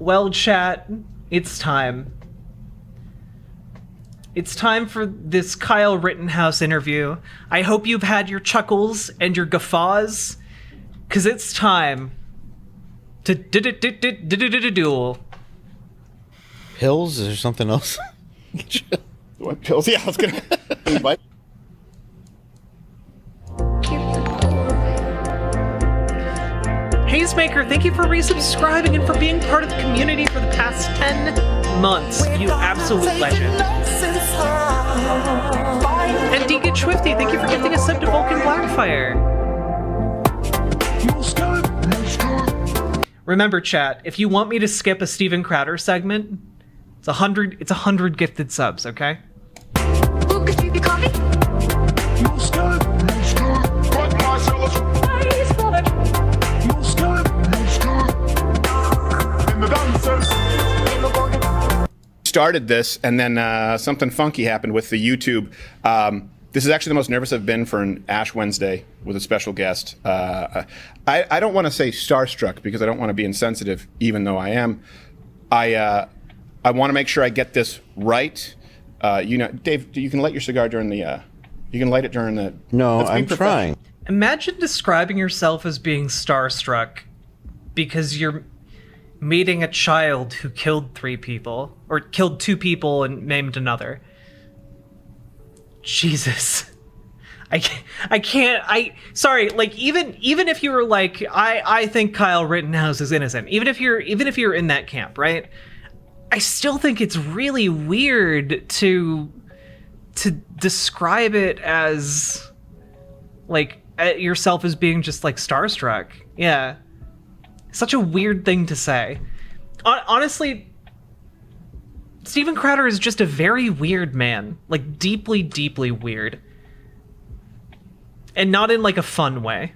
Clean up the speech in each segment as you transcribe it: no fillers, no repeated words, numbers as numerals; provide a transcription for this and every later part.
Well, chat, it's time. It's time for this Kyle Rittenhouse interview. I hope you've had your chuckles and your guffaws, because it's time to duel. Pills? Is there something else? What pills? Yeah, I was gonna invite. Hazemaker, thank you for resubscribing and for being part of the community for the past 10 months. You absolute legend. And Deacon Swifty, thank you for gifting a sub to Vulcan Blackfire. Remember, chat, if you want me to skip a Steven Crowder segment, it's 100 gifted subs, okay? Started this, and then something funky happened with the YouTube. This is actually the most nervous I've been for an Ash Wednesday with a special guest. I don't want to say starstruck because I don't want to be insensitive, even though I am. I want to make sure I get this right. Dave, you can light your cigar during the. You can light it during the. No, I'm trying. Imagine describing yourself as being starstruck because you're meeting a child who killed 3 people, or killed 2 people and maimed another. Jesus. Sorry, like, even if you were like, I think Kyle Rittenhouse is innocent, even if you're in that camp, right? I still think it's really weird to describe it as, like, yourself as being just, like, starstruck. Yeah. Such a weird thing to say. Honestly, Steven Crowder is just a very weird man. Like, deeply, deeply weird. And not in, like, a fun way.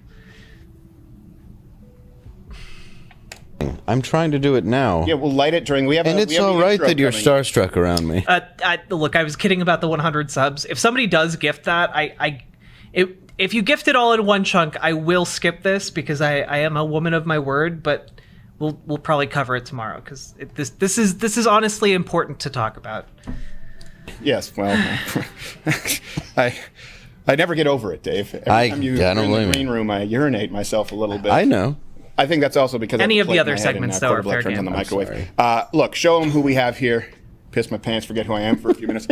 I'm trying to do it now. Yeah, we'll light it during. And it's all right that you're starstruck around me. Look, I was kidding about the 100 subs. If somebody does gift that, if you gift it all in one chunk, I will skip this because I am a woman of my word. But we'll probably cover it tomorrow because this is honestly important to talk about. Yes, well, I never get over it, Dave. Every time you're in the green room, I urinate myself a little bit. I know. I think that's also because any of the other segments, though, are fair game. On the microwave. Look, show them who we have here. Piss my pants, forget who I am for a few minutes.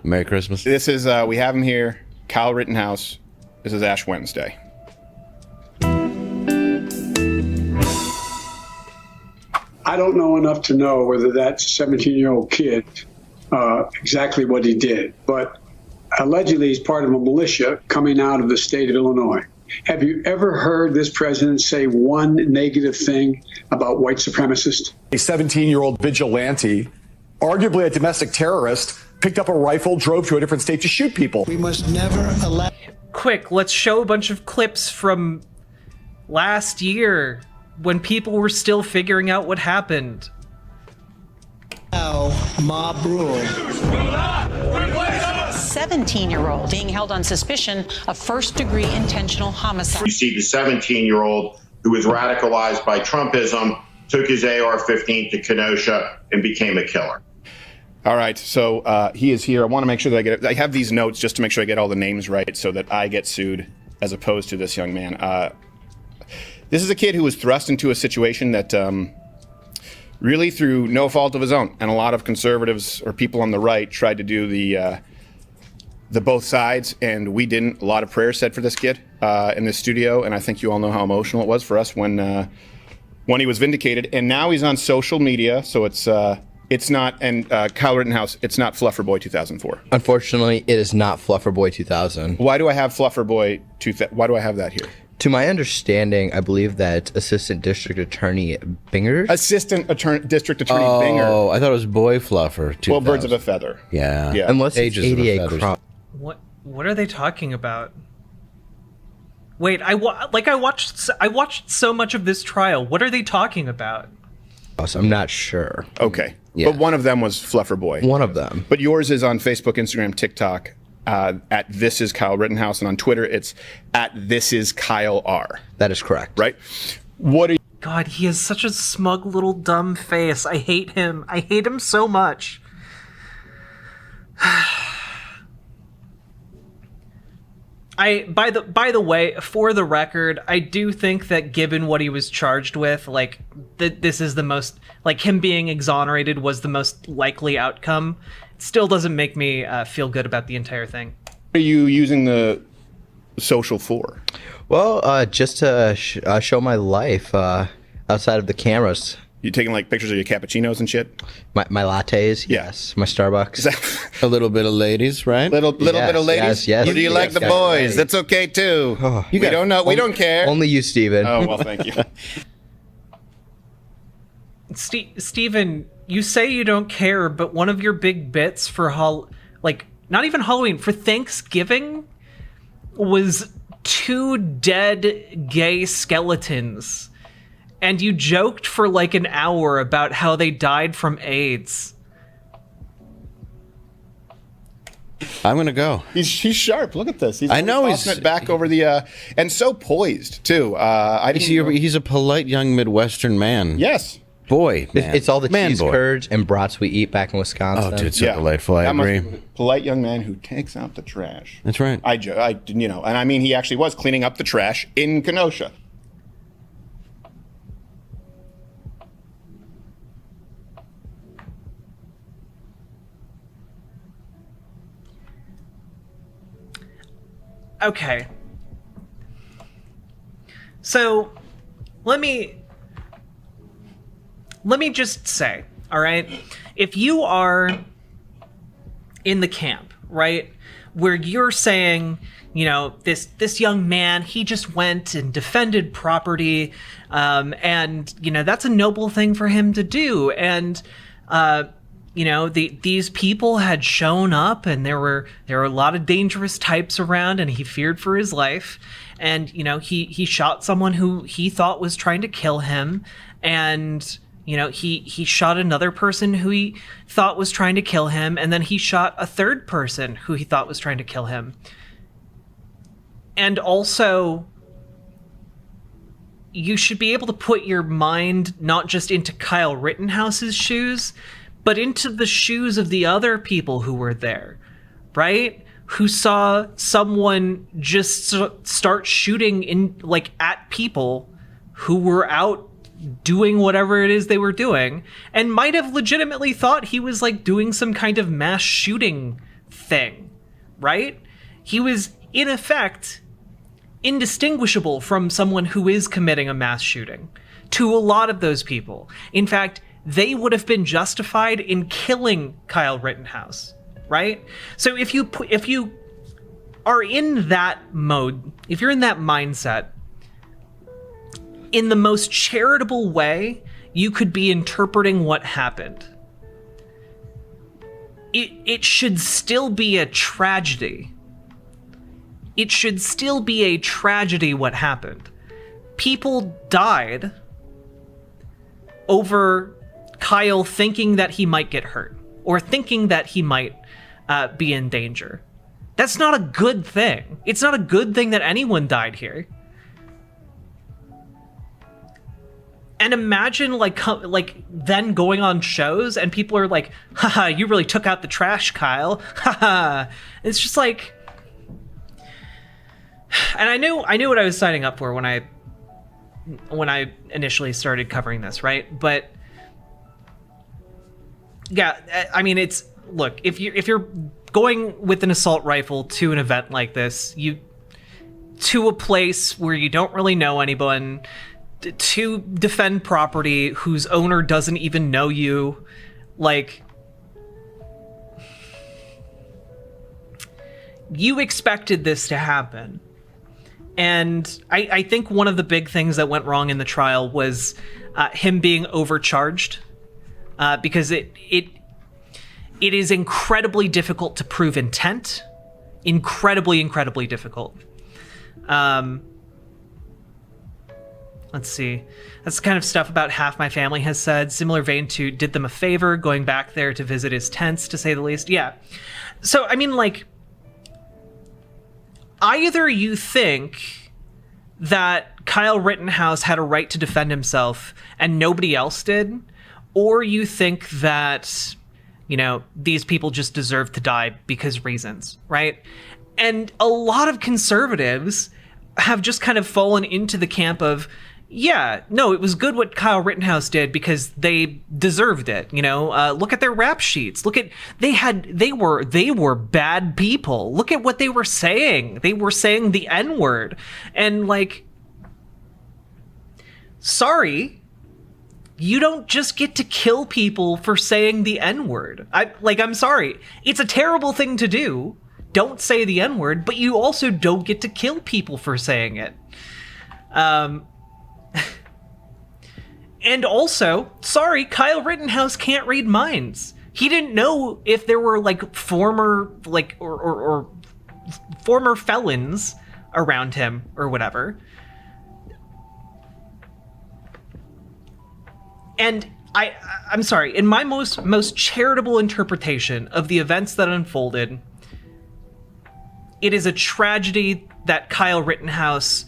Merry Christmas. This is, we have him here, Kyle Rittenhouse. This is Ash Wednesday. I don't know enough to know whether that 17-year-old kid, exactly what he did, but allegedly he's part of a militia coming out of the state of Illinois. Have you ever heard this president say one negative thing about white supremacists? A 17-year-old vigilante, arguably a domestic terrorist, picked up a rifle, drove to a different state to shoot people. We must never allow... Quick, let's show a bunch of clips from last year when people were still figuring out what happened. Mob rule. 17-year-old being held on suspicion of first-degree intentional homicide. You see the 17-year-old who was radicalized by Trumpism, took his AR-15 to Kenosha and became a killer. All right, so he is here. I want to make sure that I get it. I have these notes just to make sure I get all the names right so that I get sued as opposed to this young man. This is a kid who was thrust into a situation that really through no fault of his own. And a lot of conservatives or people on the right tried to do the both sides, and we didn't. A lot of prayers said for this kid in this studio, and I think you all know how emotional it was for us when he was vindicated. And now he's on social media, so it's not, and Kyle Rittenhouse, it's not Fluffer Boy 2004. Unfortunately, it is not Fluffer Boy 2000. Why do I have Fluffer Boy 2000? Why do I have that here? To my understanding, I believe that Assistant District Attorney Binger. District Attorney Binger. Oh, I thought it was Boy Fluffer 2000. Well, birds of a feather. Yeah. Unless it's ADA crop. What are they talking about? Wait, I watched so much of this trial. What are they talking about? I'm not sure. Okay. Yeah. But one of them was Fluffer Boy. One of them. But yours is on Facebook, Instagram, TikTok, at This Is Kyle Rittenhouse, and on Twitter it's at This Is Kyle R. That is correct. Right? What are you... God, he has such a smug little dumb face. I hate him. I hate him so much. By the way, for the record, I do think that given what he was charged with, like this is the most, like, him being exonerated was the most likely outcome. It still doesn't make me feel good about the entire thing. What are you using the social for? Well, just to show my life outside of the cameras. You taking like pictures of your cappuccinos and shit? My lattes, Yeah. yes. My Starbucks. A little bit of ladies, right? Little Yes, bit of ladies. yes, Or do you yes, like the yes, boys? right. That's okay too. We got- don't know. We don't care. Only you, Steven. Oh well, thank you. Steven, you say you don't care, but one of your big bits for not even Halloween, for Thanksgiving was 2 dead gay skeletons. And you joked for like an hour about how they died from AIDS. I'm gonna go. He's sharp. Look at this. He's I know, tossing he's- it back over the and so poised too. I didn't. He's a polite young Midwestern man. Yes. Boy, man. It's all the man cheese boy. curds and brats we eat back in Wisconsin. Oh, dude, so delightful. I That must agree. be a polite young man who takes out the trash. That's right. I and I mean, he actually was cleaning up the trash in Kenosha. Okay. So, let me just say, all right? If you are in the camp, right, where you're saying, you know, this young man, he just went and defended property, and, you know, that's a noble thing for him to do, and, you know, these people had shown up, and there were a lot of dangerous types around, and he feared for his life. And, you know, he shot someone who he thought was trying to kill him, and, you know, he shot another person who he thought was trying to kill him, and then he shot a third person who he thought was trying to kill him. And also, you should be able to put your mind not just into Kyle Rittenhouse's shoes, but into the shoes of the other people who were there, right? Who saw someone just start shooting at people who were out doing whatever it is they were doing, and might have legitimately thought he was like doing some kind of mass shooting thing, right? He was, in effect, indistinguishable from someone who is committing a mass shooting to a lot of those people. In fact, they would have been justified in killing Kyle Rittenhouse, right? So if you are in that mode, if you're in that mindset, in the most charitable way you could be interpreting what happened, it should still be a tragedy. It should still be a tragedy what happened. People died over Kyle thinking that he might get hurt, or thinking that he might be in danger. That's not a good thing. It's not a good thing that anyone died here. And imagine like then going on shows and people are like, haha, you really took out the trash, Kyle. Haha. It's just like, and I knew what I was signing up for when I initially started covering this, right? But yeah, I mean, it's, look, if you're going with an assault rifle to an event like this, to a place where you don't really know anyone, to defend property whose owner doesn't even know you, like, you expected this to happen. And I think one of the big things that went wrong in the trial was him being overcharged, because it is incredibly difficult to prove intent. Incredibly difficult. Let's see. That's the kind of stuff about half my family has said. Similar vein to did them a favor going back there to visit his tents, to say the least. Yeah. So, I mean, like, either you think that Kyle Rittenhouse had a right to defend himself and nobody else did, or you think that, you know, these people just deserve to die because reasons, right? And a lot of conservatives have just kind of fallen into the camp of, yeah, no, it was good what Kyle Rittenhouse did because they deserved it. You know, look at their rap sheets. Look at they were bad people. Look at what they were saying. They were saying the N-word. And like, sorry, you don't just get to kill people for saying the N-word. I'm sorry. It's a terrible thing to do. Don't say the N-word, but you also don't get to kill people for saying it. And also, sorry, Kyle Rittenhouse can't read minds. He didn't know if there were like former or former felons around him or whatever. And I'm sorry, in my most charitable interpretation of the events that unfolded, it is a tragedy that Kyle Rittenhouse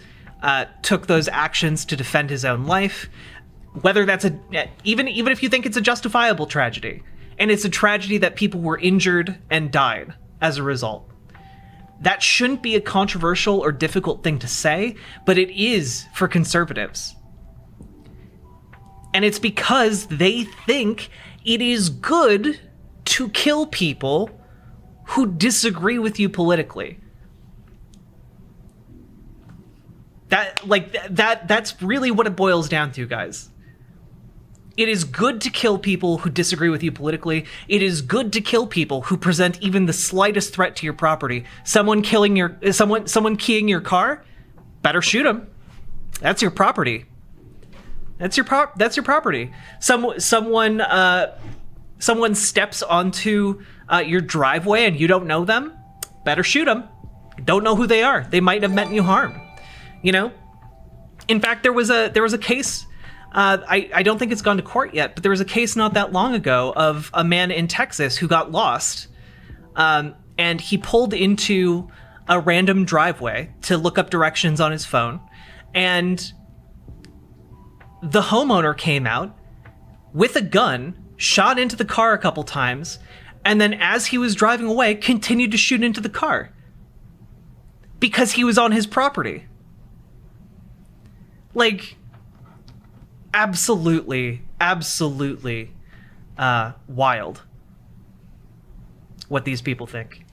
took those actions to defend his own life. Whether that's even if you think it's a justifiable tragedy, and it's a tragedy that people were injured and died as a result. That shouldn't be a controversial or difficult thing to say, but it is for conservatives. And it's because they think it is good to kill people who disagree with you politically. That's really what it boils down to, guys. It is good to kill people who disagree with you politically. It is good to kill people who present even the slightest threat to your property. Someone keying your car, better shoot them. That's your property. That's your property. Someone steps onto your driveway and you don't know them, better shoot them. Don't know who they are. They might have meant you harm. You know? In fact, there was a case. I don't think it's gone to court yet, but there was a case not that long ago of a man in Texas who got lost, and he pulled into a random driveway to look up directions on his phone, and the homeowner came out with a gun, shot into the car a couple times, and then as he was driving away, continued to shoot into the car because he was on his property. Like, absolutely wild what these people think.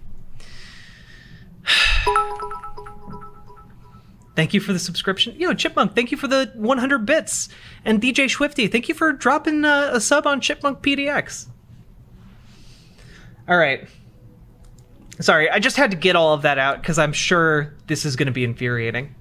Thank you for the subscription. Yo, Chipmunk, thank you for the 100 bits. And DJ Schwifty, thank you for dropping a sub on Chipmunk PDX. All right. Sorry, I just had to get all of that out because I'm sure this is going to be infuriating.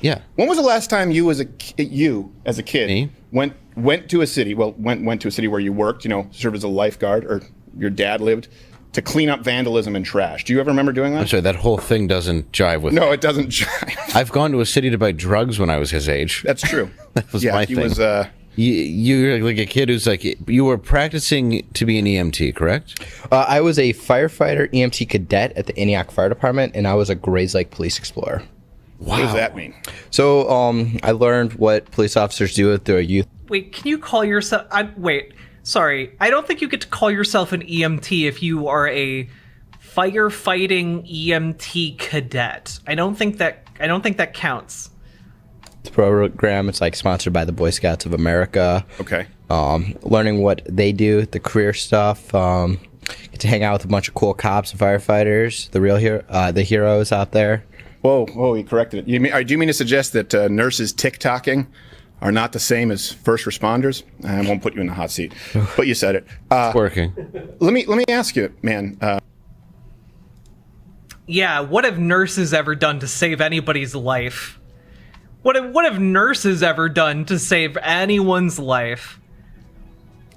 Yeah. When was the last time you as a kid Me? went to a city? Well, went to a city where you worked. You know, served as a lifeguard, or your dad lived, to clean up vandalism and trash. Do you ever remember doing that? I'm sorry, that whole thing doesn't jive with me. No, it doesn't jive. I've gone to a city to buy drugs when I was his age. That's true. That was my thing. He was. You're like a kid who's like, you were practicing to be an EMT, correct? I was a firefighter EMT cadet at the Antioch Fire Department, and I was a Grays Lake Police Explorer. Wow. What does that mean? So I learned what police officers do with their youth. Wait, can you call yourself... Sorry. I don't think you get to call yourself an EMT if you are a firefighting EMT cadet. I don't think that counts. The program, it's like sponsored by the Boy Scouts of America. Okay. Learning what they do, the career stuff. Get to hang out with a bunch of cool cops and firefighters, the heroes out there. Whoa, you corrected it. Do you mean to suggest that nurses TikToking are not the same as first responders? I won't put you in the hot seat, but you said it. It's working. Let me ask you, man. Yeah, what have nurses ever done to save anybody's life? What have nurses ever done to save anyone's life?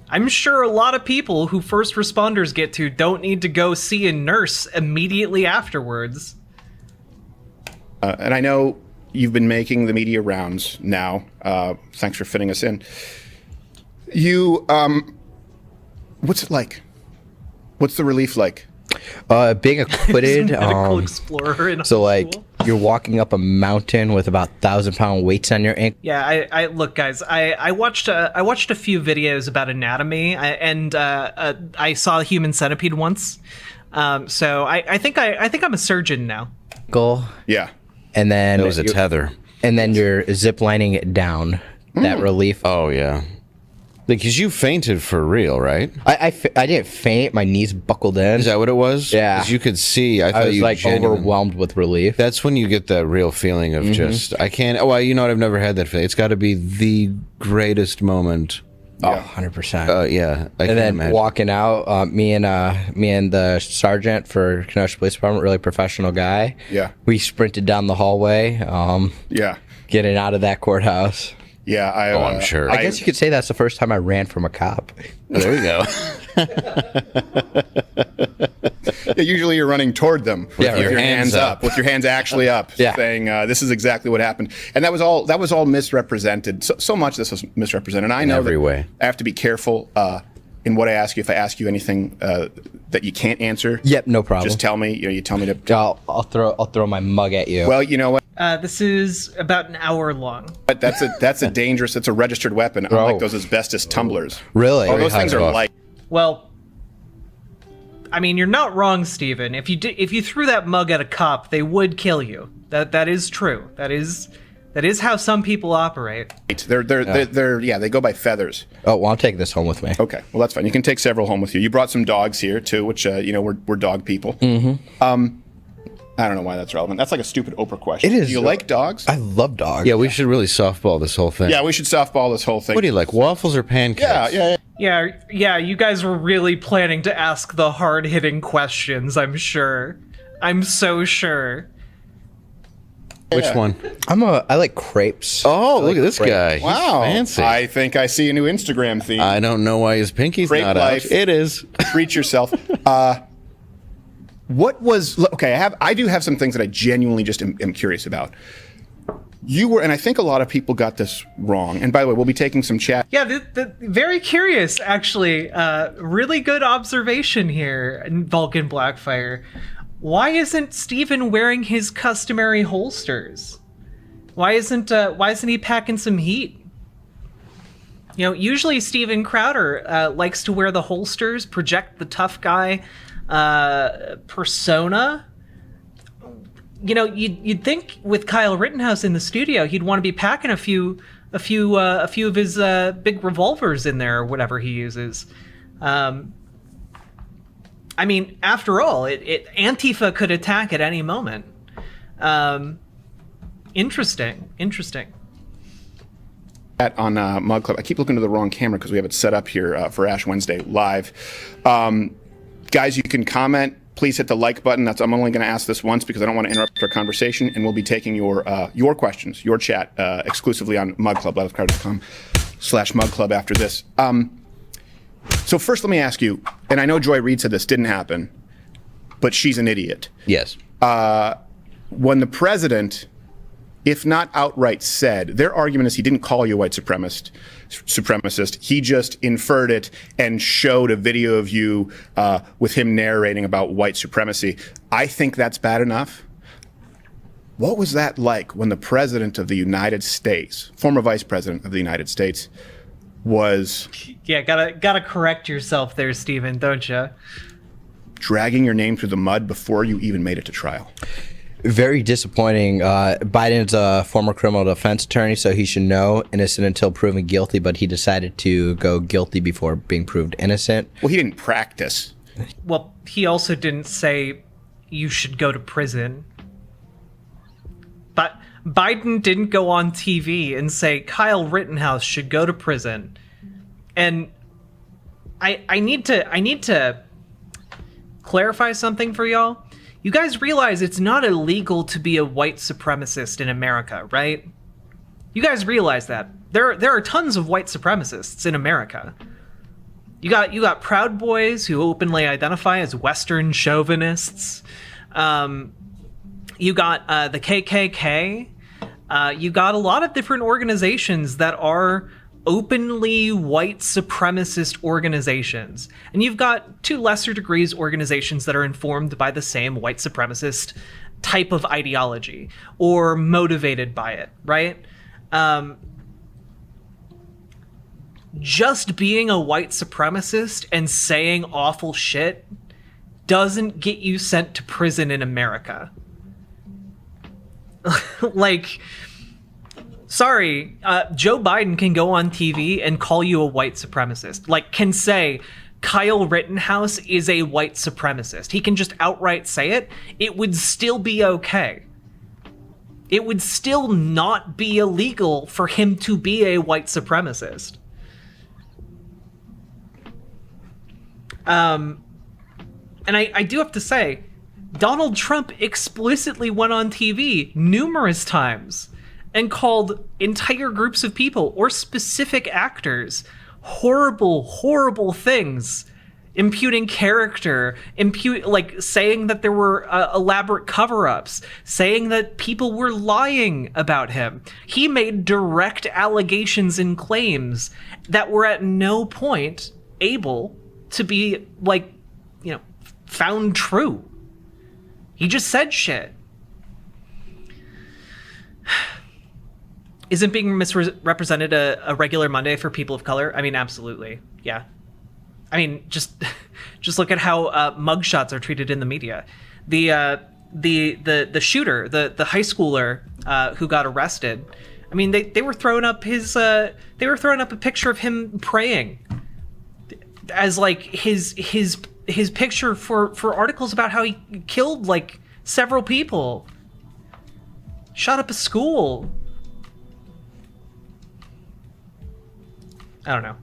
I'm sure a lot of people who first responders get to don't need to go see a nurse immediately afterwards. And I know you've been making the media rounds now. Thanks for fitting us in. You, what's it like? What's the relief like? Being acquitted. Medical explorer in so high like school. You're walking up a mountain with about 1,000-pound weights on your ankle. Yeah, I look, guys. I watched a few videos about anatomy, and I saw a human centipede once. So I think I'm a surgeon now. Yeah. And then That was a tether. and then you're zip lining it down. That relief. Oh yeah. Because you fainted for real, right? I didn't faint. My knees buckled in. Is that what it was? Yeah. 'Cause you could see. I I thought was you like overwhelmed with relief. That's when you get that real feeling of just I can't. Oh, well, you know what? I've never had that feeling. It's got to be the greatest moment. Oh, 100%. Yeah. I And can then imagine. walking out, me and the sergeant for Kenosha Police Department, really professional guy. Yeah. We sprinted down the hallway, Yeah. getting out of that courthouse. Yeah. I'm sure. I guess you could say that's the first time I ran from a cop. There we go. Yeah, usually you're running toward them with Yeah, your right. hands up, with your hands actually up, Yeah. saying this is exactly what happened. And that was all misrepresented. So much this was misrepresented. And I know every that way. I have to be careful in what I ask you. If I ask you anything that you can't answer, Yep, no problem. just tell me. You tell me to. I'll throw my mug at you. Well, you know what? This is about an hour long. But that's a dangerous. It's a registered weapon. Unlike those asbestos tumblers. Really? Oh, those things are off. light. Well, I mean, you're not wrong, Steven. If you threw that mug at a cop, they would kill you. That is true. That is how some people operate. They're they go by feathers. Oh, well, I'll take this home with me. Okay, well that's fine. You can take several home with you. You brought some dogs here too, which we're dog people. Mm-hmm. I don't know why that's relevant. That's like a stupid Oprah question. It is. Do you like dogs? I love dogs. Yeah, we should really softball this whole thing. Yeah, we should softball this whole thing. What do you like, waffles or pancakes? Yeah, you guys were really planning to ask the hard-hitting questions, I'm sure. I'm so sure. Which one? I like crepes. Oh, I look like at this crepes. guy. He's Wow, fancy. I think I see a new Instagram theme. I don't know why his pinky's Crepe not life. out. It is. Treat yourself. What was okay? I do have some things that I genuinely just am curious about. You were, and I think a lot of people got this wrong. And by the way, we'll be taking some chat. Yeah, very curious, actually. Really good observation here in Vulcan Blackfire. Why isn't Steven wearing his customary holsters? Why isn't he packing some heat? You know, usually Steven Crowder likes to wear the holsters, project the tough guy persona. You know, you'd think with Kyle Rittenhouse in the studio, he'd want to be packing a few of his big revolvers in there or whatever he uses. I mean, after all, Antifa could attack at any moment. Interesting. On Mug Club. I keep looking to the wrong camera because we have it set up here for Ash Wednesday live. Guys, you can comment. Please hit the like button. I'm only going to ask this once because I don't want to interrupt our conversation, and we'll be taking your questions, your chat, exclusively on Mug Club, loudcrowd.com/Mug Club after this. So first, let me ask you, and I know Joy Reid said this didn't happen, but she's an idiot. Yes. When the president, if not outright said, their argument is he didn't call you a white supremacist. He just inferred it and showed a video of you with him narrating about white supremacy. I think that's bad enough. What was that like when the president of the United States, former vice president of the United States, was Yeah, gotta correct yourself there, Steven, don't you? dragging your name through the mud before you even made it to trial? Very disappointing. Biden's a former criminal defense attorney, so he should know innocent until proven guilty, but he decided to go guilty before being proved innocent. Well, he didn't practice. Well, he also didn't say you should go to prison. But Biden didn't go on TV and say Kyle Rittenhouse should go to prison. And I need to clarify something for y'all. You guys realize it's not illegal to be a white supremacist in America, right? You guys realize that. There are tons of white supremacists in America. You got Proud Boys who openly identify as Western chauvinists. You got the KKK. You got a lot of different organizations that are openly white supremacist organizations. And you've got, to lesser degrees, organizations that are informed by the same white supremacist type of ideology or motivated by it, right? Just being a white supremacist and saying awful shit doesn't get you sent to prison in America. Like, sorry, Joe Biden can go on TV and call you a white supremacist. Like, can say Kyle Rittenhouse is a white supremacist. He can just outright say it. It would still be okay. It would still not be illegal for him to be a white supremacist. And I do have to say, Donald Trump explicitly went on TV numerous times and called entire groups of people or specific actors horrible, horrible things, imputing character, like saying that there were elaborate cover-ups, saying that people were lying about him. He made direct allegations and claims that were at no point able to be, like, you know, found true. He just said shit. Isn't being misrepresented a regular Monday for people of color? I mean, absolutely. Yeah. I mean, just look at how mugshots are treated in the media. The shooter, the high schooler who got arrested. I mean, they were throwing up a picture of him praying as like his picture for articles about how he killed like several people, shot up a school. I don't know.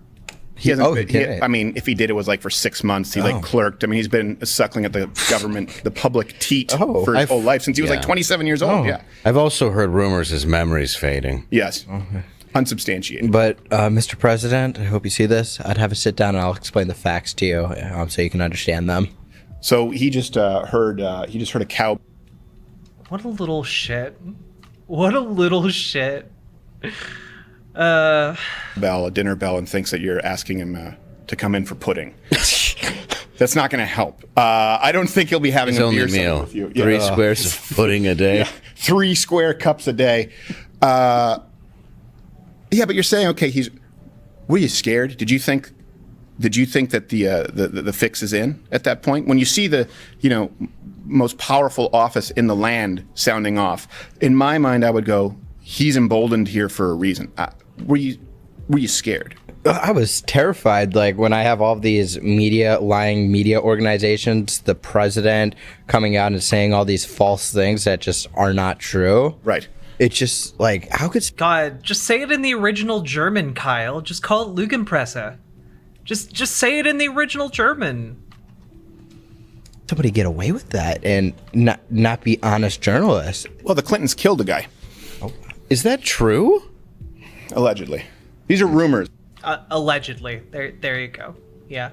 He hasn't. I mean, if he did, it was like for 6 months. He like clerked. I mean, he's been suckling at the government, the public teat for his whole life since he was like 27 years old. Yeah. I've also heard rumors his memory's fading. Yes. Unsubstantiated. But Mr. President, I hope you see this. I'd have a sit down and I'll explain the facts to you so you can understand them. So he just heard a cow. What a little shit. What a little shit. A dinner bell, and thinks that you're asking him to come in for pudding. That's not going to help. I don't think he'll be having his a only beer meal. With you. 3 squares of pudding a day. Yeah. 3 square cups a day. Yeah, but you're saying, okay, were you scared? Did you think that the fix is in at that point? When you see the, most powerful office in the land sounding off, in my mind, I would go, he's emboldened here for a reason. Were you scared? I was terrified. Like when I have all these lying media organizations, the president coming out and saying all these false things that just are not true. Right. It's just like, how could... God, just say it in the original German, Kyle. Just call it Lügenpresse. Just say it in the original German. Somebody get away with that and not be honest journalists. Well, the Clintons killed a guy. Oh. Is that true? Allegedly. These are rumors. Allegedly. There you go. Yeah.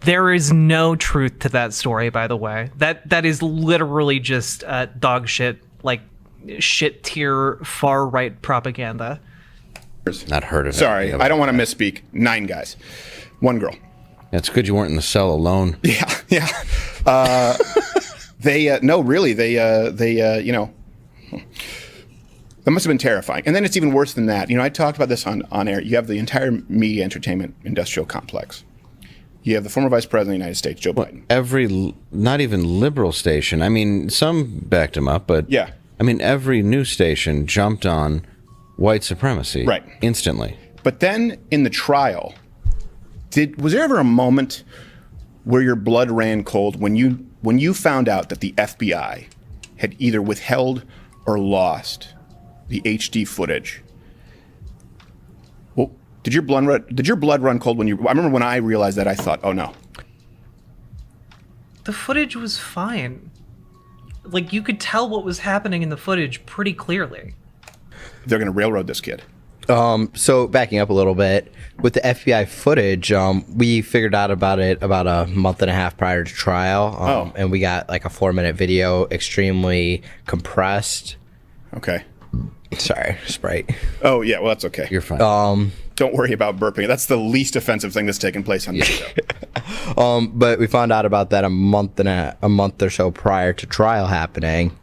There is no truth to that story, by the way. That is literally just dog shit, like shit tier far right propaganda. Not heard of it. Sorry, I don't want to misspeak. 9 guys, 1 girl. It's good you weren't in the cell alone. Yeah. That must have been terrifying. And then it's even worse than that. I talked about this on air. You have the entire media entertainment industrial complex. You have the former Vice President of the United States, Joe Biden. Not even liberal station. I mean, some backed him up, but yeah. I mean, every news station jumped on white supremacy right instantly. But then in the trial, was there ever a moment where your blood ran cold when you found out that the FBI had either withheld or lost the HD footage? Well, did your blood run cold when I remember when I realized that, I thought, oh no. The footage was fine. Like, you could tell what was happening in the footage pretty clearly. They're going to railroad this kid. So backing up a little bit, with the FBI footage, we figured out about it about a month and a half prior to trial. And we got like a 4-minute video, extremely compressed. Okay. Sorry, Sprite. Oh yeah, well that's okay. You're fine. Don't worry about burping. That's the least offensive thing that's taken place on this show. But we found out about that a month or so prior to trial happening.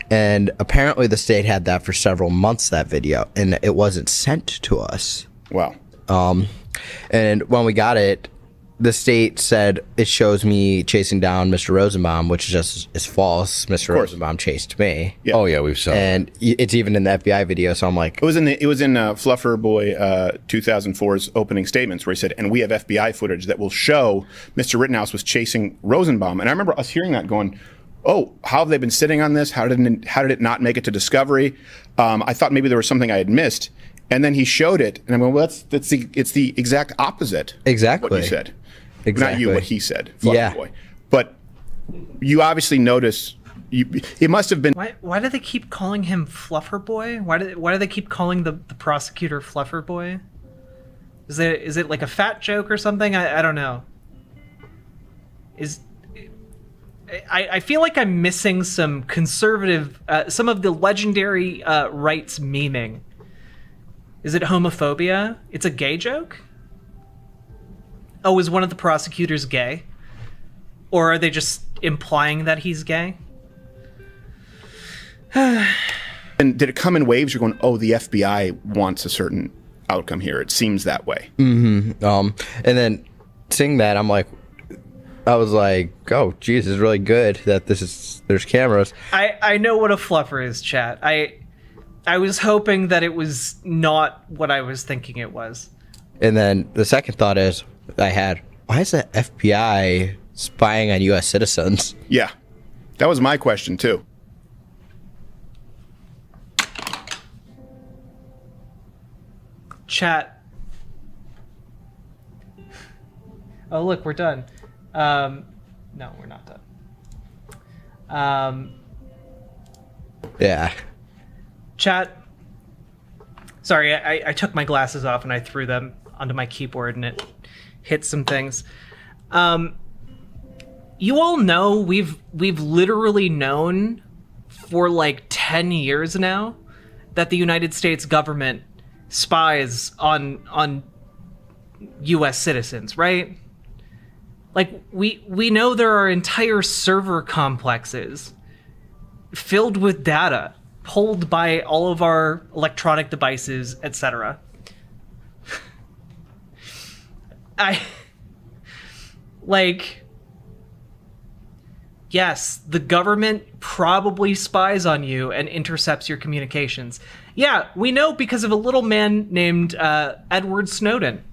And apparently the state had that for several months, that video, and it wasn't sent to us. Wow. And when we got it, the state said it shows me chasing down Mr. Rosenbaum, which is false. Mr. Rosenbaum chased me. Yeah. Oh yeah, we've saw. And it's even in the FBI video. So I'm like, It was in Fluffer Boy 2004's opening statements where he said, "And we have FBI footage that will show Mr. Rittenhouse was chasing Rosenbaum." And I remember us hearing that, going, "Oh, how have they been sitting on this? How did it not make it to discovery?" I thought maybe there was something I had missed, and then he showed it, and I'm like, "Well, it's the exact opposite." Exactly. What you said. Exactly. Not you, what he said, Fluffy Yeah. Boy. But you obviously notice. It must have been. Why do they keep calling him Fluffer Boy? Why do they keep calling the prosecutor Fluffer Boy? Is it like a fat joke or something? I don't know. I feel like I'm missing some conservative, some of the legendary rights memeing. Is it homophobia? It's a gay joke? Oh, is one of the prosecutors gay? Or are they just implying that he's gay? And did it come in waves? You're going, oh, the FBI wants a certain outcome here. It seems that way. And then seeing that, I was like, oh, geez, it's really good that there's cameras. I know what a fluffer is, chat. I was hoping that it was not what I was thinking it was. And then the second thought why is the FBI spying on U.S. citizens? Yeah. That was my question, too. Chat. Oh, look, we're done. No, we're not done. Yeah. Chat. Sorry, I took my glasses off and I threw them onto my keyboard and it hit some things. You all know we've literally known for like 10 years now that the United States government spies on U.S. citizens, right? Like, we know there are entire server complexes filled with data pulled by all of our electronic devices, etc. Yes, the government probably spies on you and intercepts your communications. Yeah, we know because of a little man named Edward Snowden.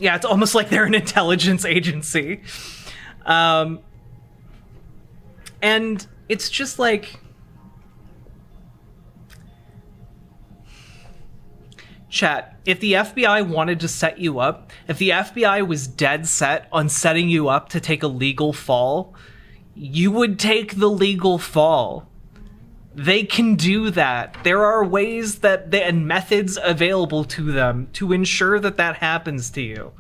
Yeah, it's almost like they're an intelligence agency. And it's just like... Chat, if the FBI wanted to set you up, if the FBI was dead set on setting you up to take a legal fall, you would take the legal fall. They can do that. There are ways and methods available to them to ensure that happens to you.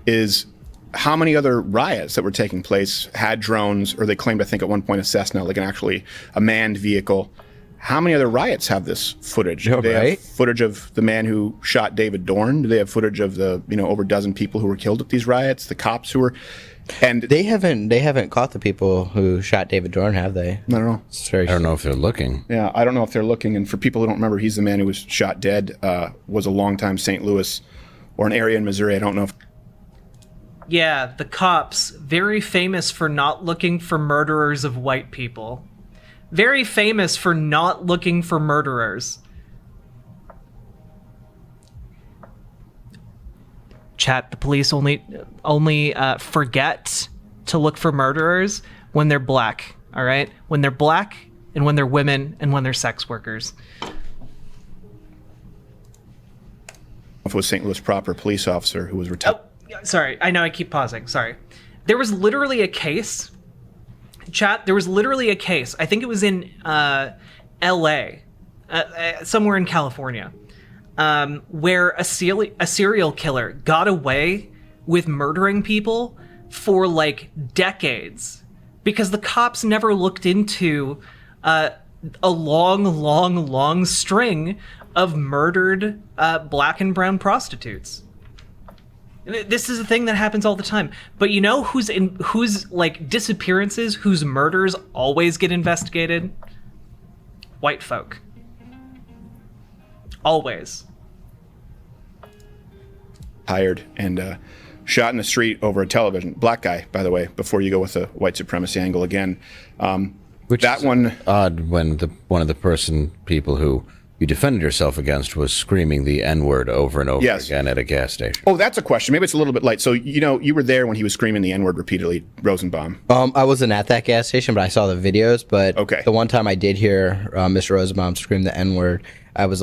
Is how many other riots that were taking place had drones, or they claimed, I think at one point, a Cessna, like a manned vehicle. How many other riots have this footage? Yeah, Do they right? have footage of the man who shot David Dorn? Do they have footage of the, over a dozen people who were killed at these riots, the cops who were... And They haven't caught the people who shot David Dorn, have they? I don't know. It's very I don't know if they're looking. Yeah, I don't know if they're looking. And for people who don't remember, he's the man who was shot dead, was a longtime St. Louis or an area in Missouri. I don't know if... Yeah, the cops, very famous for not looking for murderers of white people. Very famous for not looking for murderers. Chat, the police only forget to look for murderers when they're black, all right? When they're black, and when they're women, and when they're sex workers. If it was St. Louis proper police officer who was retired. Sorry, I know I keep pausing. Sorry. There was literally a case, chat, there was literally a case. I think it was in L.A., somewhere in California, where a serial killer got away with murdering people for like decades because the cops never looked into a long string of murdered black and brown prostitutes. This is a thing that happens all the time. But you know whose like disappearances, whose murders always get investigated? White folk. Always. Hired and shot in the street over a television. Black guy, by the way, before you go with the white supremacy angle again. Which that is one odd when one of the people who you defended yourself against was screaming the N-word over and over again at a gas station. Oh, that's a question. Maybe it's a little bit light. So, you were there when he was screaming the N-word repeatedly, Rosenbaum. I wasn't at that gas station, but I saw the videos. But the one time I did hear Mr. Rosenbaum scream the N-word, I was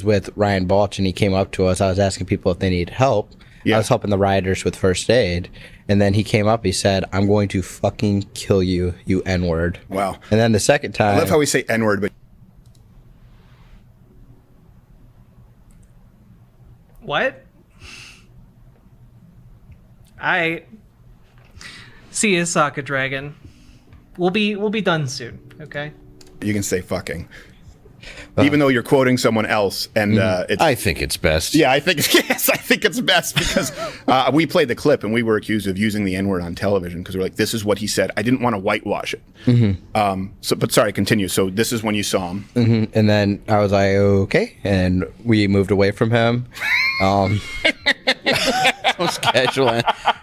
with Ryan Balch, and he came up to us. I was asking people if they need help. I was helping the rioters with first aid. And then he came up, he said, "I'm going to fucking kill you, you N-word." Wow. And then the second time... I love how we say N-word, but... What? I see you, Sokka Dragon. We'll be done soon, okay? You can say fucking. Even though you're quoting someone else, and I think it's best. Yeah, I think it's best because we played the clip and we were accused of using the N-word on television because we're like, this is what he said. I didn't want to whitewash it. But sorry, continue. So this is when you saw him, and then I was like, okay, and we moved away from him. Most casual.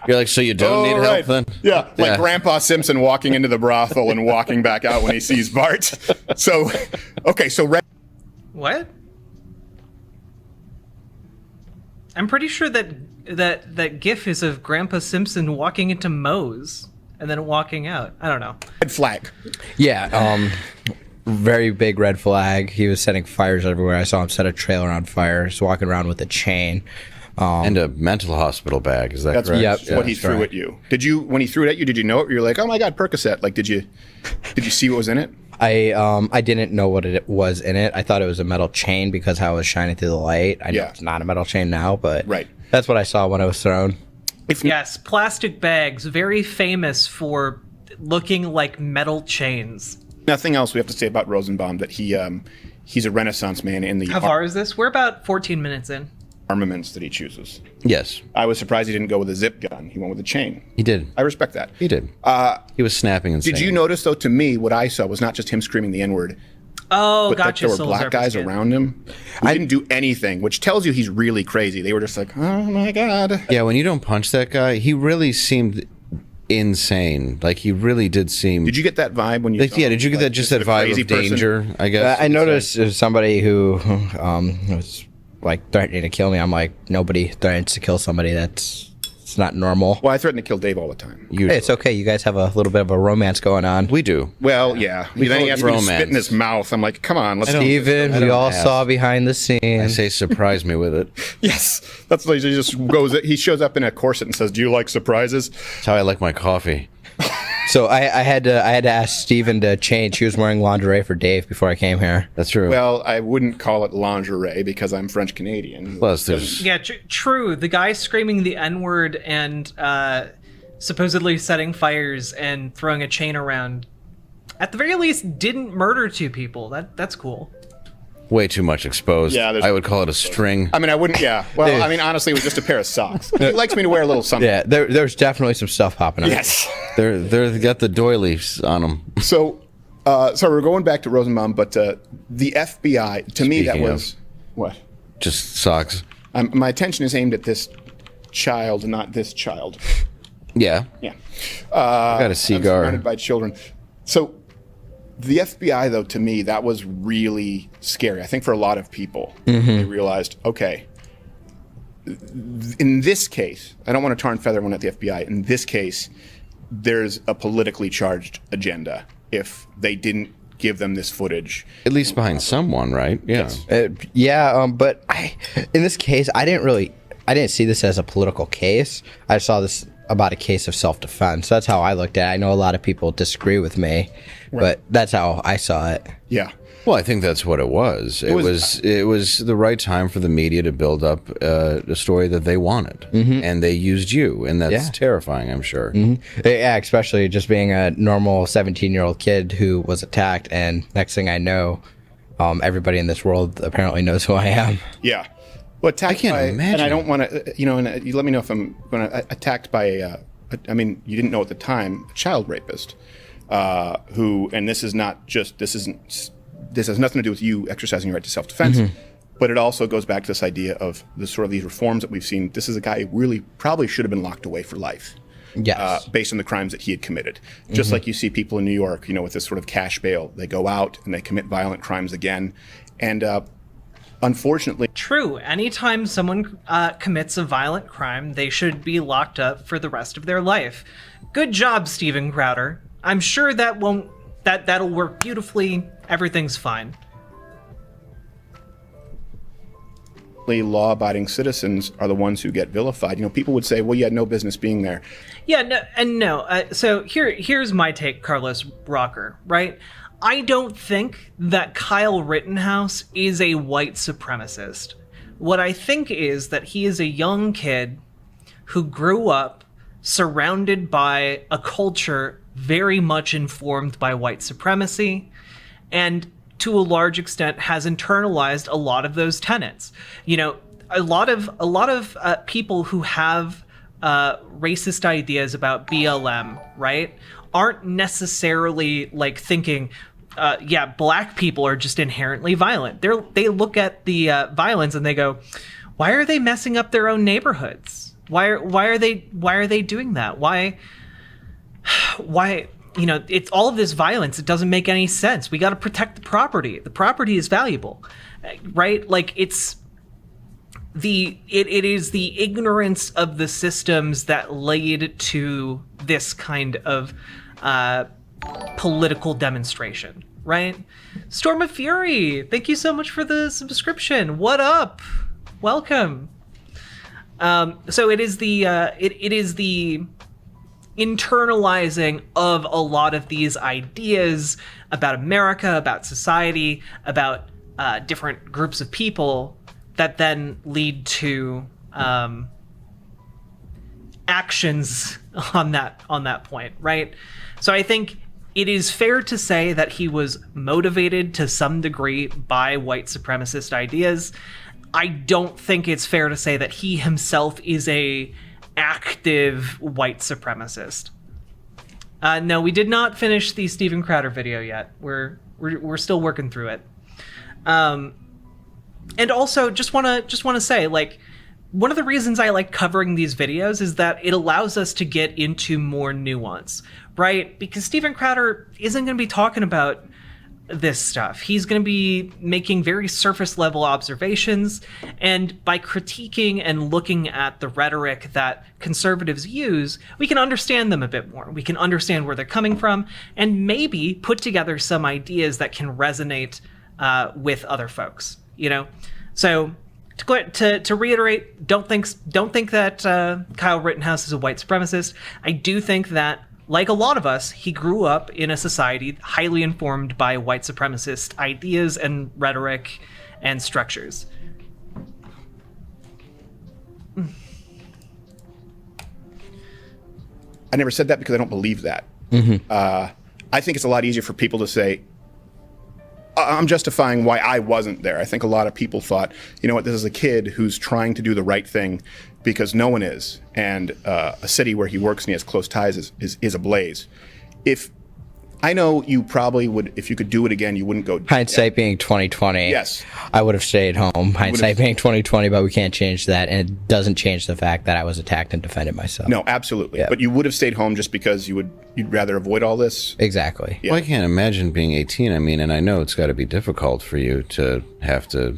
You're like, so you don't need help then? Yeah, like Grandpa Simpson walking into the brothel and walking back out when he sees Bart. So, okay, so what? I'm pretty sure that GIF is of Grandpa Simpson walking into Moe's and then walking out. I don't know. Red flag. Yeah, very big red flag. He was setting fires everywhere. I saw him set a trailer on fire. He's walking around with a chain. And a mental hospital bag, is that correct? That's what he threw at you. When he threw it at you, did you know it? You're like, oh my God, Percocet. Like, did you see what was in it? I didn't know what it was in it. I thought it was a metal chain because how it was shining through the light. I know it's not a metal chain now, but that's what I saw when it was thrown. Yes, plastic bags, very famous for looking like metal chains. Nothing else we have to say about Rosenbaum, that he's a Renaissance man in the... How far is this? We're about 14 minutes in. Armaments that he chooses. Yes. I was surprised he didn't go with a zip gun. He went with a chain. He did. I respect that. He did. He was snapping and Did you notice, though, to me, what I saw was not just him screaming the N-word. Oh, but gotcha. that there were black guys around him who didn't do anything, which tells you he's really crazy. They were just like, oh my God. Yeah, when you don't punch that guy, he really seemed insane. Like, he really did seem... Did you get that vibe when you saw him? Did you get that just that vibe of danger, I guess? I noticed somebody who was like threatening to kill me. I'm like, nobody threatens to kill somebody. It's not normal. Well, I threaten to kill Dave all the time. Hey, it's okay. You guys have a little bit of a romance going on. We do. Well, yeah. Then he asked me to spit in his mouth. I'm like, come on. Steven, we all saw behind the scenes. I say surprise me with it. Yes. That's like, he just goes, he shows up in a corset and says, do you like surprises? That's how I like my coffee. So I had to ask Steven to change. He was wearing lingerie for Dave before I came here. That's true. Well, I wouldn't call it lingerie because I'm French Canadian. Plus, there's true. The guy screaming the N-word and supposedly setting fires and throwing a chain around, at the very least, didn't murder two people. That's cool. Way too much exposed. Yeah, I would call it a string. I mean, I wouldn't. Yeah. Well, I mean, honestly, it was just a pair of socks. He likes me to wear a little something. Yeah, there's definitely some stuff popping up. Yes. They got the doilies on them. So we're going back to Rosenbaum, but the FBI, to me, that was what? Just socks. My attention is aimed at this child, not this child. Yeah. Yeah. I got a cigar. I'm surrounded by children. So. The FBI, though, to me, that was really scary. I think for a lot of people, they realized, okay, in this case, I don't want to tar and feather everyone at the FBI. In this case, there's a politically charged agenda if they didn't give them this footage. At least behind someone, right? Yeah. Yes. But in this case, I didn't see this as a political case. I saw this about a case of self-defense. That's how I looked at it. I know a lot of people disagree with me, but that's how I saw it. Yeah. Well, I think that's what it was. It was the right time for the media to build up a story that they wanted, and they used you, and that's terrifying, I'm sure. Yeah, especially just being a normal 17-year-old kid who was attacked, and next thing I know, everybody in this world apparently knows who I am. Yeah. Well, attacked I can't imagine. and I don't want to, and you let me know if I'm going to attacked by I mean, you didn't know at the time, a child rapist, who, and this has nothing to do with you exercising your right to self-defense, but it also goes back to this idea of the sort of these reforms that we've seen. This is a guy who really probably should have been locked away for life. Yes. Based on the crimes that he had committed. Just like you see people in New York, with this sort of cash bail, they go out and they commit violent crimes again. And unfortunately... True. Anytime someone commits a violent crime, they should be locked up for the rest of their life. Good job, Steven Crowder. I'm sure that'll work beautifully. Everything's fine. Law-abiding citizens are the ones who get vilified. People would say, well, you had no business being there. Yeah, no. So here's my take, Carlos Rocker, right? I don't think that Kyle Rittenhouse is a white supremacist. What I think is that he is a young kid who grew up surrounded by a culture very much informed by white supremacy, and to a large extent has internalized a lot of those tenets. A lot of people who have racist ideas about BLM, right, aren't necessarily like thinking, black people are just inherently violent. They look at the violence and they go, why are they messing up their own neighborhoods? Why are they doing that? Why? It's all of this violence. It doesn't make any sense. We got to protect the property. The property is valuable, right? Like it is the ignorance of the systems that laid to this kind of political demonstration, right? Storm of Fury, thank you so much for the subscription. What up? Welcome. So it is the internalizing of a lot of these ideas about America, about society, about different groups of people that then lead to actions on that point, right? So I think it is fair to say that he was motivated to some degree by white supremacist ideas. I don't think it's fair to say that he himself is a active white supremacist. No, we did not finish the Steven Crowder video yet. We're still working through it. And also, just want to say, like, one of the reasons I like covering these videos is that it allows us to get into more nuance, right? Because Steven Crowder isn't going to be talking about this stuff. He's going to be making very surface level observations, and by critiquing and looking at the rhetoric that conservatives use, we can understand them a bit more. We can understand where they're coming from, and maybe put together some ideas that can resonate with other folks. So to reiterate, don't think that Kyle Rittenhouse is a white supremacist. I do think that, like a lot of us, he grew up in a society highly informed by white supremacist ideas and rhetoric and structures. I never said that because I don't believe that. I think it's a lot easier for people to say, I'm justifying why I wasn't there. I think a lot of people thought, this is a kid who's trying to do the right thing because no one is. And a city where he works and he has close ties is ablaze. I know you probably would, if you could do it again, you wouldn't go. Hindsight being 2020. Yes. I would have stayed home. Hindsight being 2020, but we can't change that. And it doesn't change the fact that I was attacked and defended myself. No, absolutely. Yeah. But you would have stayed home just because you'd rather avoid all this? Exactly. Yeah. Well, I can't imagine being 18. I mean, and I know it's got to be difficult for you to have to,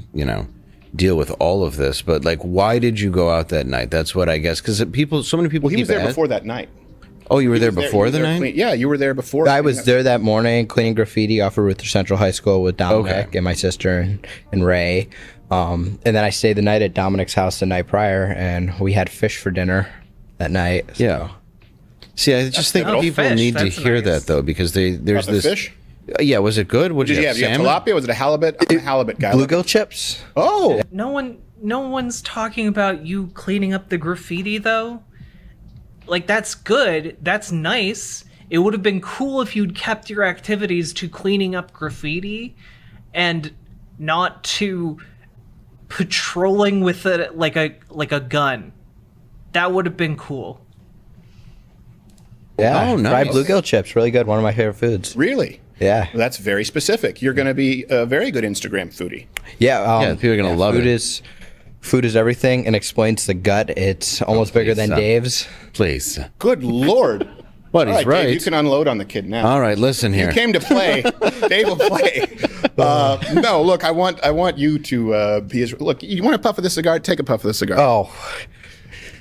deal with all of this. But, like, why did you go out that night? That's what I guess. Because so many people he was there before that night. Oh, you were there before the night? Yeah, you were there before. I was there that morning cleaning graffiti off of Luther Central High School with Dominic and my sister and Ray. And then I stayed the night at Dominic's house the night prior, and we had fish for dinner. that night. So. Yeah. See, I just think good. people Fish, need to that's hear nice. that though, because there's About the this fish? Yeah, was it good? What Did you have? You have tilapia? Was it a halibut? I'm a halibut guy. Bluegill chips. Oh, No one's talking about you cleaning up the graffiti though. Like, that's good. That's nice. It would have been cool if you'd kept your activities to cleaning up graffiti and not to patrolling with it like a gun. That would have been cool. Yeah, Oh, nice. fried bluegill chips, really good. One of my favorite foods. really? Yeah, Well, that's very specific. You're going to be a very good Instagram foodie. yeah. Yeah, people are gonna love food it. Food is everything, and explains the gut. It's almost bigger than stop. Dave's. Please. Good Lord. But All he's right, right. Dave, you can unload on the kid now. All right, listen here. You came to play. Dave will play. No, look, I want you to be as. Look, you want a puff of the cigar? Take a puff of the cigar. Oh,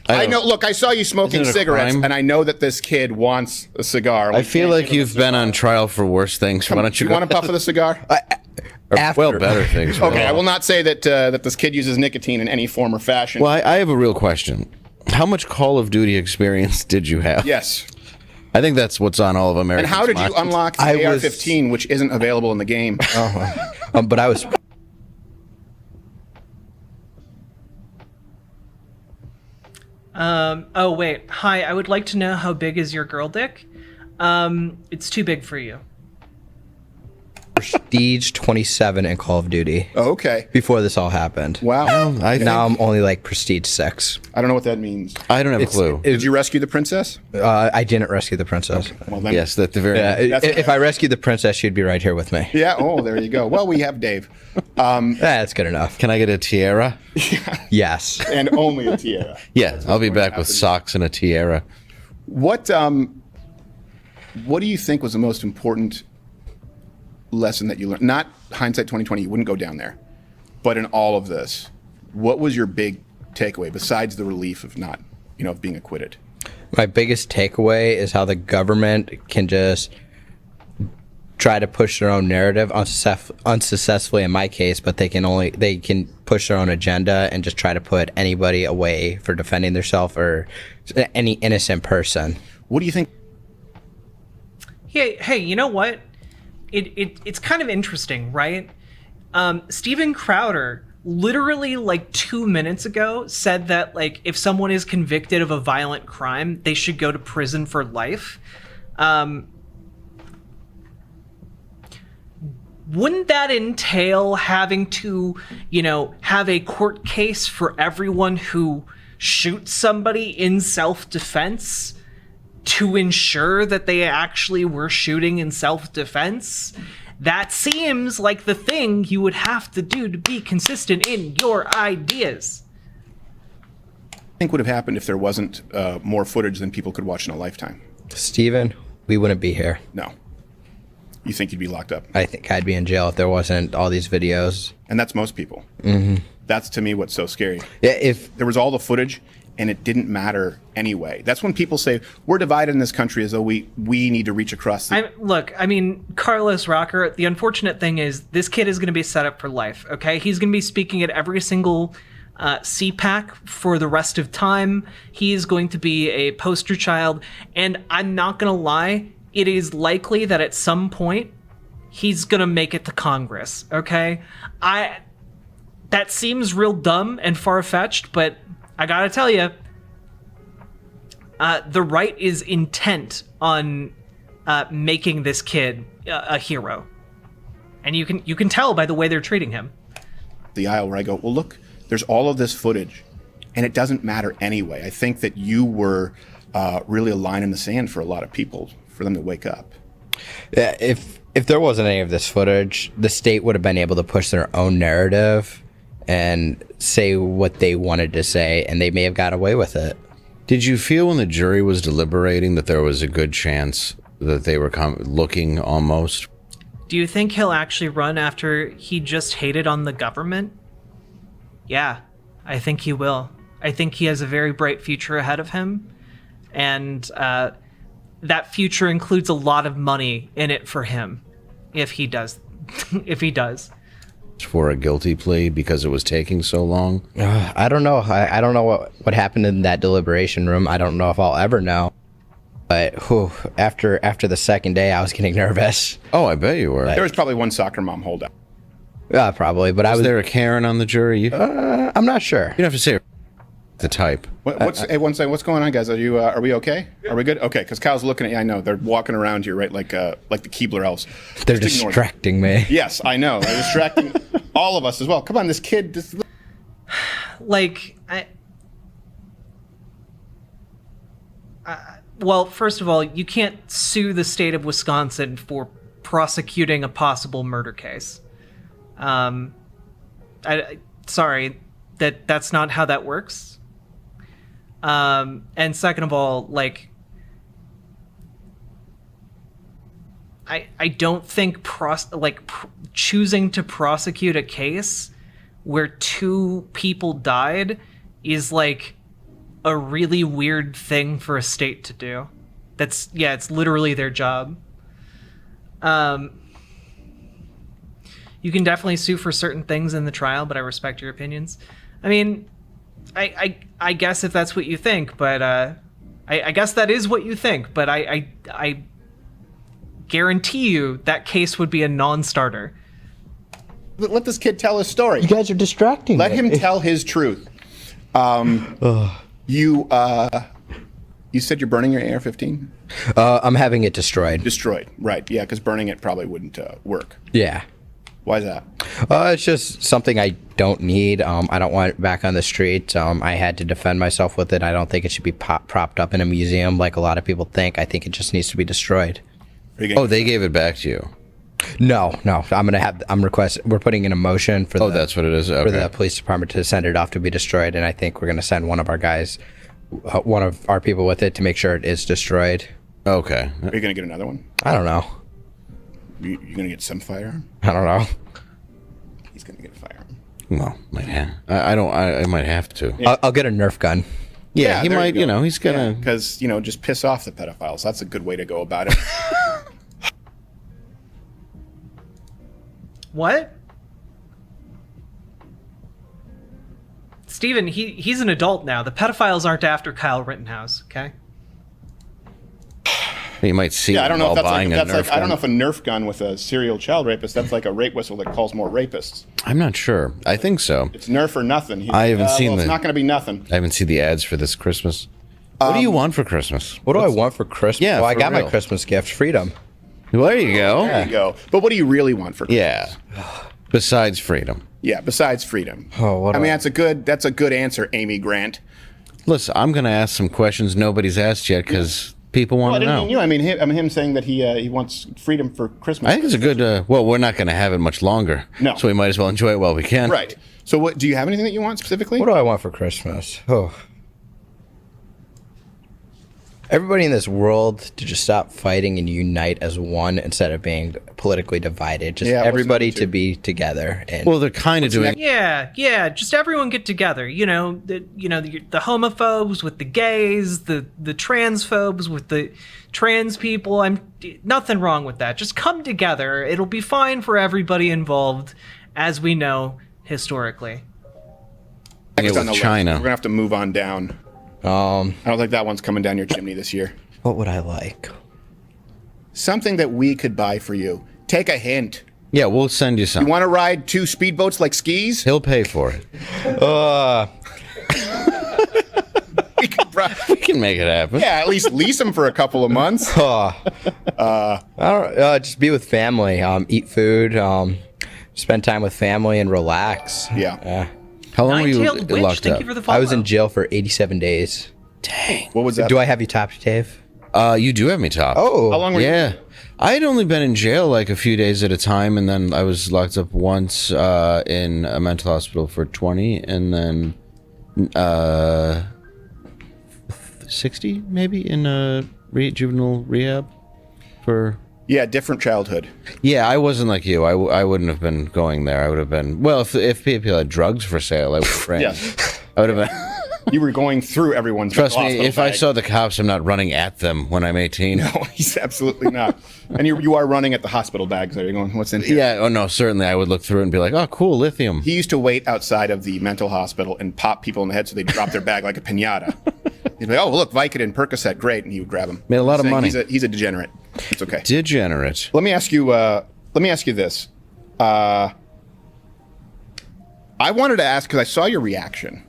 I know. Look, I saw you smoking Isn't it a cigarettes, crime? and I know that this kid wants a cigar. I feel like you've been on trial for worse things. Why don't you You want a puff of the cigar? Or, After. well, better things. Okay, I will not say that that this kid uses nicotine in any form or fashion. Well, I have a real question. How much Call of Duty experience did you have? Yes. I think that's what's on all of And Americans' how did you minds. unlock the I was- AR-15, which isn't available in the game? but I was. Oh wait. Hi, I would like to know how big is your girl dick? It's too big for you. Prestige 27 in Call of Duty Oh, okay. before this all happened. Wow. I think, Now I'm only like Prestige 6. I don't know what that means. I don't have a clue. Did you rescue the princess? I didn't rescue the princess. Well, then. Yes, at the very Yeah, That's- if I rescued the princess, she'd be right here with me. Yeah. Oh, there you go. Well, we have Dave, That's good enough. Can I get a tiara? Yes. and only a tiara. Yeah, I'll be back with socks and a tiara. What do you think was the most important lesson that you learned? Not hindsight 2020, you wouldn't go down there, but in all of this, what was your big takeaway besides the relief of not, of being acquitted? My biggest takeaway is how the government can just try to push their own narrative unsuccessfully in my case, but they can push their own agenda and just try to put anybody away for defending themselves or any innocent person. What do you think? Hey, you know what? It's kind of interesting, right? Steven Crowder literally like 2 minutes ago said that like if someone is convicted of a violent crime, they should go to prison for life. Wouldn't that entail having to, have a court case for everyone who shoots somebody in self-defense to ensure that they actually were shooting in self-defense? That seems like the thing you would have to do to be consistent in your ideas. I think would have happened if there wasn't more footage than people could watch in a lifetime? Steven, we wouldn't be here. No. You think you'd be locked up? I think I'd be in jail if there wasn't all these videos. And that's most people. Mm-hmm. That's to me what's so scary. Yeah, if There was all the footage, and it didn't matter anyway. That's when people say we're divided in this country as though we need to reach across the. Look, Carlos Rocker, the unfortunate thing is this kid is going to be set up for life, okay? He's going to be speaking at every single CPAC for the rest of time. He is going to be a poster child, and I'm not going to lie, it is likely that at some point he's going to make it to Congress, okay? That seems real dumb and far-fetched, but I gotta tell you, the right is intent on making this kid a hero, and you can tell by the way they're treating him. The aisle where I go, well, look, there's all of this footage, and it doesn't matter anyway. I think that you were really a line in the sand for a lot of people, for them to wake up. if there wasn't any of this footage, the state would have been able to push their own narrative and say what they wanted to say, and they may have got away with it. Did you feel when the jury was deliberating that there was a good chance that they were looking almost? Do you think he'll actually run after he just hated on the government? Yeah, I think he will. I think he has a very bright future ahead of him, and that future includes a lot of money in it for him if he does. If he does. for a guilty plea because it was taking so long? I don't know. I don't know what happened in that deliberation room. I don't know if I'll ever know. But after the second day, I was getting nervous. Oh, I bet you were. There was probably one soccer mom holdout. Yeah, probably. But Was there a Karen on the jury? I'm not sure. You don't have to say the type. Hey, one second. What's going on, guys? Are we okay? Are we good? Okay, because Kyle's looking at you. I know they're walking around here, right? Like the Keebler elves. They're Just ignore them. distracting me. Yes, I know. They're distracting all of us as well. Come on, this kid. Like, well, first of all, you can't sue the state of Wisconsin for prosecuting a possible murder case. Sorry, that's not how that works. And second of all, like, I don't think choosing to prosecute a case where 2 people died is like a really weird thing for a state to do. It's literally their job. You can definitely sue for certain things in the trial, but I respect your opinions. I mean, I guess if that's what you think, but I guess that is what you think, but I guarantee you that case would be a non-starter. Let this kid tell his story. You guys are distracting Let me. him tell his truth. You said you're burning your AR-15? I'm having it destroyed. Destroyed, right? Yeah, because burning it probably wouldn't work. Yeah. Why is that? It's just something I don't need. I don't want it back on the street. I had to defend myself with it. I don't think it should be propped up in a museum like a lot of people think. I think it just needs to be destroyed. Oh, they gave it back to you? No. We're putting in a motion for that's what it is. Okay. For the police department to send it off to be destroyed, and I think we're going to send one of our guys, one of our people with it to make sure it is destroyed. Okay. Are you going to get another one? I don't know. You going to get some firearm? I don't know. He's going to get a firearm. Well, might have. I might have to. Yeah. I'll get a Nerf gun. Yeah, he might. You know, he's gonna. Because just piss off the pedophiles. That's a good way to go about it. What? Steven, he's an adult now. The pedophiles aren't after Kyle Rittenhouse, okay? You might see. Yeah, I don't know if that's buying like, a Nerf gun. I don't know if a Nerf gun with a serial child rapist. That's like a rape whistle that calls more rapists. I'm not sure. I think so. It's Nerf or nothing. I haven't seen It's not going to be nothing. I haven't seen the ads for this Christmas. What do you want for Christmas? What do I want for Christmas? Yeah, well, I for got real. my Christmas gift, freedom. Well, there you go. There you go. But what do you really want for Christmas? Yeah. Besides freedom. Yeah, besides freedom. Oh, what? I mean, that's a good answer, Amy Grant. Listen, I'm going to ask some questions nobody's asked yet because people want to know. I mean him saying that he wants freedom for Christmas. I think it's a good. Well, we're not going to have it much longer. No. So we might as well enjoy it while we can. Right. So, what do you have anything that you want specifically? What do I want for Christmas? Oh. Everybody in this world to just stop fighting and unite as one instead of being politically divided. Just everybody to be together. And well, they're kind of doing. Yeah. Just everyone get together. The homophobes with the gays, the transphobes with the trans people. Nothing wrong with that. Just come together. It'll be fine for everybody involved, as we know historically. Next on with the China. list. We're gonna have to move on down. I don't think that one's coming down your chimney this year. What would I like? Something that we could buy for you. Take a hint. Yeah, we'll send you You something. want to ride 2 speedboats like skis? He'll pay for it. We can make it happen. Yeah, at least lease them for a couple of months. I don't. Just be with family. Eat food. Spend time with family and relax. Yeah. How long were you Nine-tailed witch, locked thank up? you for the follow. I was in jail for 87 days. Dang. What was that? Do I have you topped, Dave? You do have me top. Oh. How long were you? Yeah. I had only been in jail like a few days at a time, and then I was locked up once in a mental hospital for 20, and then 60 maybe in a juvenile rehab for... Yeah, different childhood. Yeah, I wasn't like you. I wouldn't have been going there. I would have been... Well, if people had drugs for sale, I would have ran. Yes. I would have been... You were going through everyone's Trust me, hospital if I bag. saw the cops, I'm not running at them when I'm 18. No, he's absolutely not. And you are running at the hospital bags. There, you're going, what's in here? Yeah, oh no, certainly I would look through it and be like, oh, cool, lithium. He used to wait outside of the mental hospital and pop people in the head so they drop their bag like a piñata. He'd be like, oh, look, Vicodin, Percocet, great. And he would grab them. Made a lot of money. He's a degenerate. It's okay. Degenerate. Let me ask you this. I wanted to ask, because I saw your reaction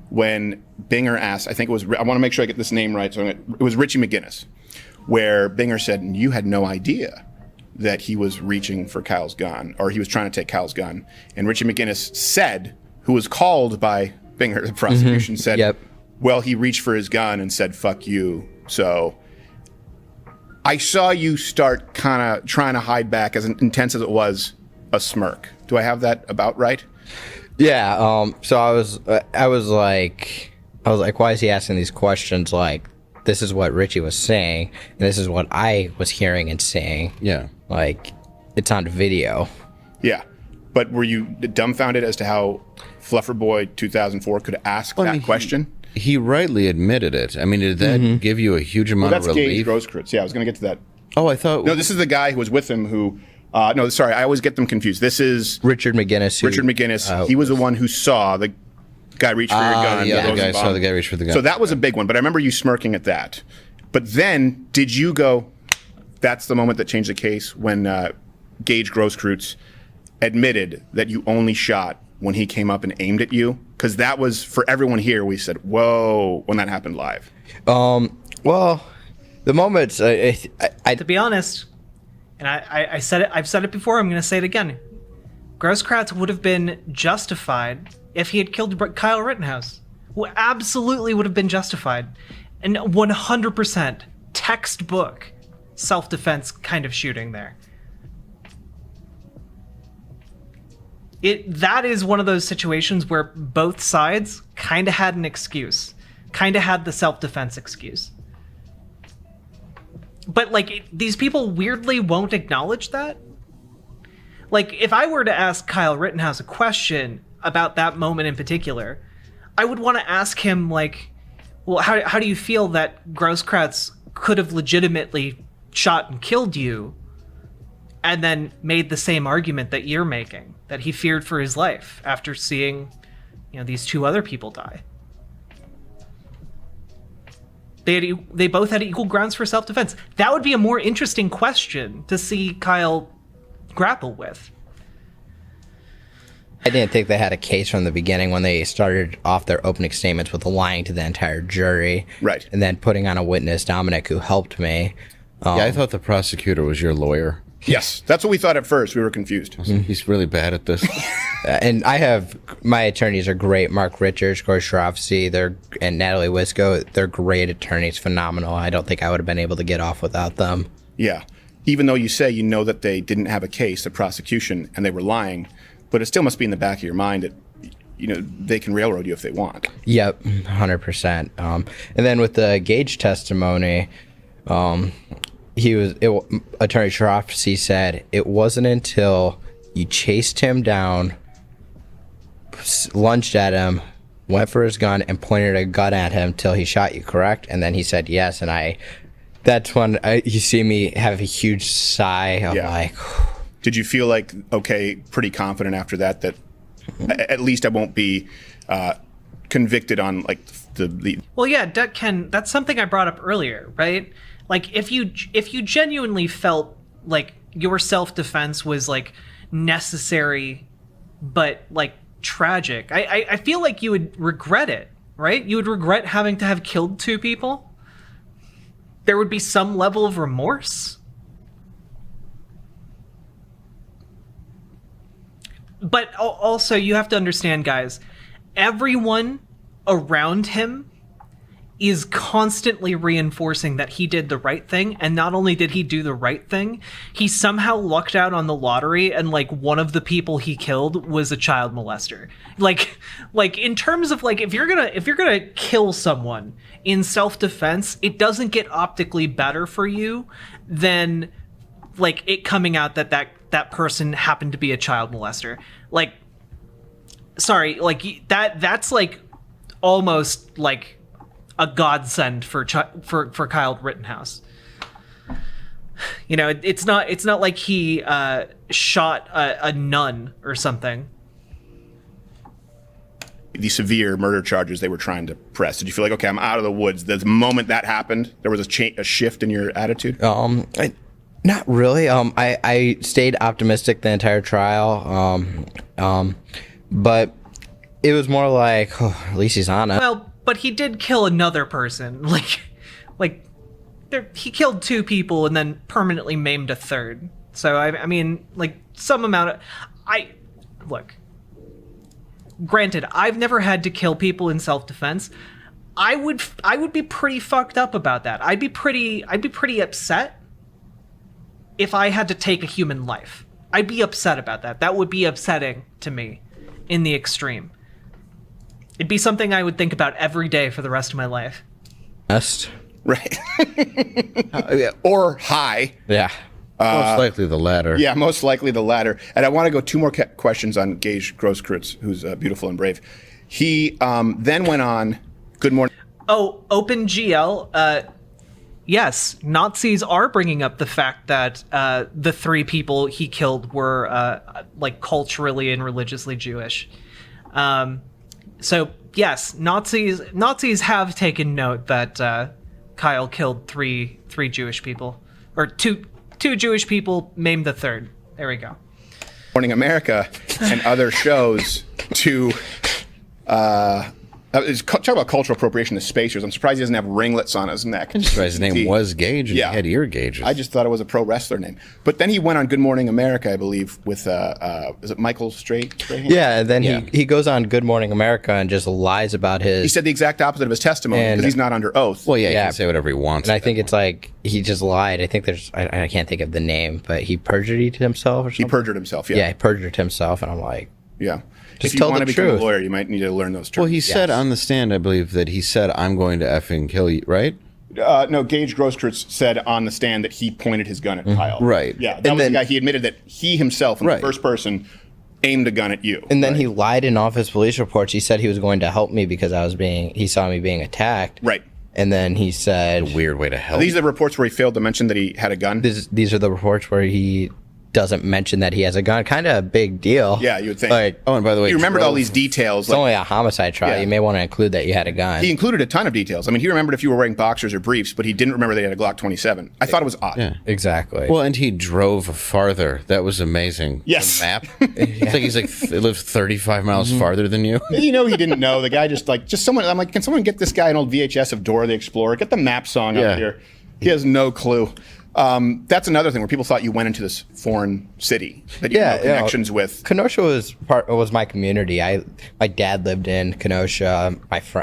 when Binger asked, I want to make sure I get this name right. So it was Richie McGinnis, where Binger said, you had no idea that he was reaching for Kyle's gun, or he was trying to take Kyle's gun. And Richie McGinnis said, who was called by Binger, the prosecution, said, Yep. well, he reached for his gun and said, fuck you. So I saw you start kind of trying to hide back, as intense as it was, a smirk. Do I have that about right? Yeah. So I was like, why is he asking these questions? Like, this is what Richie was saying, and this is what I was hearing and saying. Yeah. Like, it's on video. Yeah. But were you dumbfounded as to how Fluffer Boy 2004 could ask that question? He rightly admitted it. I mean, did that give you a huge amount Well, that's of Gage relief? Grosskreutz. Yeah, I was going to get to that. Oh, I thought... No, this is the guy who was with him who... no, sorry, I always get them confused. This is Richard McGinnis. Richard McGinnis. He was the one who saw the guy reach for your gun. Yeah, the guy saw the guy reach for the gun. So that was a big one, but I remember you smirking at that. But then, did you go, that's the moment that changed the case, when Gage Grosskreutz admitted that you only shot when he came up and aimed at you? Because that was, for everyone here, we said, whoa, when that happened live. Well, the moment To be honest, and I said it, I've said it before, I'm going to say it again. Grosskreutz would have been justified if he had killed Kyle Rittenhouse. Absolutely would have been justified. And 100% textbook self-defense kind of shooting there. That is one of those situations where both sides kind of had an excuse. Kind of had the self-defense excuse. But, like, these people weirdly won't acknowledge that. Like, if I were to ask Kyle Rittenhouse a question about that moment in particular, I would want to ask him, like, well, how do you feel that Grosskreutz could have legitimately shot and killed you and then made the same argument that you're making, that he feared for his life after seeing, these two other people die? They both had equal grounds for self-defense. That would be a more interesting question to see Kyle grapple with. I didn't think they had a case from the beginning when they started off their opening statements with lying to the entire jury. Right. And then putting on a witness, Dominic, who helped me. Yeah, I thought the prosecutor was your lawyer. Yes, that's what we thought at first. We were confused. He's really bad at this. And my attorneys are great. Mark Richards, Corey Shravsky, and Natalie Wisco. They're great attorneys, phenomenal. I don't think I would have been able to get off without them. Yeah. Even though you say that they didn't have a case, the prosecution, and they were lying, but it still must be in the back of your mind that, they can railroad you if they want. Yep, 100%. And then with the Gage testimony, Attorney Shravsky said it wasn't until you chased him down, lunged at him, went for his gun, and pointed a gun at him till he shot you, correct? And then he said yes, and that's when you see me have a huge sigh of like... Did you feel like, pretty confident after that at least I won't be convicted on, like, the... Well, yeah, Ken, that's something I brought up earlier, right? Like, if you genuinely felt like your self-defense was, like, necessary but, like, tragic, I feel like you would regret it, right? You would regret having to have killed two people. There would be some level of remorse. But also, you have to understand, guys, everyone around him is constantly reinforcing that he did the right thing. And not only did he do the right thing, he somehow lucked out on the lottery, and, like, one of the people he killed was a child molester. Like in terms of, like, if you're gonna kill someone in self-defense, it doesn't get optically better for you than, like, it coming out that person happened to be a child molester. Like, sorry, like, that's like almost like a godsend for Kyle Rittenhouse. You know, it's not like he shot a nun or something. The severe murder charges they were trying to press. Did you feel like, okay, I'm out of the woods? The moment that happened, there was a shift in your attitude? Not really. I stayed optimistic the entire trial. But it was more like, oh, at least he's on it. Well, but he did kill another person. He killed 2 people and then permanently maimed a third. So I mean, like, some amount of... Look, granted, I've never had to kill people in self-defense. I would be pretty fucked up about that. I'd be pretty upset if I had to take a human life. I'd be upset about that. That would be upsetting to me in the extreme. It'd be something I would think about every day for the rest of my life. Best. Right. Or high. Yeah. Most likely the latter. Yeah, most likely the latter. And I want to go 2 more questions on Gage Grosskreutz, who's beautiful and brave. He then went on Good Morning. Oh, OpenGL. Yes, Nazis are bringing up the fact that the 3 people he killed were like culturally and religiously Jewish. So yes, Nazis have taken note that Kyle killed three Jewish people, or two Jewish people, maimed the third. There we go. Morning America and other shows to talk about cultural appropriation to spacers. I'm surprised he doesn't have ringlets on his neck. I'm surprised his name was Gage and Yeah. he had ear gauges. I just thought it was a pro wrestler name. But then he went on Good Morning America, I believe, with is it Michael Strahan? Yeah, and then he goes on Good Morning America and just lies about his... He said the exact opposite of his testimony because he's not under oath. Well, yeah, he can say whatever he wants. And I think it's like, he just lied. I think there's... I can't think of the name, but he perjured himself or something? He perjured himself, yeah. Yeah, he perjured himself, and I'm like... Yeah. Just if you tell want the to become truth. a lawyer, you might need to learn those terms. Well, he said on the stand, I believe, that he said, I'm going to effing kill you, right? No, Gage Grosskreutz said on the stand that he pointed his gun at Kyle. Right. Yeah, that was the guy. He admitted that he himself, in the first person, aimed a gun at you. And then he lied in all of his police reports. He said he was going to help me because he saw me being attacked. Right. And then he said... A weird way to help. These are the reports where he failed to mention that he had a gun? These are the reports where he doesn't mention that he has a gun. Kind of a big deal. Yeah, you would think. Like, oh, and by the way, he remembered all these details. It's only a homicide trial. Yeah. You may want to include that you had a gun. He included a ton of details. I mean, he remembered if you were wearing boxers or briefs, but he didn't remember that he had a Glock 27. I thought it was odd. Yeah. Exactly. Well, and he drove farther. That was amazing. Yes. The map. It's like he lives 35 miles farther than you. You know, he didn't know. The guy just someone, I'm like, can someone get this guy an old VHS of Dora the Explorer? Get the map song up here. He has no clue. That's another thing where people thought you went into this foreign city that you had no connections with. Kenosha was my community. My dad lived in Kenosha.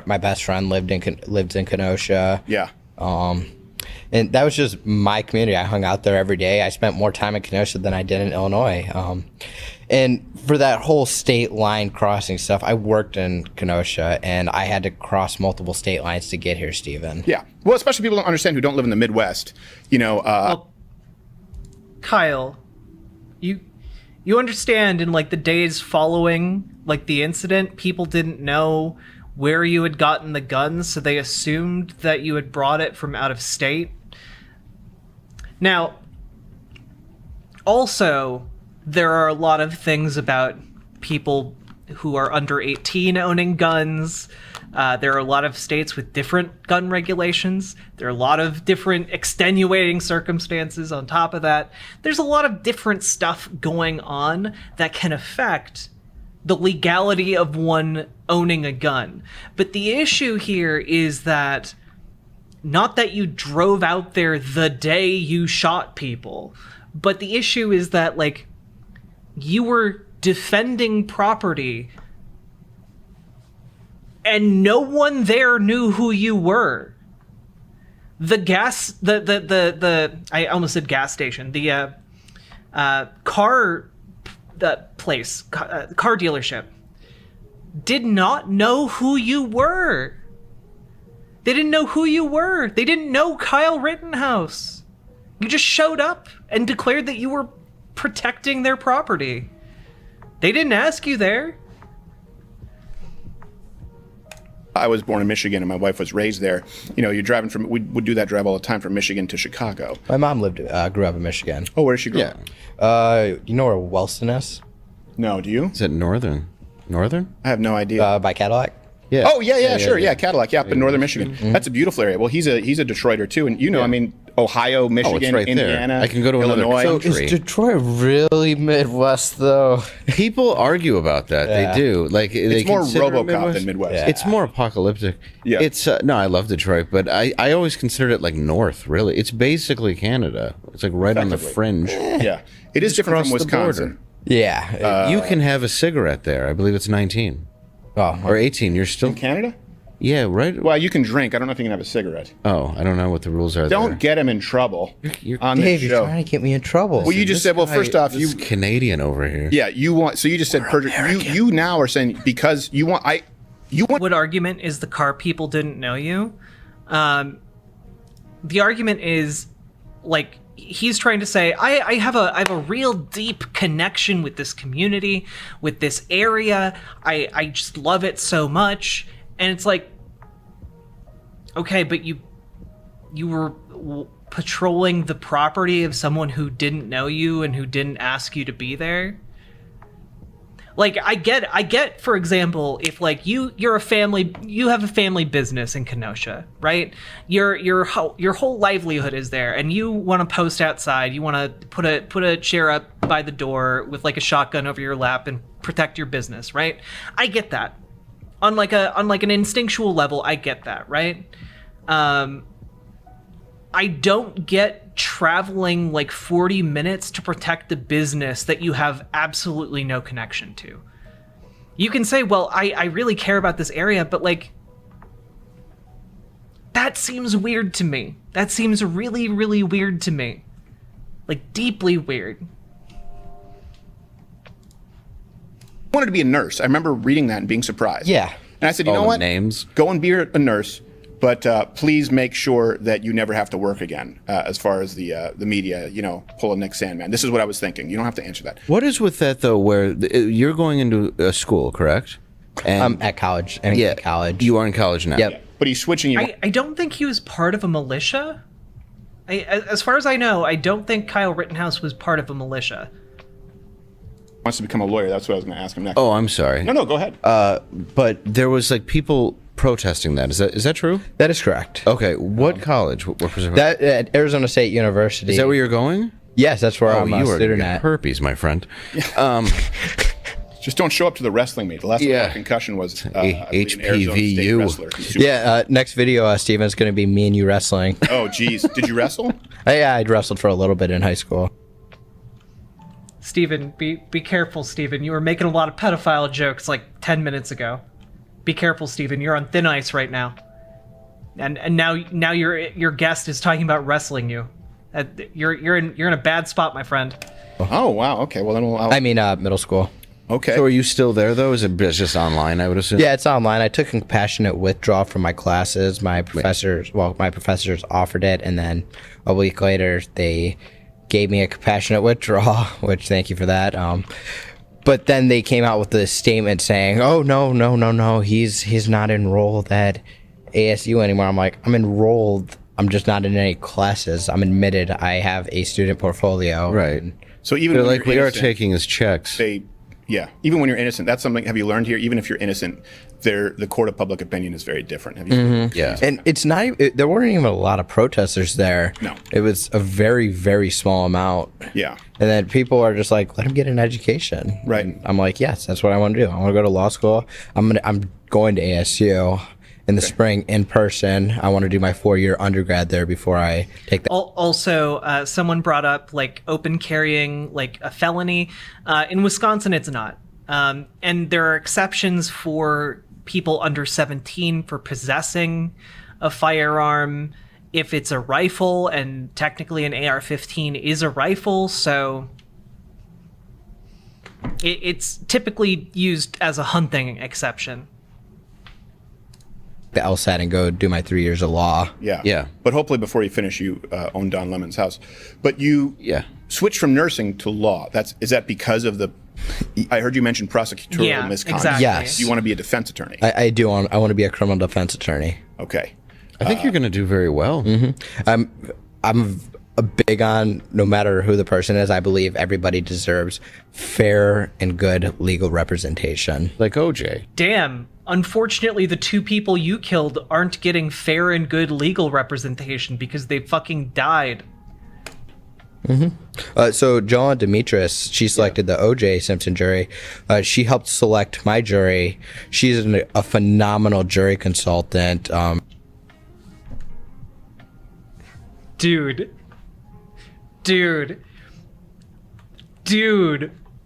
My best friend lived in Kenosha. Yeah. And that was just my community. I hung out there every day. I spent more time in Kenosha than I did in Illinois. And for that whole state line crossing stuff, I worked in Kenosha, and I had to cross multiple state lines to get here, Stephen. Yeah. Well, especially people don't understand who don't live in the Midwest. You know, well, Kyle, you understand in like the days following like the incident, people didn't know where you had gotten the guns, so they assumed that you had brought it from out of state. Now, also, there are a lot of things about people who are under 18 owning guns. There are a lot of states with different gun regulations. There are a lot of different extenuating circumstances on top of that. There's a lot of different stuff going on that can affect the legality of one owning a gun. But the issue here is that not that you drove out there the day you shot people, but the issue is that, like, you were defending property and no one there knew who you were. I almost said gas station. The car dealership did not know who you were. They didn't know who you were. They didn't know Kyle Rittenhouse. You just showed up and declared that you were protecting their property. They didn't ask you there. I was born in Michigan and my wife was raised there. You know, you're driving from, we would do that drive all the time from Michigan to Chicago. My mom grew up in Michigan. Oh, where did she grow up? You know where Wellston is? No, do you? Is it northern? Northern? I have no idea. By Cadillac? Yeah. Oh, yeah, sure. Yeah, Cadillac. Yeah, up in northern Michigan. That's a beautiful area. Well, he's a Detroiter too. And, you know, I mean, Ohio, Michigan, right there. Indiana. I can go to another Illinois. country. Is Detroit really Midwest, though? People argue about that. Yeah. They do. Like they It's more consider RoboCop Midwest. than Midwest. Yeah. It's more apocalyptic. Yeah. It's no, I love Detroit, but I always considered it like north. Really, it's basically Canada. It's like right on the Effectively. fringe. Yeah. It is different from across the Wisconsin. Yeah. You can have a cigarette there. I believe it's 19 or 18. You're still In Canada? yeah, right. Well, you can drink. I don't know if you can have a cigarette. Oh, I don't know what the rules are. Don't there. get him in trouble on Dave, this you're show. trying to get me in trouble. Well, you just said, well, first off, This Canadian over here. yeah, you want, so you just said perjury. You now are saying because you want, What argument is the car people didn't know you? The argument is like he's trying to say I have a real deep connection with this community, with this area. I just love it so much, and it's like, okay, but you were patrolling the property of someone who didn't know you and who didn't ask you to be there. Like I get, for example, if like you have a family business in Kenosha, right? Your whole livelihood is there, and you want to post outside. You want to put a chair up by the door with like a shotgun over your lap and protect your business, right? I get that. On like an instinctual level, I get that, right? I don't get traveling like 40 minutes to protect the business that you have absolutely no connection to. You can say, well, I really care about this area, but like, that seems weird to me. That seems really, really weird to me. Like, deeply weird. I wanted to be a nurse. I remember reading that and being surprised. Yeah. And I said, you All know the what? names. Go and be a nurse, but please make sure that you never have to work again. As far as the media, you know, pull a Nick Sandman. This is what I was thinking. You don't have to answer that. What is with that though? Where you're going into a school, correct? And I'm at college. I'm in college. You are in college now. Yep. But he's switching you. I don't think he was part of a militia. As far as I know, I don't think Kyle Rittenhouse was part of a militia. Wants to become a lawyer. That's what I was going to ask him next. Oh, I'm sorry. No, go ahead. But there was like people protesting that. Is that true? That is correct. Okay. What college? What That at Arizona State University. is that where you're going? Yes, that's where I'm a you are gonna student get at. herpes, my friend. Just don't show up to the wrestling meet. The last Yeah. concussion was I believe, an Arizona HPVU. State wrestler. He's super- Yeah, next video, Steven, is going to be me and you wrestling. Oh, geez. Did you wrestle? Yeah, I'd wrestled for a little bit in high school. Steven, be careful, Steven. You were making a lot of pedophile jokes like 10 minutes ago. Be careful, Steven. You're on thin ice right now. And now your guest is talking about wrestling you. You're in a bad spot, my friend. Oh, wow. Okay. Well, then I mean, middle school. okay. So are you still there though? Is it just online? I would assume. Yeah, it's online. I took a compassionate withdrawal from my classes. My professors offered it, and then a week later they gave me a compassionate withdrawal, which thank you for that. But then they came out with this statement saying, "Oh no, he's not enrolled at ASU anymore." I'm like, I'm enrolled. I'm just not in any classes. I'm admitted. I have a student portfolio. Right. So even They're when like, you're we are innocent, taking his checks. even when you're innocent, that's something. Have you learned here? Even if you're innocent, the court of public opinion is very different. Have you? Yeah. And it's not. There weren't even a lot of protesters there. No. It was a very, very small amount. Yeah. And then people are just like, let him get an education. Right. And I'm like, yes, that's what I want to do. I want to go to law school. I'm going to ASU in the spring in person. I want to do my 4-year undergrad there before I take that. Also, someone brought up like open carrying, like a felony. In Wisconsin, it's not. And there are exceptions for people under 17 for possessing a firearm if it's a rifle, and technically an AR-15 is a rifle, so it's typically used as a hunting exception. The LSAT and go do my 3 years of law. Yeah. Yeah. But hopefully before you finish, you own Don Lemon's house. But you switched from nursing to law. Is that because of the I heard you mention prosecutorial misconduct. Exactly. Yes. You want to be a defense attorney. I do. I want to be a criminal defense attorney. Okay. I think you're going to do very well. I'm a big on, no matter who the person is, I believe everybody deserves fair and good legal representation. Like OJ. Damn. Unfortunately, the 2 people you killed aren't getting fair and good legal representation because they fucking died. So Joanna Demetrius, she selected the O.J. Simpson jury. She helped select my jury. She's a phenomenal jury consultant. Dude,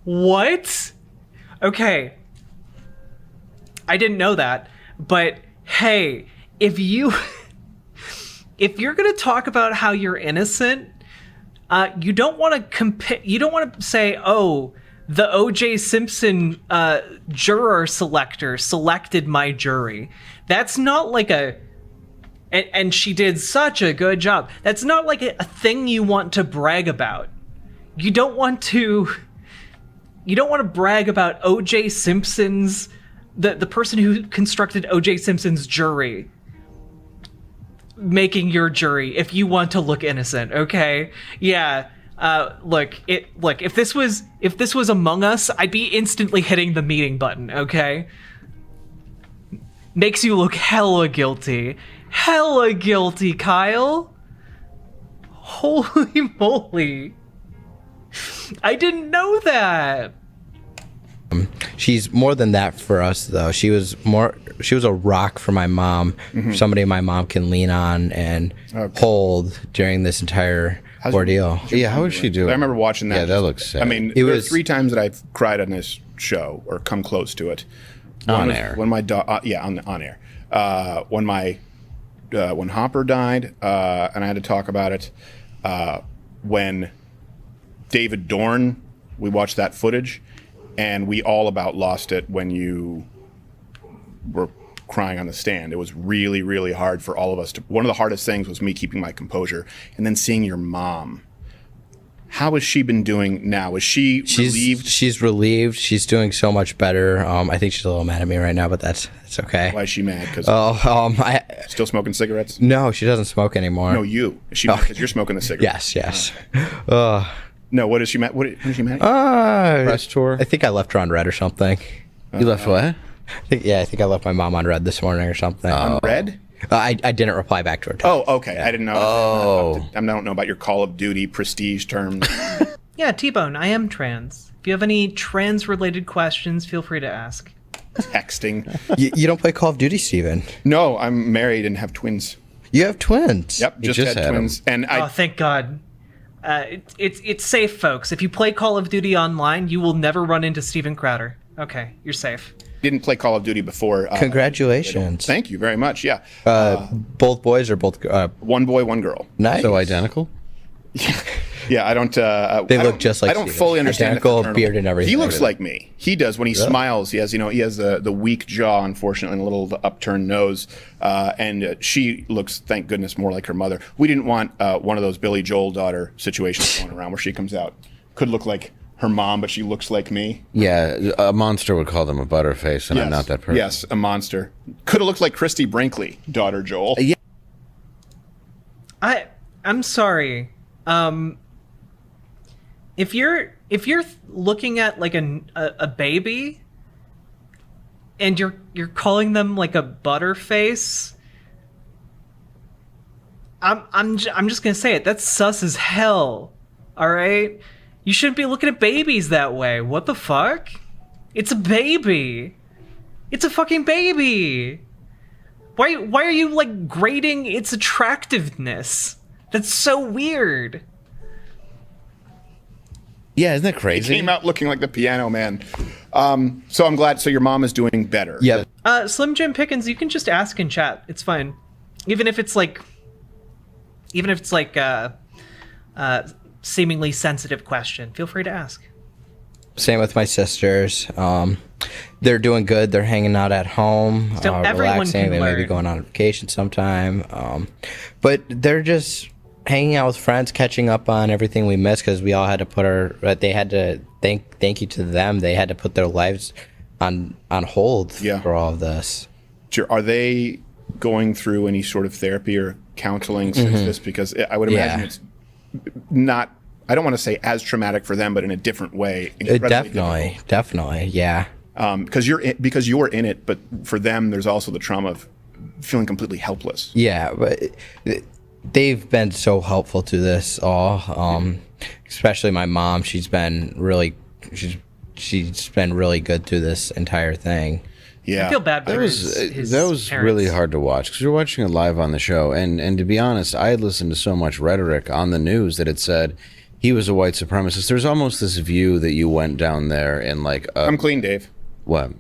what? Okay. I didn't know that, but hey, if you're gonna talk about how you're innocent, you don't want to compare. You don't want to say, "Oh, the O.J. Simpson juror selector selected my jury." That's not like a. And she did such a good job. That's not like a thing you want to brag about. You don't want to brag about O.J. Simpson's the person who constructed O.J. Simpson's jury making your jury if you want to look innocent, okay? Yeah. Look, if this was Among Us, I'd be instantly hitting the meeting button, okay? Makes you look hella guilty. Hella guilty, Kyle. Holy moly. I didn't know that. She's more than that for us, though. She was a rock for my mom, somebody my mom can lean on and hold during this entire ordeal. Yeah, how is she doing? I remember watching that. Yeah, that looks sad. I mean, there were 3 times that I've cried on this show or come close to it. On air. When my on air. When Hopper died, and I had to talk about it. When David Dorn, we watched that footage, and we all about lost it when you were crying on the stand. It was really, really hard for all of us to. One of the hardest things was me keeping my composure, and then seeing your mom. How has she been doing now? Is she relieved? She's relieved. She's doing so much better. I think she's a little mad at me right now, but that's okay. Why is she mad? Because still smoking cigarettes? No, she doesn't smoke anymore. No, you. Is she mad because you're smoking the cigarettes? Yes. No, what is she mad? What is she mad at? Press tour? I think I left her on red or something. You left what? I think I left my mom on red this morning or something. On red? I didn't reply back to her. Oh, okay. Yeah. I didn't know. Oh. I don't know about your Call of Duty prestige terms. Yeah, T-Bone, I am trans. If you have any trans-related questions, feel free to ask. Texting. You don't play Call of Duty, Steven? No, I'm married and have twins. You have twins? Yep, just had twins. And oh, thank God. It's safe, folks. If you play Call of Duty online, you will never run into Steven Crowder. Okay, you're safe. Didn't play Call of Duty before. Congratulations. Thank you very much. Yeah. Both boys or both? One boy, one girl. Nice. So identical? Yeah, I don't. They look just like. I don't fully understand. Identical beard and everything. He looks like me. He does when he smiles. He has, the weak jaw, unfortunately, and a little upturned nose. And she looks, thank goodness, more like her mother. We didn't want one of those Billy Joel daughter situations going around where she comes out. Could look like her mom, but she looks like me. Yeah, a monster would call them a butterface, and yes. I'm not that person. Yes, a monster. Could have looked like Christy Brinkley, daughter Joel. Yeah. I'm sorry. If you're looking at like a baby and you're calling them like a butterface, I'm just gonna say it. That's sus as hell. All right. You shouldn't be looking at babies that way. What the fuck? It's a baby. It's a fucking baby. Why are you like grading its attractiveness? That's so weird. Yeah, isn't that crazy? He came out looking like the Piano Man. So I'm glad. So your mom is doing better. Yep. Slim Jim Pickens, you can just ask in chat. It's fine. Even if it's like seemingly sensitive question, feel free to ask. Same with my sisters. They're doing good. They're hanging out at home, So everyone relaxing. can They may be learn. going on vacation sometime. But they're just hanging out with friends, catching up on everything we missed because we all had to put they had to thank you to them. They had to put their lives on hold for all of this. Sure. Are they going through any sort of therapy or counseling since this? Because I would imagine it's not, I don't want to say as traumatic for them, but in a different way. Definitely, yeah. Because you're in it, but for them, there's also the trauma of feeling completely helpless. Yeah, but they've been so helpful to this all. Especially my mom. She's been really good through this entire thing. Yeah, I feel bad for that was really hard to watch because you're watching it live on the show, and to be honest, I had listened to so much rhetoric on the news that it said he was a white supremacist. There's almost this view that you went down there and like I'm clean, Dave. What?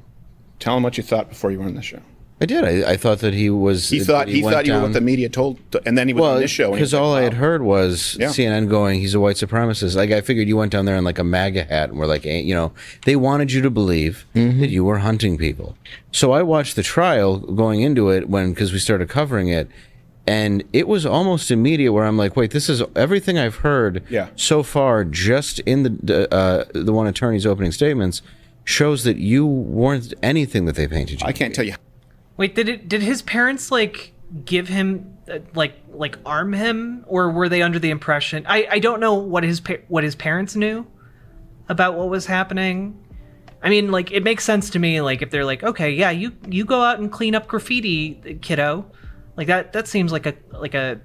Tell him what you thought before you were on the show. I did. I thought that he was. He thought you were what the media told, and then he was on this show. Because all I had heard was CNN going, "He's a white supremacist." Like I figured you went down there in like a MAGA hat, and were like, they wanted you to believe that you were hunting people. So I watched the trial going into it because we started covering it, and it was almost immediate where I'm like, wait, this is everything I've heard so far. Just in the one attorney's opening statements shows that you weren't anything that they painted you. I can't tell you. Wait, did his parents like give him like arm him, or were they under the impression? I don't know what his parents knew about what was happening. I mean, like it makes sense to me. Like if they're like, okay, yeah, you go out and clean up graffiti, kiddo, like that seems like a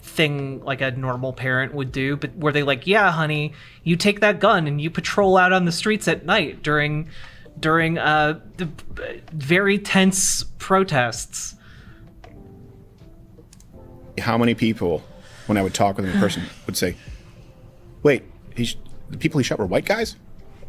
thing like a normal parent would do. But were they like, yeah, honey, you take that gun and you patrol out on the streets at night during the very tense protests? How many people, when I would talk with them in person, would say, wait, the people he shot were white guys?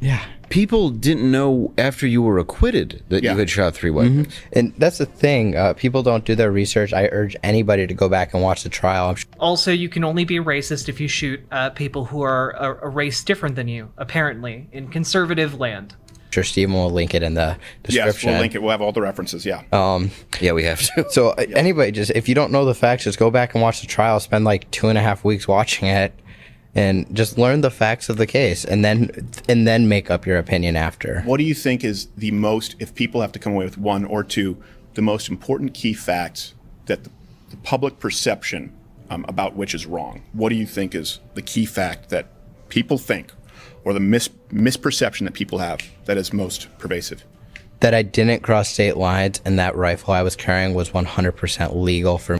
Yeah. People didn't know after you were acquitted that you had shot 3 white guys. And that's the thing. People don't do their research. I urge anybody to go back and watch the trial. Also, you can only be a racist if you shoot people who are a race different than you, apparently, in conservative land. Sure, Stephen will link it in the description. Yes, we'll link it. We'll have all the references, yeah. Yeah, we have to. So anybody, just if you don't know the facts, just go back and watch the trial. Spend like 2.5 weeks watching it, and just learn the facts of the case, and then make up your opinion after. What do you think is the most, if people have to come away with 1 or 2, the most important key facts that the public perception about which is wrong? What do you think is the key fact that people think, or the misperception that people have that is most pervasive? That I didn't cross state lines, and that rifle I was carrying was 100% legal for me.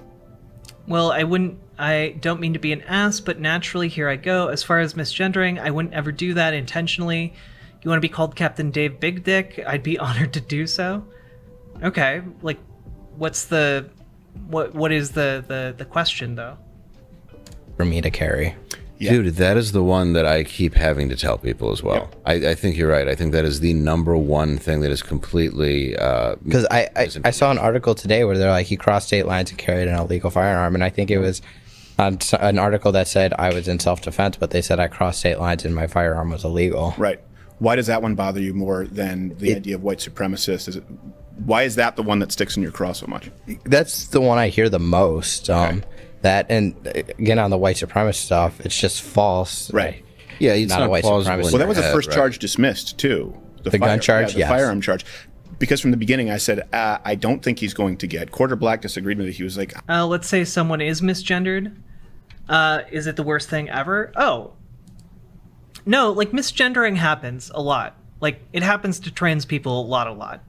Well, I don't mean to be an ass, but naturally here I go. As far as misgendering, I wouldn't ever do that intentionally. You want to be called Captain Dave Big Dick? I'd be honored to do so. Okay, like, what is the question though? For me to carry. Yeah. Dude, that is the one that I keep having to tell people as well. Yep. I think you're right. I think that is the number one thing that is completely... Because I saw an article today where they're like, he crossed state lines and carried an illegal firearm, and I think it was an article that said I was in self-defense, but they said I crossed state lines and my firearm was illegal. Right. Why does that one bother you more than the idea of white supremacist? Why is that the one that sticks in your craw so much? That's the one I hear the most. Okay. That, and again, on the white supremacist stuff, it's just false. Right. Yeah, it's not a white supremacist. Well, that was the first charge dismissed, too. The gun charge? Yeah, the firearm charge. Because from the beginning, I said, I don't think he's going to get. Quarter Black disagreed with me. He was like... let's say someone is misgendered. Is it the worst thing ever? Oh. No, like, misgendering happens a lot. Like, it happens to trans people a lot.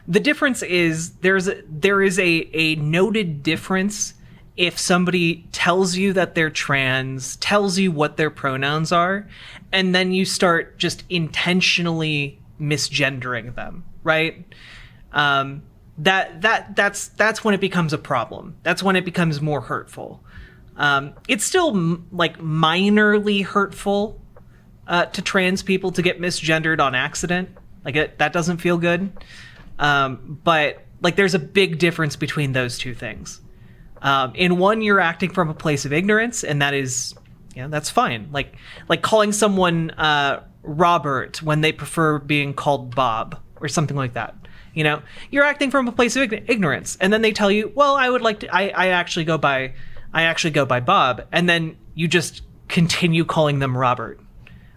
The difference is there is a noted difference if somebody tells you that they're trans, tells you what their pronouns are, and then you start just intentionally misgendering them, right? That's when it becomes a problem. That's when it becomes more hurtful. It's still like minorly hurtful to trans people to get misgendered on accident. Like that doesn't feel good. But like there's a big difference between those two things. In one, you're acting from a place of ignorance, and that is, that's fine. Like calling someone Robert when they prefer being called Bob or something like that. You're acting from a place of ignorance, and then they tell you, well, I would like to. I actually go by I actually go by Bob, and then you just continue calling them Robert,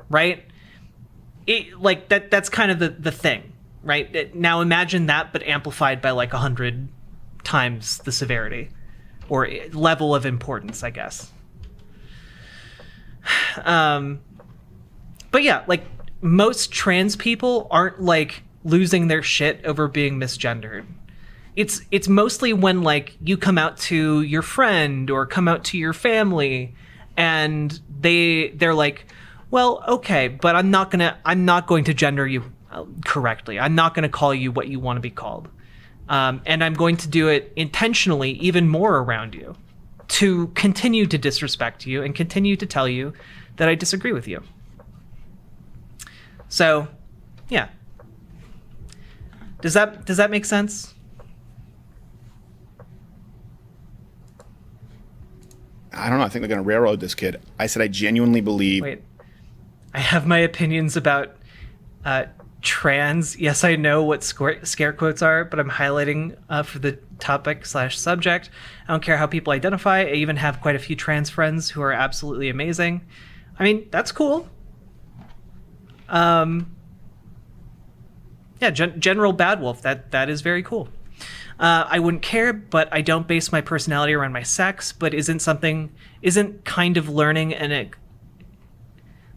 right? Like that's kind of the thing, right? Now imagine that, but amplified by like 100 times the severity or level of importance, I guess. But yeah, like most trans people aren't like losing their shit over being misgendered. It's mostly when like you come out to your friend or come out to your family and they're like, well, okay, but I'm not going to gender you correctly. I'm not going to call you what you want to be called. And I'm going to do it intentionally even more around you to continue to disrespect you and continue to tell you that I disagree with you. So, yeah. Does that make sense? I don't know. I think they're going to railroad this kid. I said I genuinely believe. Wait. I have my opinions about trans. Yes, I know what scare quotes are, but I'm highlighting for the topic/subject. I don't care how people identify. I even have quite a few trans friends who are absolutely amazing. I mean, that's cool. Yeah, General Bad Wolf. That is very cool. I wouldn't care, but I don't base my personality around my sex. But isn't kind of learning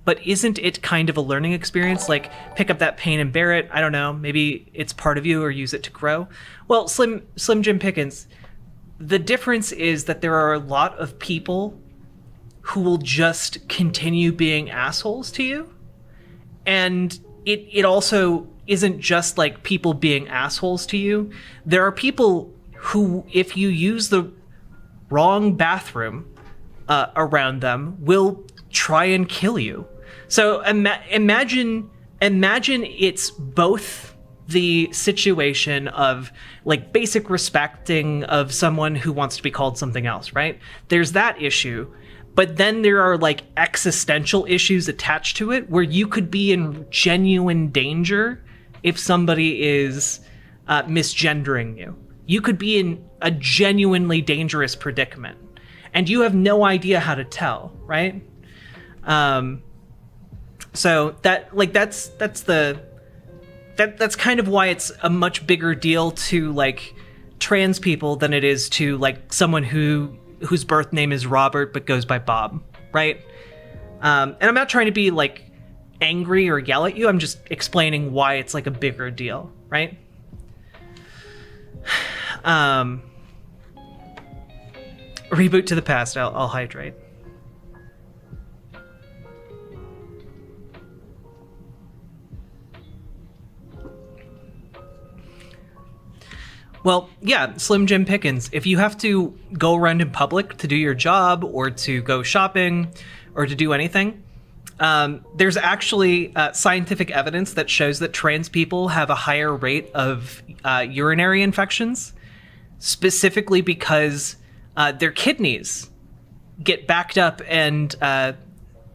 But isn't it kind of a learning experience? Like, pick up that pain and bear it. I don't know. Maybe it's part of you or use it to grow. Well, Slim Jim Pickens, the difference is that there are a lot of people who will just continue being assholes to you. And it also isn't just like people being assholes to you. There are people who, if you use the wrong bathroom around them, will try and kill you. So imagine it's both the situation of like basic respecting of someone who wants to be called something else, right? There's that issue, but then there are like existential issues attached to it where you could be in genuine danger if somebody is misgendering you. You could be in a genuinely dangerous predicament and you have no idea how to tell, right? So that's kind of why it's a much bigger deal to like trans people than it is to like someone whose birth name is Robert but goes by Bob, right? And I'm not trying to be like angry or yell at you. I'm just explaining why it's like a bigger deal, right? Reboot to the past. I'll hydrate. Well, yeah, Slim Jim Pickens, if you have to go around in public to do your job or to go shopping or to do anything, there's actually scientific evidence that shows that trans people have a higher rate of urinary infections, specifically because their kidneys get backed up and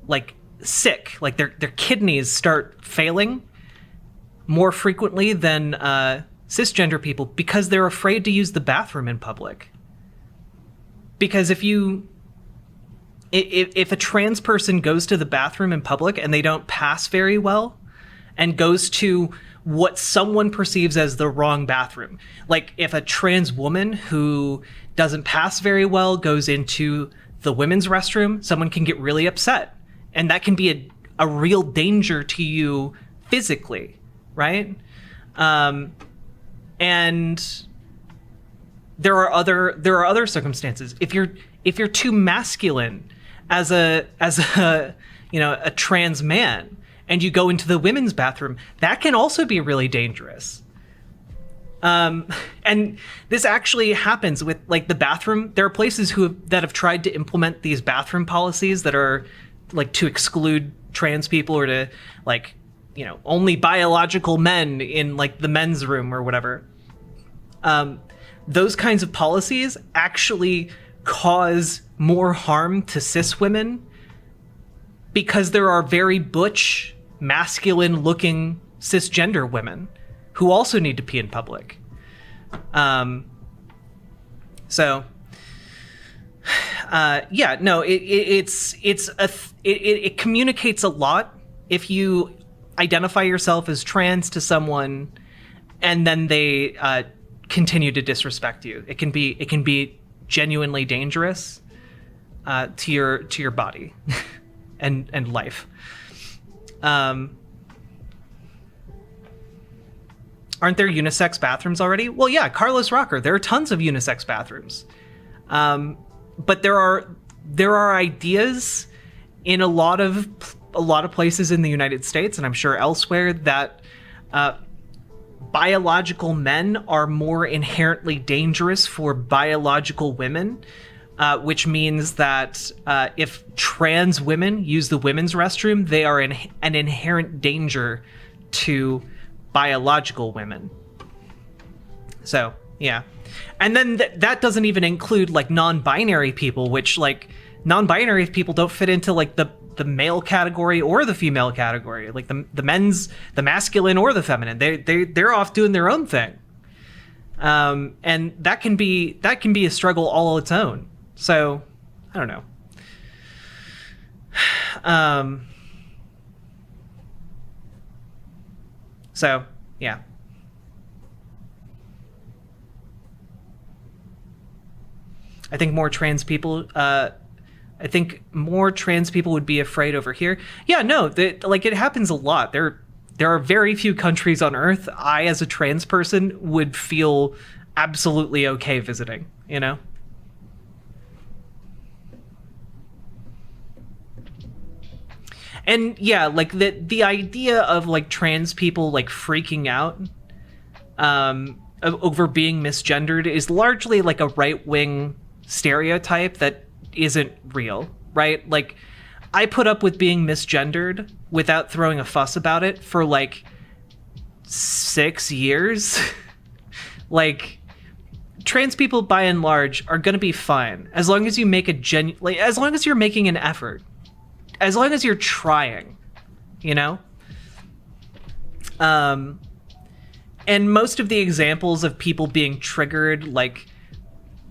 like sick, like their kidneys start failing more frequently than cisgender people because they're afraid to use the bathroom in public. Because if a trans person goes to the bathroom in public and they don't pass very well and goes to what someone perceives as the wrong bathroom, like if a trans woman who doesn't pass very well goes into the women's restroom, someone can get really upset. And that can be a real danger to you physically, right? And there are other circumstances. If you're too masculine as a trans man and you go into the women's bathroom, that can also be really dangerous. And this actually happens with like the bathroom. There are places that have tried to implement these bathroom policies that are like to exclude trans people or to like, only biological men in like the men's room or whatever. Those kinds of policies actually cause more harm to cis women because there are very butch, masculine-looking cisgender women who also need to pee in public. Yeah, no, it communicates a lot if you identify yourself as trans to someone and then they continue to disrespect you. It can be genuinely dangerous to your body and life. Aren't there unisex bathrooms already? Well, yeah, Carlos Rocker, there are tons of unisex bathrooms. But there are ideas in a lot of places in the United States, and I'm sure elsewhere, that biological men are more inherently dangerous for biological women, which means that if trans women use the women's restroom, they are an inherent danger to biological women. So, yeah. And then that doesn't even include like non-binary people, which like non-binary people don't fit into like the male category or the female category, like the masculine or the feminine. They're off doing their own thing. And that can be a struggle all its own. So, I don't know. So, yeah. I think more trans people would be afraid over here. Yeah, no, like it happens a lot. There are very few countries on Earth I, as a trans person, would feel absolutely okay visiting, you know? And yeah, like the idea of like trans people like freaking out over being misgendered is largely like a right-wing stereotype that isn't real, right? Like, I put up with being misgendered without throwing a fuss about it for like 6 years. Like, trans people by and large are gonna be fine as long as you make as long as you're making an effort, as long as you're trying, you know? And most of the examples of people being triggered, like,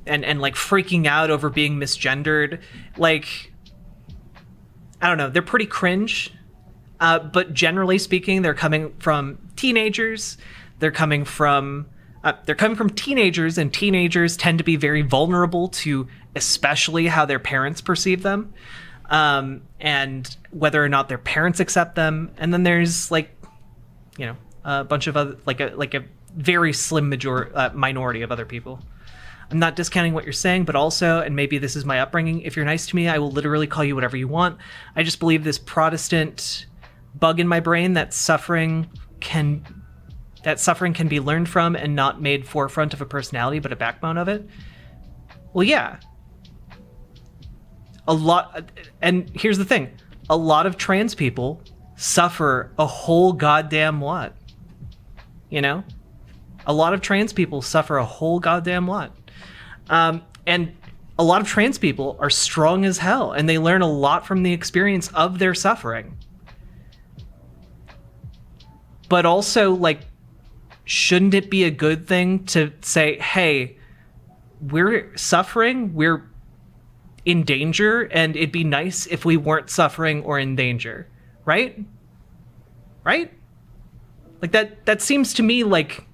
and like freaking out over being misgendered, like, I don't know, they're pretty cringe. But generally speaking, they're coming from teenagers. They're coming from teenagers, and teenagers tend to be very vulnerable to especially how their parents perceive them, and whether or not their parents accept them. And then there's like, you know, a bunch of other, like a very slim minority of other people. I'm not discounting what you're saying, but also, and maybe this is my upbringing, if you're nice to me, I will literally call you whatever you want. I just believe this Protestant bug in my brain that suffering can be learned from and not made forefront of a personality, but a backbone of it. Well, yeah. And here's the thing. A lot of trans people suffer a whole goddamn lot. You know? A lot of trans people suffer a whole goddamn lot. And a lot of trans people are strong as hell, and they learn a lot from the experience of their suffering. But also, like, shouldn't it be a good thing to say, hey, we're suffering, we're in danger, and it'd be nice if we weren't suffering or in danger, right? Right? Like, that seems to me like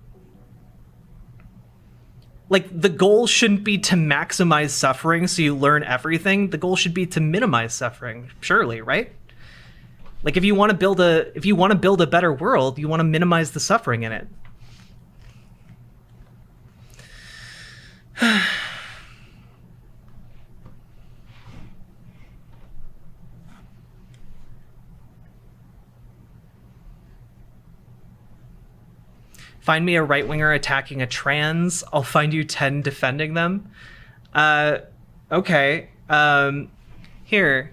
the goal shouldn't be to maximize suffering so you learn everything. The goal should be to minimize suffering, surely, right? Like, if you want to build a better world, you want to minimize the suffering in it. Find me a right-winger attacking a trans. I'll find you 10 defending them. Okay. Here.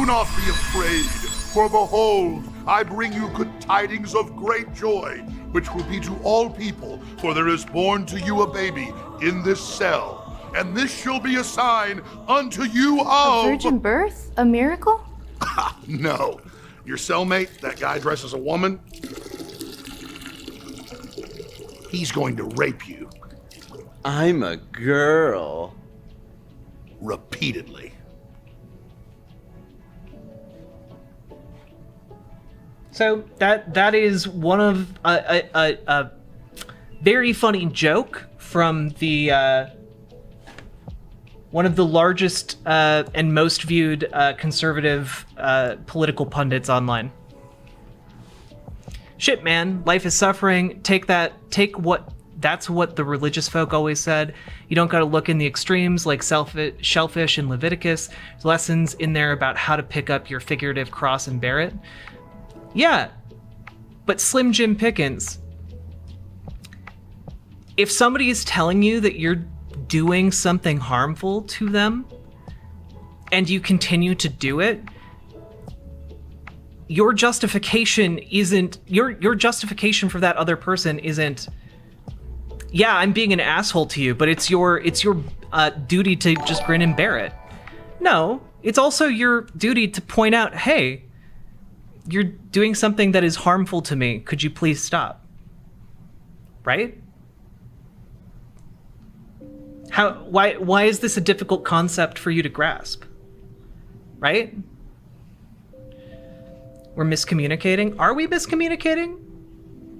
not be afraid, for behold, I bring you good tidings of great joy, which will be to all people, for there is born to you a baby in this cell, and this shall be a sign unto you of... A virgin birth? A miracle? No. Your cellmate, that guy dressed as a woman, he's going to rape you. I'm a girl. Repeatedly. So that is one of a very funny joke from the one of the largest and most viewed conservative political pundits online. Shit, man, life is suffering. That's what the religious folk always said. You don't got to look in the extremes like shellfish in Leviticus. There's lessons in there about how to pick up your figurative cross and bear it. Yeah, but Slim Jim Pickens, if somebody is telling you that you're doing something harmful to them and you continue to do it, your justification isn't, your justification for that other person isn't, yeah, I'm being an asshole to you, but it's your duty to just grin and bear it. No, it's also your duty to point out, hey, you're doing something that is harmful to me. Could you please stop? Right? Why is this a difficult concept for you to grasp? Right? We're miscommunicating. Are we miscommunicating?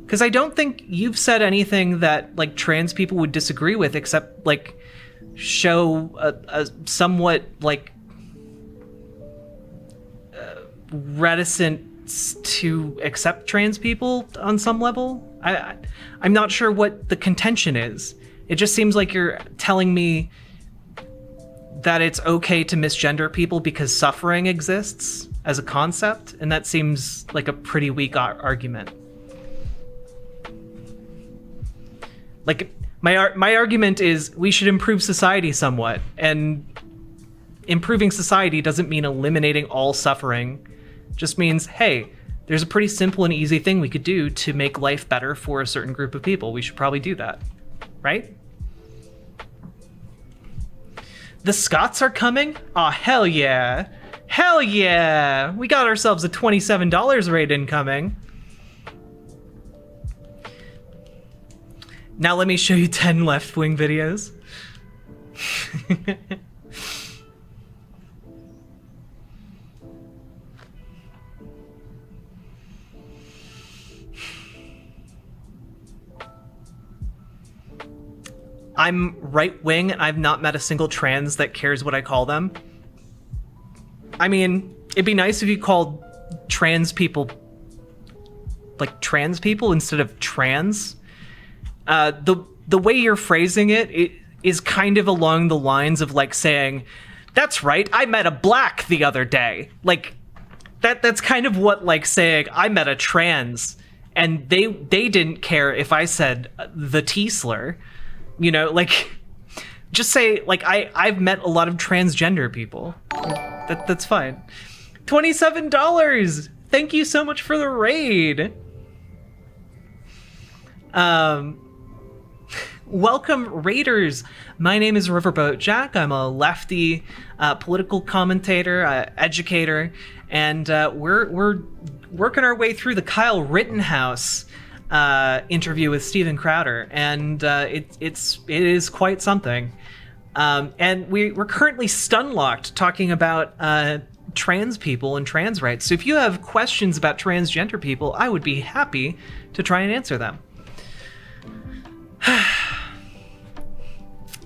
Because I don't think you've said anything that like trans people would disagree with, except like show a somewhat like reticent to accept trans people on some level. I'm not sure what the contention is. It just seems like you're telling me that it's okay to misgender people because suffering exists as a concept, and that seems like a pretty weak argument. Like, my argument is we should improve society somewhat, and improving society doesn't mean eliminating all suffering. Just means, hey, there's a pretty simple and easy thing we could do to make life better for a certain group of people. We should probably do that, right? The Scots are coming? Aw, hell yeah. Hell yeah! We got ourselves a $27 raid incoming. Now let me show you 10 left-wing videos. I'm right-wing and I've not met a single trans that cares what I call them. I mean, it'd be nice if you called trans people like trans people instead of trans. The way you're phrasing it is kind of along the lines of like saying, that's right, I met a black the other day. Like that's kind of what like saying I met a trans and they didn't care if I said the T slur. You know, like just say like I've met a lot of transgender people. That's fine. $27. Thank you so much for the raid. Welcome, raiders. My name is Riverboat Jack. I'm a lefty political commentator, educator, and we're working our way through the Kyle Rittenhouse interview with Steven Crowder, and it is quite something. And we're currently stun-locked talking about trans people and trans rights. So if you have questions about transgender people, I would be happy to try and answer them.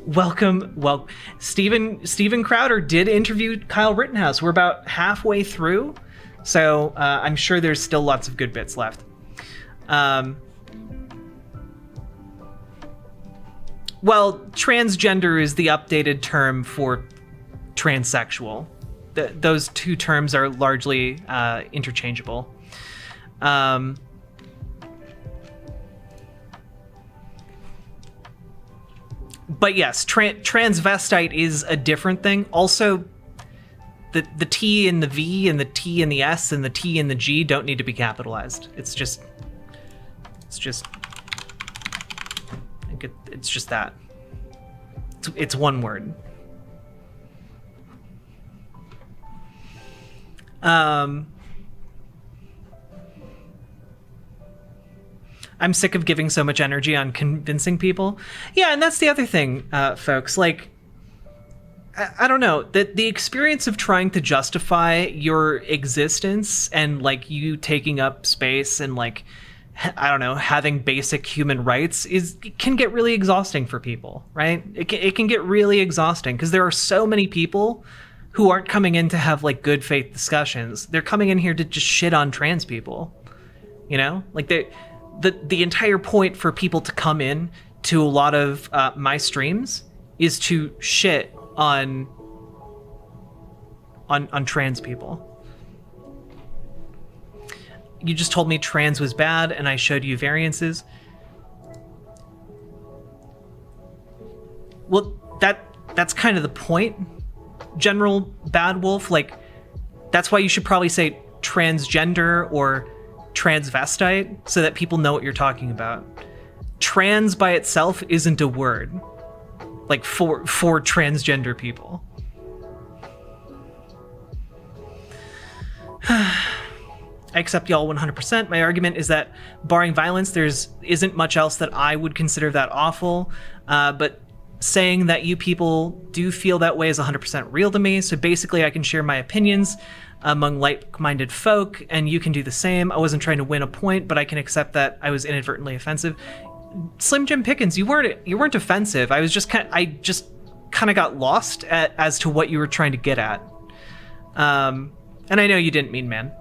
Welcome. Well, Steven Crowder did interview Kyle Rittenhouse. We're about halfway through, so I'm sure there's still lots of good bits left. Well, transgender is the updated term for transsexual. Those two terms are largely interchangeable. But yes, transvestite is a different thing. Also, the T and the V and the T and the S and the T and the G don't need to be capitalized. It's just that. It's one word. I'm sick of giving so much energy on convincing people. Yeah, and that's the other thing, folks. Like, I don't know, the experience of trying to justify your existence and like you taking up space and like, I don't know, having basic human rights can get really exhausting for people, right? It can get really exhausting because there are so many people who aren't coming in to have like good faith discussions. They're coming in here to just shit on trans people, you know? Like the entire point for people to come in to a lot of my streams is to shit on trans people. You just told me trans was bad and I showed you variances. Well, that's kind of the point, General Bad Wolf. Like, that's why you should probably say transgender or transvestite so that people know what you're talking about. Trans by itself isn't a word, like for transgender people. I accept y'all 100%. My argument is that barring violence, isn't much else that I would consider that awful. But saying that you people do feel that way is 100% real to me. So basically I can share my opinions among like-minded folk and you can do the same. I wasn't trying to win a point, but I can accept that I was inadvertently offensive. Slim Jim Pickens, you weren't offensive. I just kind of got lost as to what you were trying to get at. And I know you didn't mean man.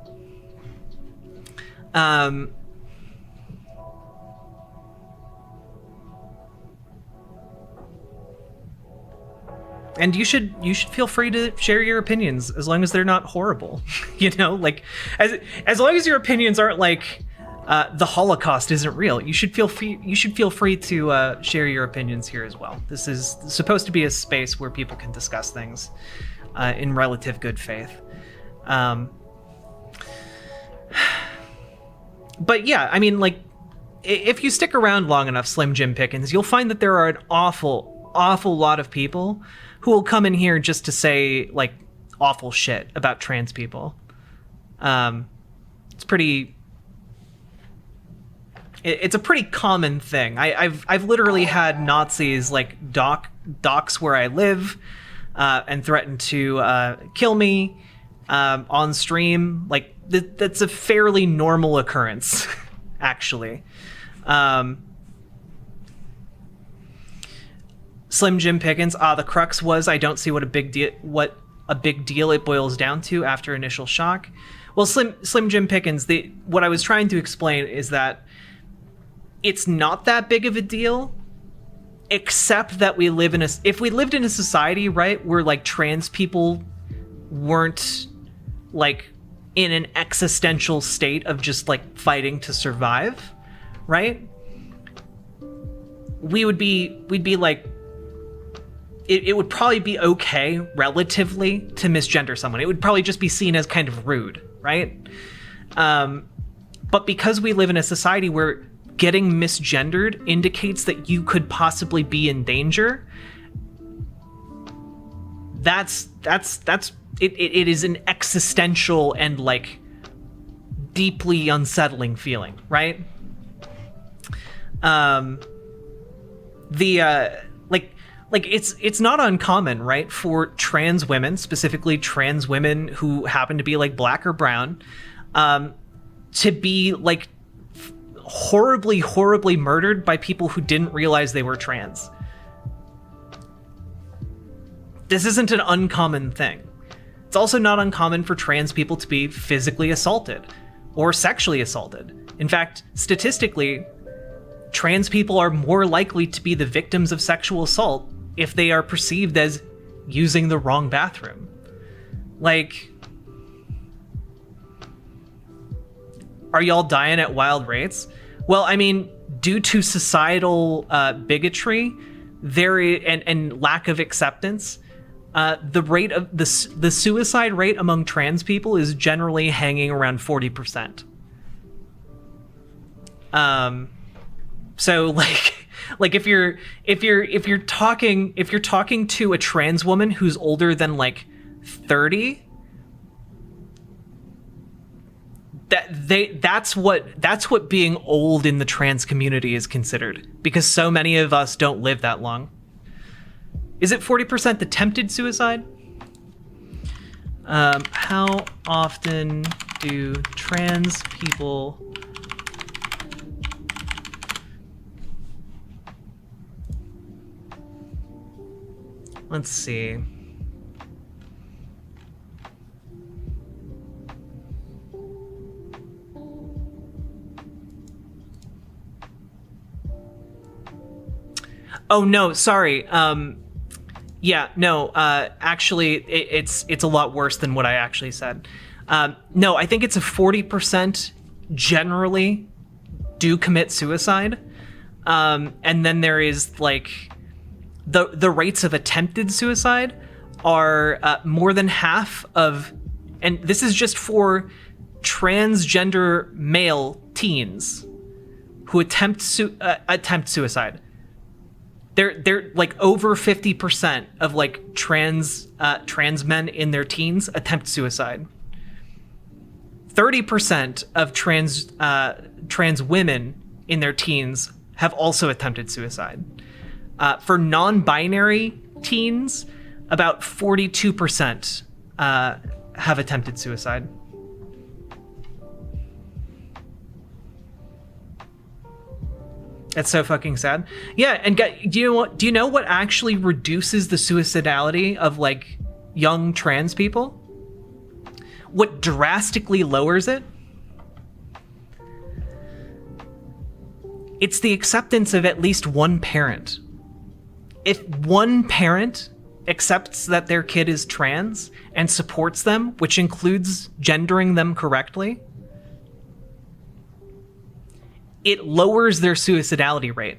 And you should feel free to share your opinions as long as they're not horrible. You know, like as long as your opinions aren't like the Holocaust isn't real. You should feel free to share your opinions here as well. This is supposed to be a space where people can discuss things in relative good faith. But yeah, I mean, like, if you stick around long enough, Slim Jim Pickens, you'll find that there are an awful lot of people who will come in here just to say, like, awful shit about trans people. It's a pretty common thing. I've literally had Nazis, like, dox where I live and threaten to kill me on stream. Like, that's a fairly normal occurrence, actually. Slim Jim Pickens, the crux was I don't see what a big deal it boils down to after initial shock. Well, Slim Jim Pickens, what I was trying to explain is that it's not that big of a deal, except that if we lived in a society, right, where like trans people weren't like in an existential state of just like fighting to survive, right? We'd be like, it would probably be okay relatively to misgender someone. It would probably just be seen as kind of rude, right? But because we live in a society where getting misgendered indicates that you could possibly be in danger, it is an existential and like deeply unsettling feeling, right? It's not uncommon, right, for trans women, specifically trans women who happen to be like black or brown, to be like horribly murdered by people who didn't realize they were trans. This isn't an uncommon thing. It's also not uncommon for trans people to be physically assaulted or sexually assaulted. In fact, statistically, trans people are more likely to be the victims of sexual assault if they are perceived as using the wrong bathroom. Like, are y'all dying at wild rates? Well, I mean, due to societal bigotry and lack of acceptance, the rate of the suicide rate among trans people is generally hanging around 40%. So like if you're talking to a trans woman who's older than like 30, that's what being old in the trans community is considered, because so many of us don't live that long. Is it 40% attempted suicide? How often do trans people let's see. Oh no, sorry. Actually, it's a lot worse than what I actually said. No, I think it's a 40% generally do commit suicide, and then there is like the rates of attempted suicide are more than half of, and this is just for transgender male teens who attempt suicide. They're like over 50% of like trans men in their teens attempt suicide. 30% of trans women in their teens have also attempted suicide. For non-binary teens, about 42% have attempted suicide. That's so fucking sad. Yeah, and do you know what actually reduces the suicidality of like young trans people? What drastically lowers it? It's the acceptance of at least one parent. If one parent accepts that their kid is trans and supports them, which includes gendering them correctly, it lowers their suicidality rate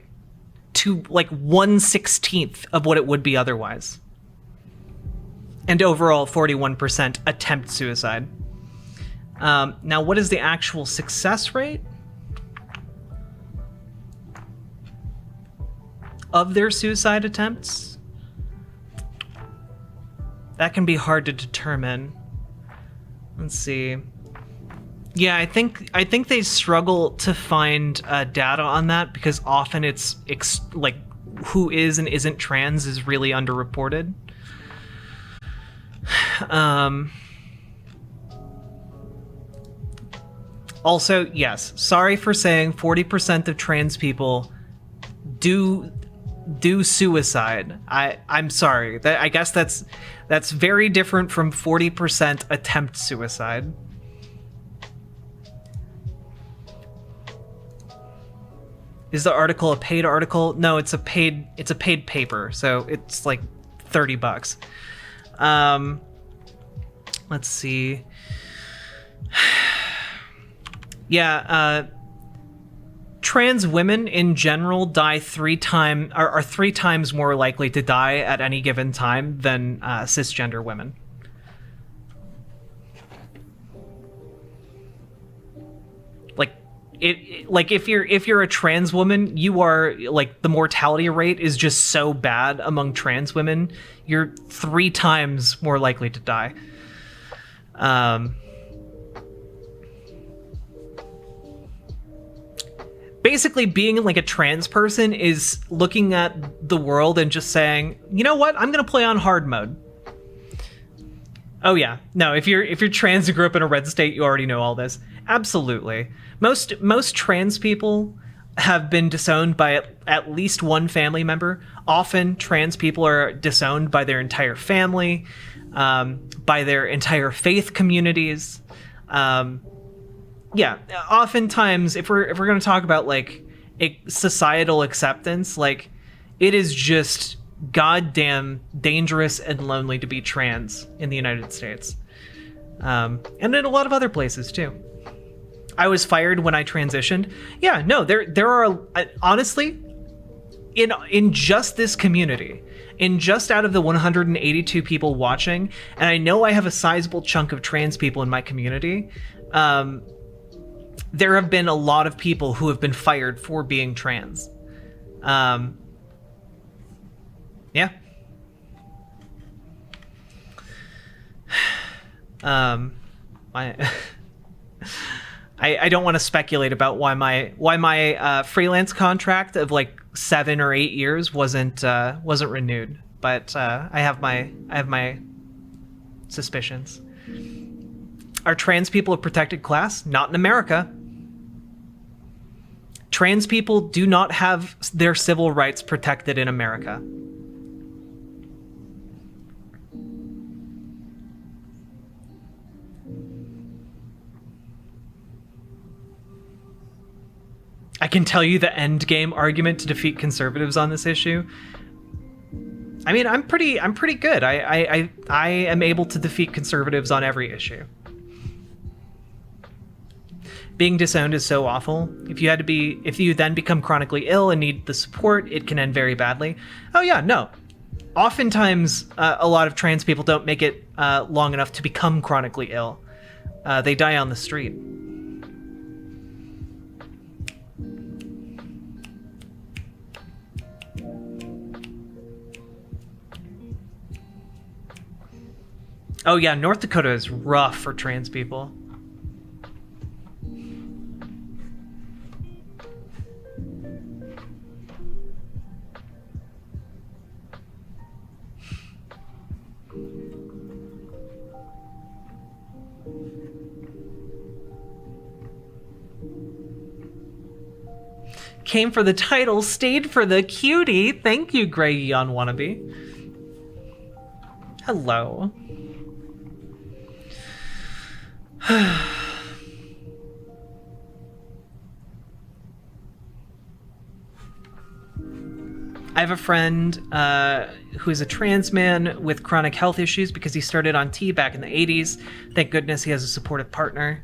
to like 1/16 of what it would be otherwise. And overall, 41% attempt suicide. Now, what is the actual success rate of their suicide attempts? That can be hard to determine. Let's see. Yeah, I think they struggle to find data on that because often it's like who is and isn't trans is really underreported. Also, yes, sorry for saying 40% of trans people do suicide. I'm sorry. I guess that's very different from 40% attempt suicide. Is the article a paid article? No, it's a paid paper, so it's like $30. Let's see. Yeah, trans women in general die are 3 times more likely to die at any given time than cisgender women. Like if you're a trans woman, you are like the mortality rate is just so bad among trans women. You're 3 times more likely to die. Basically, being like a trans person is looking at the world and just saying, you know what, I'm gonna play on hard mode. Oh yeah, no, if you're trans and grew up in a red state, you already know all this. Absolutely. Most trans people have been disowned by at least one family member. Often trans people are disowned by their entire family, by their entire faith communities. Yeah, oftentimes if we're going to talk about like a societal acceptance, like it is just goddamn dangerous and lonely to be trans in the United States. And in a lot of other places too. I was fired when I transitioned. Yeah, no, there are honestly, in just this community, in just out of the 182 people watching, and I know I have a sizable chunk of trans people in my community, there have been a lot of people who have been fired for being trans. Yeah. I don't want to speculate about why my freelance contract of like 7 or 8 years wasn't renewed, but I have my suspicions. Are trans people a protected class? Not in America. Trans people do not have their civil rights protected in America. I can tell you the end game argument to defeat conservatives on this issue. I mean, I'm pretty good. I am able to defeat conservatives on every issue. Being disowned is so awful. If you then become chronically ill and need the support, it can end very badly. Oh yeah, no. Oftentimes, a lot of trans people don't make it long enough to become chronically ill. They die on the street. Oh yeah, North Dakota is rough for trans people. Came for the title, stayed for the cutie. Thank you, Grey Yon Wannabe. Hello. I have a friend who's a trans man with chronic health issues because he started on T back in the 80s. Thank goodness he has a supportive partner.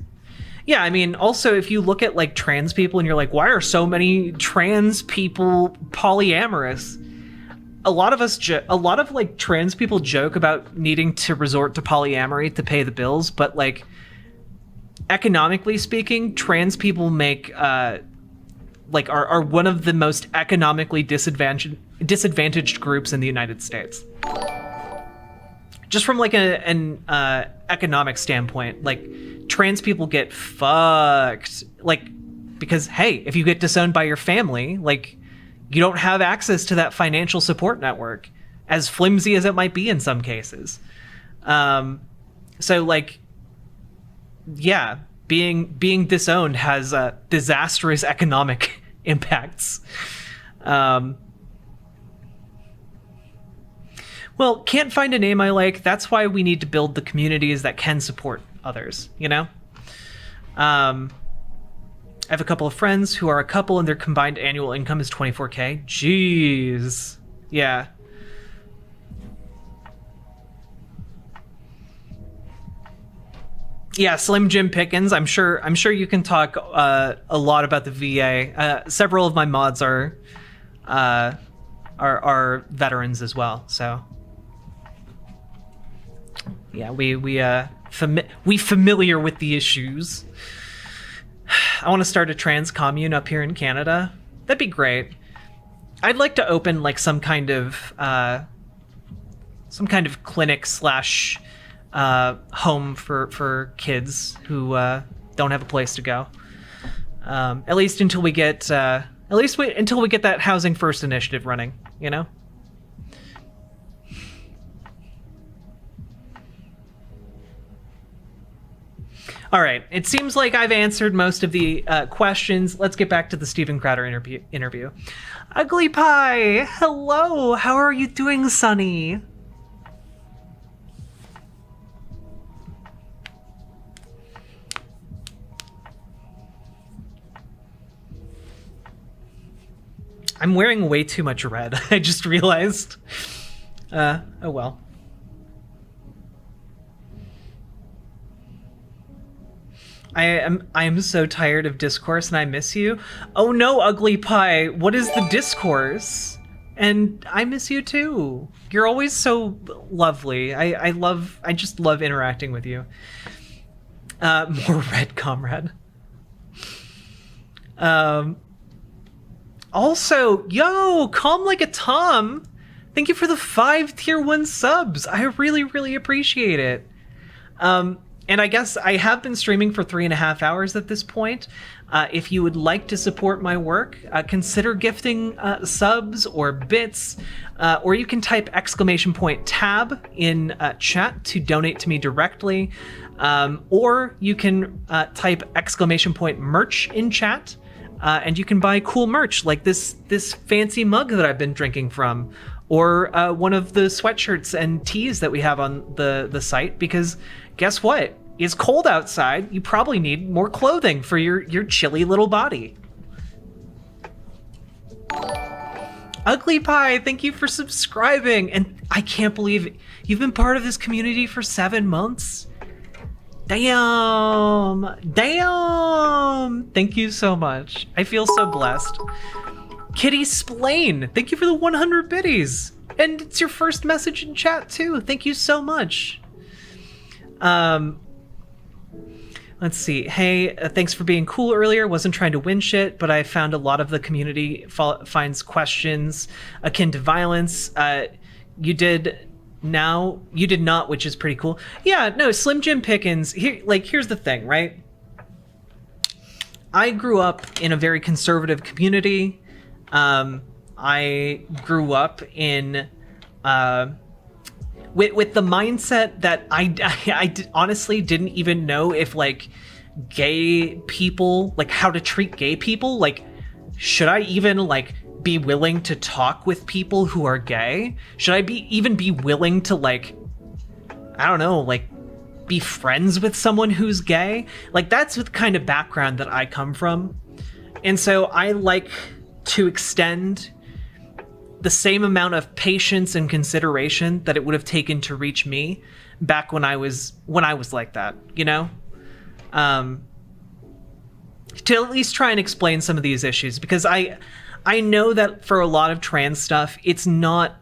Yeah, I mean, also, if you look at, like, trans people and you're like, why are so many trans people polyamorous? A lot of, like, trans people joke about needing to resort to polyamory to pay the bills, but, like, economically speaking, trans people make, are one of the most economically disadvantaged groups in the United States. Just from, like, an economic standpoint, like, trans people get fucked, like, because, hey, if you get disowned by your family, like, you don't have access to that financial support network, as flimsy as it might be in some cases. So, like, yeah, being disowned has disastrous economic impacts. Well, can't find a name I like. That's why we need to build the communities that can support others, you know? I have a couple of friends who are a couple and their combined annual income is $24K. Jeez. Yeah. Yeah, Slim Jim Pickens. I'm sure you can talk a lot about the VA. Several of my mods are veterans as well, so yeah, we familiar with the issues. I want to start a trans commune up here in Canada. That'd be great. I'd like to open like some kind of clinic slash home for kids who don't have a place to go. At least until we get that Housing First initiative running, you know? All right, it seems like I've answered most of the questions. Let's get back to the Steven Crowder interview. Ugly Pie, hello. How are you doing, Sonny? I'm wearing way too much red. I just realized. Oh well. I am so tired of discourse and I miss you. Oh no, Ugly Pie. What is the discourse? And I miss you too. You're always so lovely. I just love interacting with you. More red, comrade. Also, yo, Calm Like a Tom. Thank you for the 5 tier 1 subs. I really, really appreciate it. And I guess I have been streaming for 3.5 hours at this point. If you would like to support my work, consider gifting subs or bits, or you can type !tab in chat to donate to me directly, or you can type !merch in chat, and you can buy cool merch like this fancy mug that I've been drinking from, or one of the sweatshirts and tees that we have on the site, because guess what? It's cold outside. You probably need more clothing for your chilly little body. Ugly Pie, thank you for subscribing. And I can't believe you've been part of this community for 7 months. Damn. Thank you so much. I feel so blessed. Kitty Splain, thank you for the 100 biddies. And it's your first message in chat too. Thank you so much. Let's see. Hey, thanks for being cool earlier. Wasn't trying to win shit, but I found a lot of the community finds questions akin to violence. You did not, which is pretty cool. Yeah, no, Slim Jim Pickens. Here's the thing, right? I grew up in a very conservative community. I grew up in with the mindset that I honestly didn't even know if like gay people, like how to treat gay people. Like, should I even like be willing to talk with people who are gay? Should I even be willing to like, I don't know, like be friends with someone who's gay? Like, that's the kind of background that I come from. And so I like to extend the same amount of patience and consideration that it would have taken to reach me back when I was like that, you know? To at least try and explain some of these issues, because I know that for a lot of trans stuff, it's not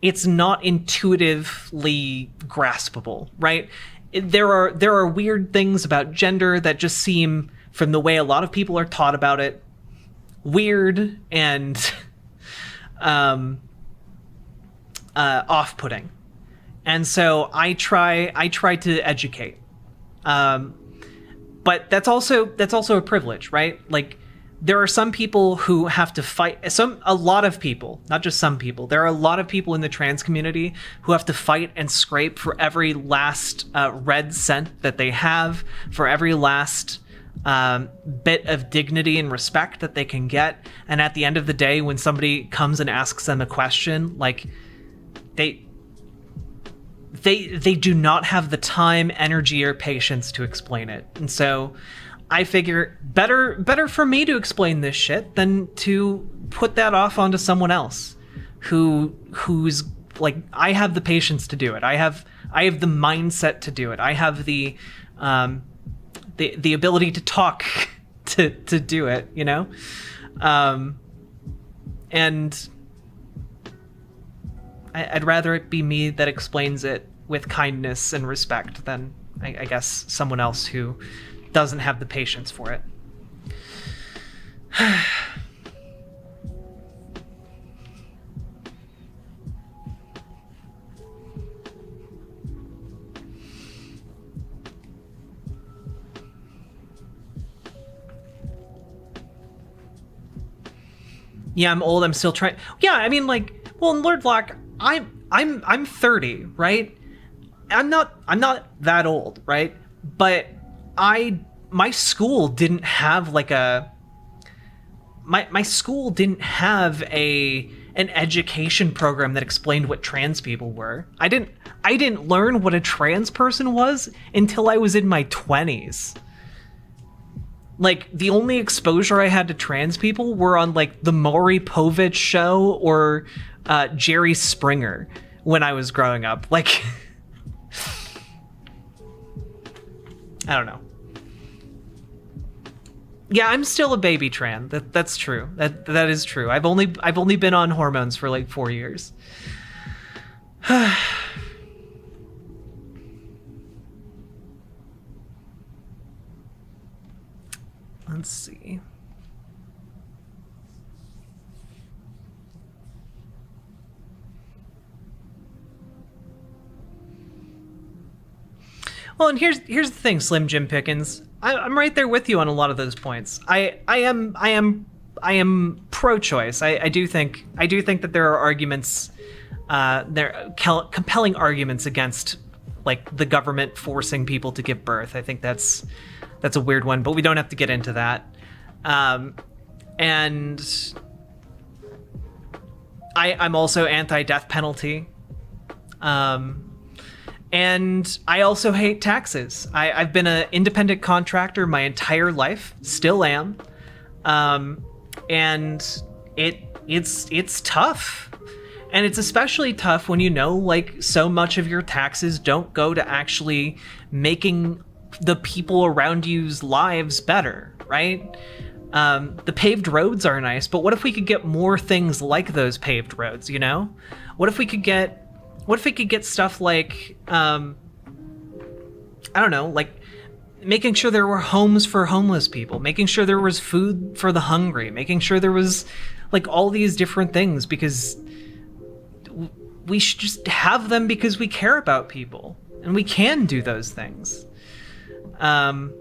intuitively graspable, right? There are weird things about gender that just seem, from the way a lot of people are taught about it, weird and off-putting. And so I try to educate. But that's also a privilege, right? Like, there are some people who have to fight, a lot of people, not just some people. There are a lot of people in the trans community who have to fight and scrape for every last red cent that they have, for every last bit of dignity and respect that they can get. And at the end of the day, when somebody comes and asks them a question, like, they do not have the time, energy, or patience to explain it. And so I figure better for me to explain this shit than to put that off onto someone else who's like, I have the patience to do it. I have the mindset to do it. I have the ability to talk to do it, you know? And I'd rather it be me that explains it with kindness and respect than, I guess, someone else who doesn't have the patience for it. Yeah, I'm old. I'm still trying. Yeah, I mean, like, well, in Lord Block, I'm 30, right? I'm not that old, right? But my school didn't have like my school didn't have an education program that explained what trans people were. I didn't learn what a trans person was until I was in my 20s. Like, the only exposure I had to trans people were on like the Maury Povich show or Jerry Springer when I was growing up. Like, I don't know. Yeah, I'm still a baby tran. That's true. That is true. I've only been on hormones for like 4 years. Let's see. Well, and here's the thing, Slim Jim Pickens. I'm right there with you on a lot of those points. I am pro-choice. I do think that there are arguments, compelling arguments against like the government forcing people to give birth. I think that's a weird one, but we don't have to get into that. And I'm also anti-death penalty. And I also hate taxes. I've been an independent contractor my entire life, still am. And it's tough. And it's especially tough when you know, like, so much of your taxes don't go to actually making the people around you's lives better, right? The paved roads are nice, but what if we could get more things like those paved roads, you know? What if we could get stuff like, I don't know, like making sure there were homes for homeless people, making sure there was food for the hungry, making sure there was like all these different things, because we should just have them because we care about people and we can do those things. But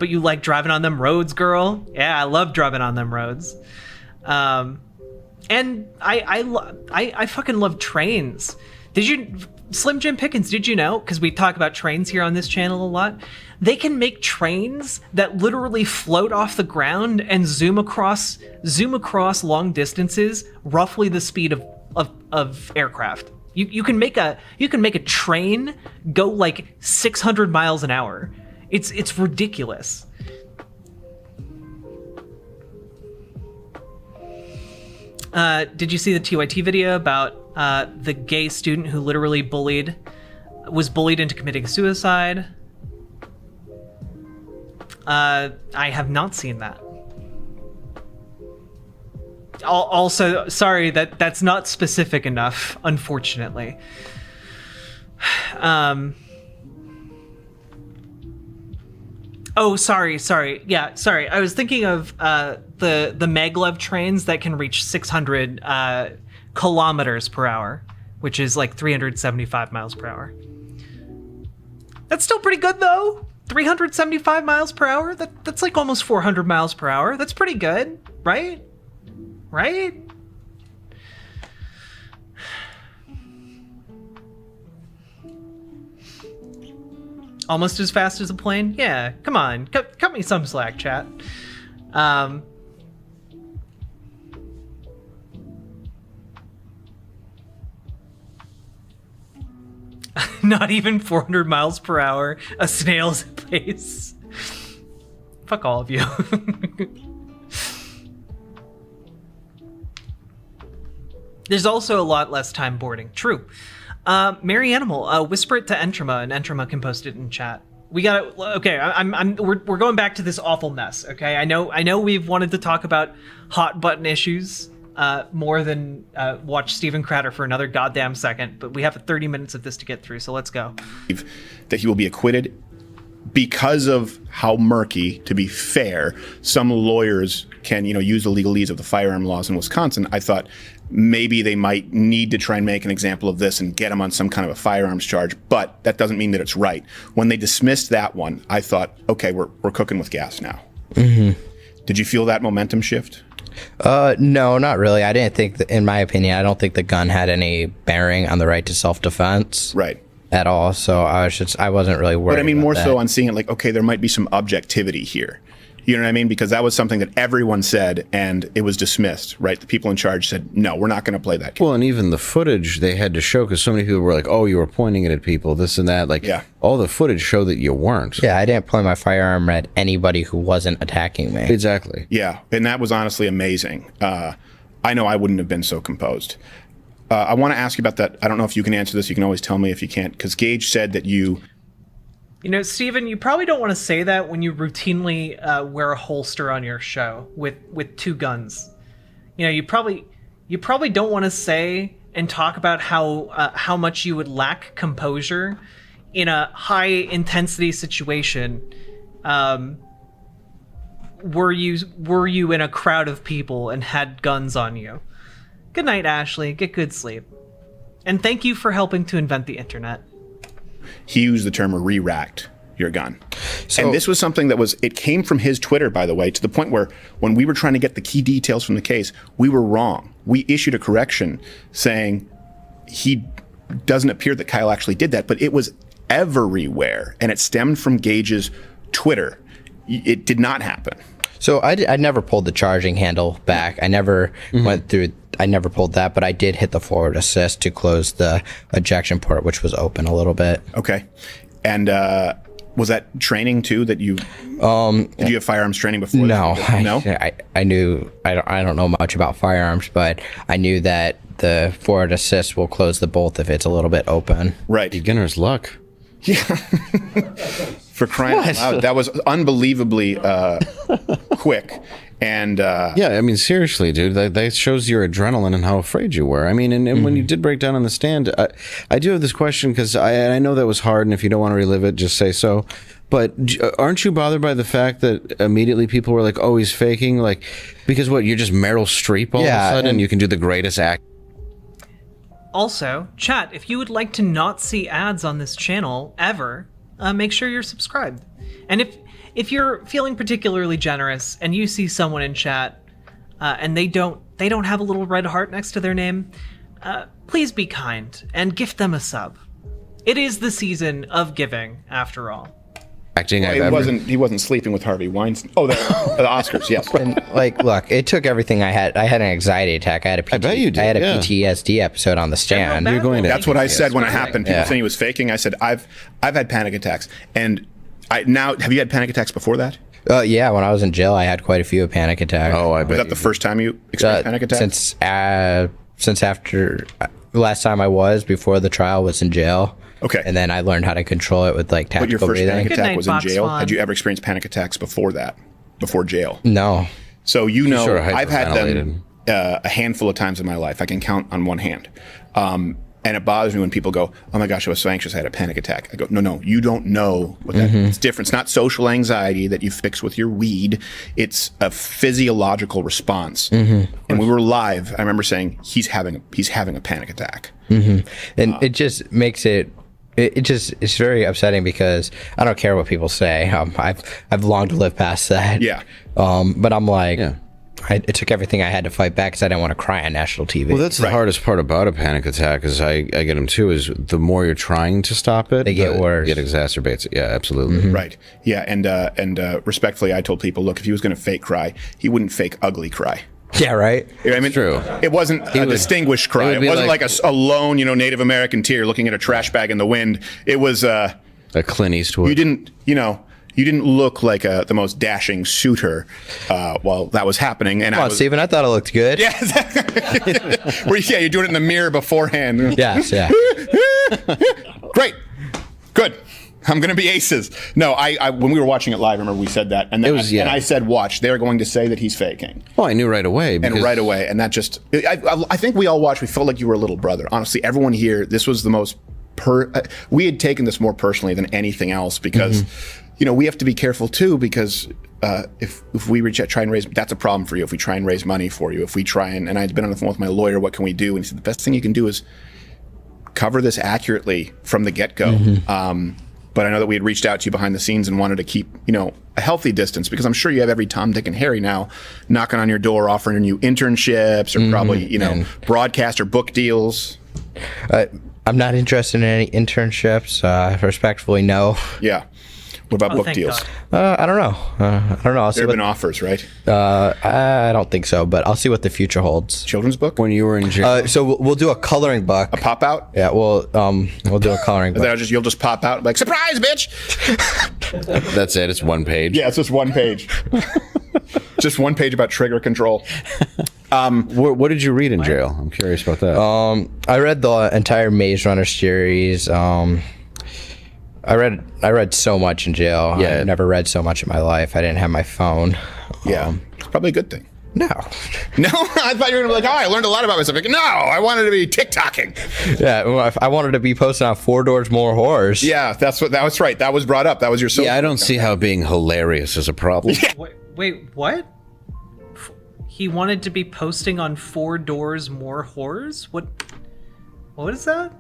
you like driving on them roads, girl? Yeah, I love driving on them roads. And I fucking love trains. Slim Jim Pickens, did you know? Because we talk about trains here on this channel a lot. They can make trains that literally float off the ground and zoom across long distances, roughly the speed of aircraft. You can make a train go like 600 miles an hour. It's ridiculous. Did you see the TYT video about the gay student who literally was bullied into committing suicide? I have not seen that. Also, sorry, that's not specific enough, unfortunately. Oh, sorry. Yeah, sorry. I was thinking of the maglev trains that can reach 600 kilometers per hour, which is like 375 miles per hour. That's still pretty good, though. 375 miles per hour? That's like almost 400 miles per hour. That's pretty good, right? Right? Almost as fast as a plane? Yeah, come on. Cut me some slack, chat. Not even 400 miles per hour, a snail's pace. Fuck all of you. There's also a lot less time boarding. True. Merry Animal, whisper it to Entrama, and Entrama can post it in chat. We got okay. We're going back to this awful mess. Okay, I know we've wanted to talk about hot button issues more than watch Steven Crowder for another goddamn second, but we have 30 minutes of this to get through, so let's go. That he will be acquitted because of how murky, to be fair, some lawyers can, use the legalese of the firearm laws in Wisconsin. I thought maybe they might need to try and make an example of this and get him on some kind of a firearms charge, but that doesn't mean that it's right. When they dismissed that one, I thought, okay, we're cooking with gas now. Mm-hmm. Did you feel that momentum shift? No, not really. I didn't think in my opinion, I don't think the gun had any bearing on the right to self-defense. Right. At all. So I wasn't really worried. But I mean, more that. so on seeing it like, okay, there might be some objectivity here. You know what I mean? Because that was something that everyone said, and it was dismissed, right? The people in charge said, no, we're not going to play that game. Well, and even the footage they had to show, because so many people were like, oh, you were pointing it at people, this and that. Like, yeah. All the footage showed that you weren't. Yeah, I didn't point my firearm at anybody who wasn't attacking me. Exactly. Yeah, and that was honestly amazing. I know I wouldn't have been so composed. I want to ask you about that. I don't know if you can answer this. You can always tell me if you can't, because Gage said that you You know, Steven, you probably don't want to say that when you routinely wear a holster on your show with 2 guns. You know, you probably don't want to say and talk about how much you would lack composure in a high intensity situation. Were you in a crowd of people and had guns on you? Good night, Ashley. Get good sleep. And thank you for helping to invent the internet. He used the term re-racked your gun. And this was something that it came from his Twitter, by the way, to the point where when we were trying to get the key details from the case, we were wrong. We issued a correction saying he doesn't appear that Kyle actually did that, but it was everywhere. And it stemmed from Gage's Twitter. It did not happen. So I never pulled the charging handle back. I never went through. I never pulled that, but I did hit the forward assist to close the ejection port, which was open a little bit. Okay. And was that training too that you did you have firearms training before? No. No? I knew I don't know much about firearms, but I knew that the forward assist will close the bolt if it's a little bit open. Right. Beginner's luck. Yeah. For crying out loud. That was unbelievably quick. And yeah, I mean, seriously, dude, that shows your adrenaline and how afraid you were. I mean, and when you did break down on the stand, I do have this question because I know that was hard, and if you don't want to relive it, just say so. But aren't you bothered by the fact that immediately people were like, "Oh, he's faking"? Like, because what? You're just Meryl Streep all of a sudden, and you can do the greatest act. Also, chat, if you would like to not see ads on this channel ever, make sure you're subscribed. And if you're feeling particularly generous and you see someone in chat and they don't have a little red heart next to their name, please be kind and gift them a sub. It is the season of giving, after all. Acting he wasn't sleeping with Harvey Weinstein. Oh, the Oscars, yes. And look, it took everything I had. I had an anxiety attack. I had a I bet you did. I had a PTSD episode on the stand. You're going to. That's what I said when it happened. People saying he was faking. I said I've had panic attacks, and have you had panic attacks before that? Yeah, when I was in jail, I had quite a few panic attacks. Oh, I bet. Was that the first time you experienced panic attacks? Since after last time I was before the trial was in jail. Okay. And then I learned how to control it with tactical breathing. But your first panic attack was in Box jail. Fun. Had you ever experienced panic attacks before that? Before jail? No. So I've had hyperventilated. them a handful of times in my life. I can count on one hand. And it bothers me when people go, "Oh my gosh, I was so anxious, I had a panic attack." I go, no, you don't know what that is. It's different. It's not social anxiety that you fix with your weed. It's a physiological response. And we were live. I remember saying, he's having a panic attack. And it just makes it's very upsetting because I don't care what people say. I've longed to live past that. Yeah. But I'm like, it took everything I had to fight back because I didn't want to cry on national TV. Well, that's the hardest part about a panic attack, is I get them too, is the more you're trying to stop it, they get worse. It exacerbates it. Yeah, absolutely. Right. Yeah. And respectfully, I told people, look, if he was going to fake cry, he wouldn't fake ugly cry. Yeah, right. I mean, True. It wasn't a distinguished cry. It wasn't like a lone, Native American tear looking at a trash bag in the wind. It was a Clint Eastwood. You didn't look like the most dashing suitor while that was happening. And Come on, Steven, I thought it looked good. Yeah, you're doing it in the mirror beforehand. Yes, yeah. Great, good. I'm going to be aces. No, I when we were watching it live, remember we said that, and then and I said, "Watch, they're going to say that he's faking." Well, I knew right away. And that just, I think we all watched. We felt like you were a little brother. Honestly, everyone here, this was the most. We had taken this more personally than anything else because, we have to be careful too because if we try and raise, that's a problem for you. If we try and raise money for you, if we try and I'd been on the phone with my lawyer, what can we do? And he said the best thing you can do is cover this accurately from the get-go. But I know that we had reached out to you behind the scenes and wanted to keep, a healthy distance because I'm sure you have every Tom, Dick, and Harry now knocking on your door, offering you internships or probably, broadcast or book deals. I'm not interested in any internships. Respectfully, no. Yeah. What about book deals? I don't know. There have been offers, right? I don't think so, but I'll see what the future holds. Children's book? When you were in jail? So we'll do a coloring book. A pop out? Yeah, we'll do a coloring book. You'll just pop out like, surprise, bitch! That's it. It's one page. Yeah, it's just one page. Just one page about trigger control. What did you read in jail? I'm curious about that. I read the entire Maze Runner series. I read so much in jail. Yeah. I never read so much in my life. I didn't have my phone. Yeah, it's probably a good thing. No. No, I thought you were gonna be like, oh, I learned a lot about myself. Like, no, I wanted to be TikToking. Yeah, well, I wanted to be posting on 4 Doors More Horrors. Yeah, that was right. That was brought up. That was your social. Yeah, I don't see how being hilarious is a problem. Wait, what? He wanted to be posting on 4 Doors More Horrors? What is that?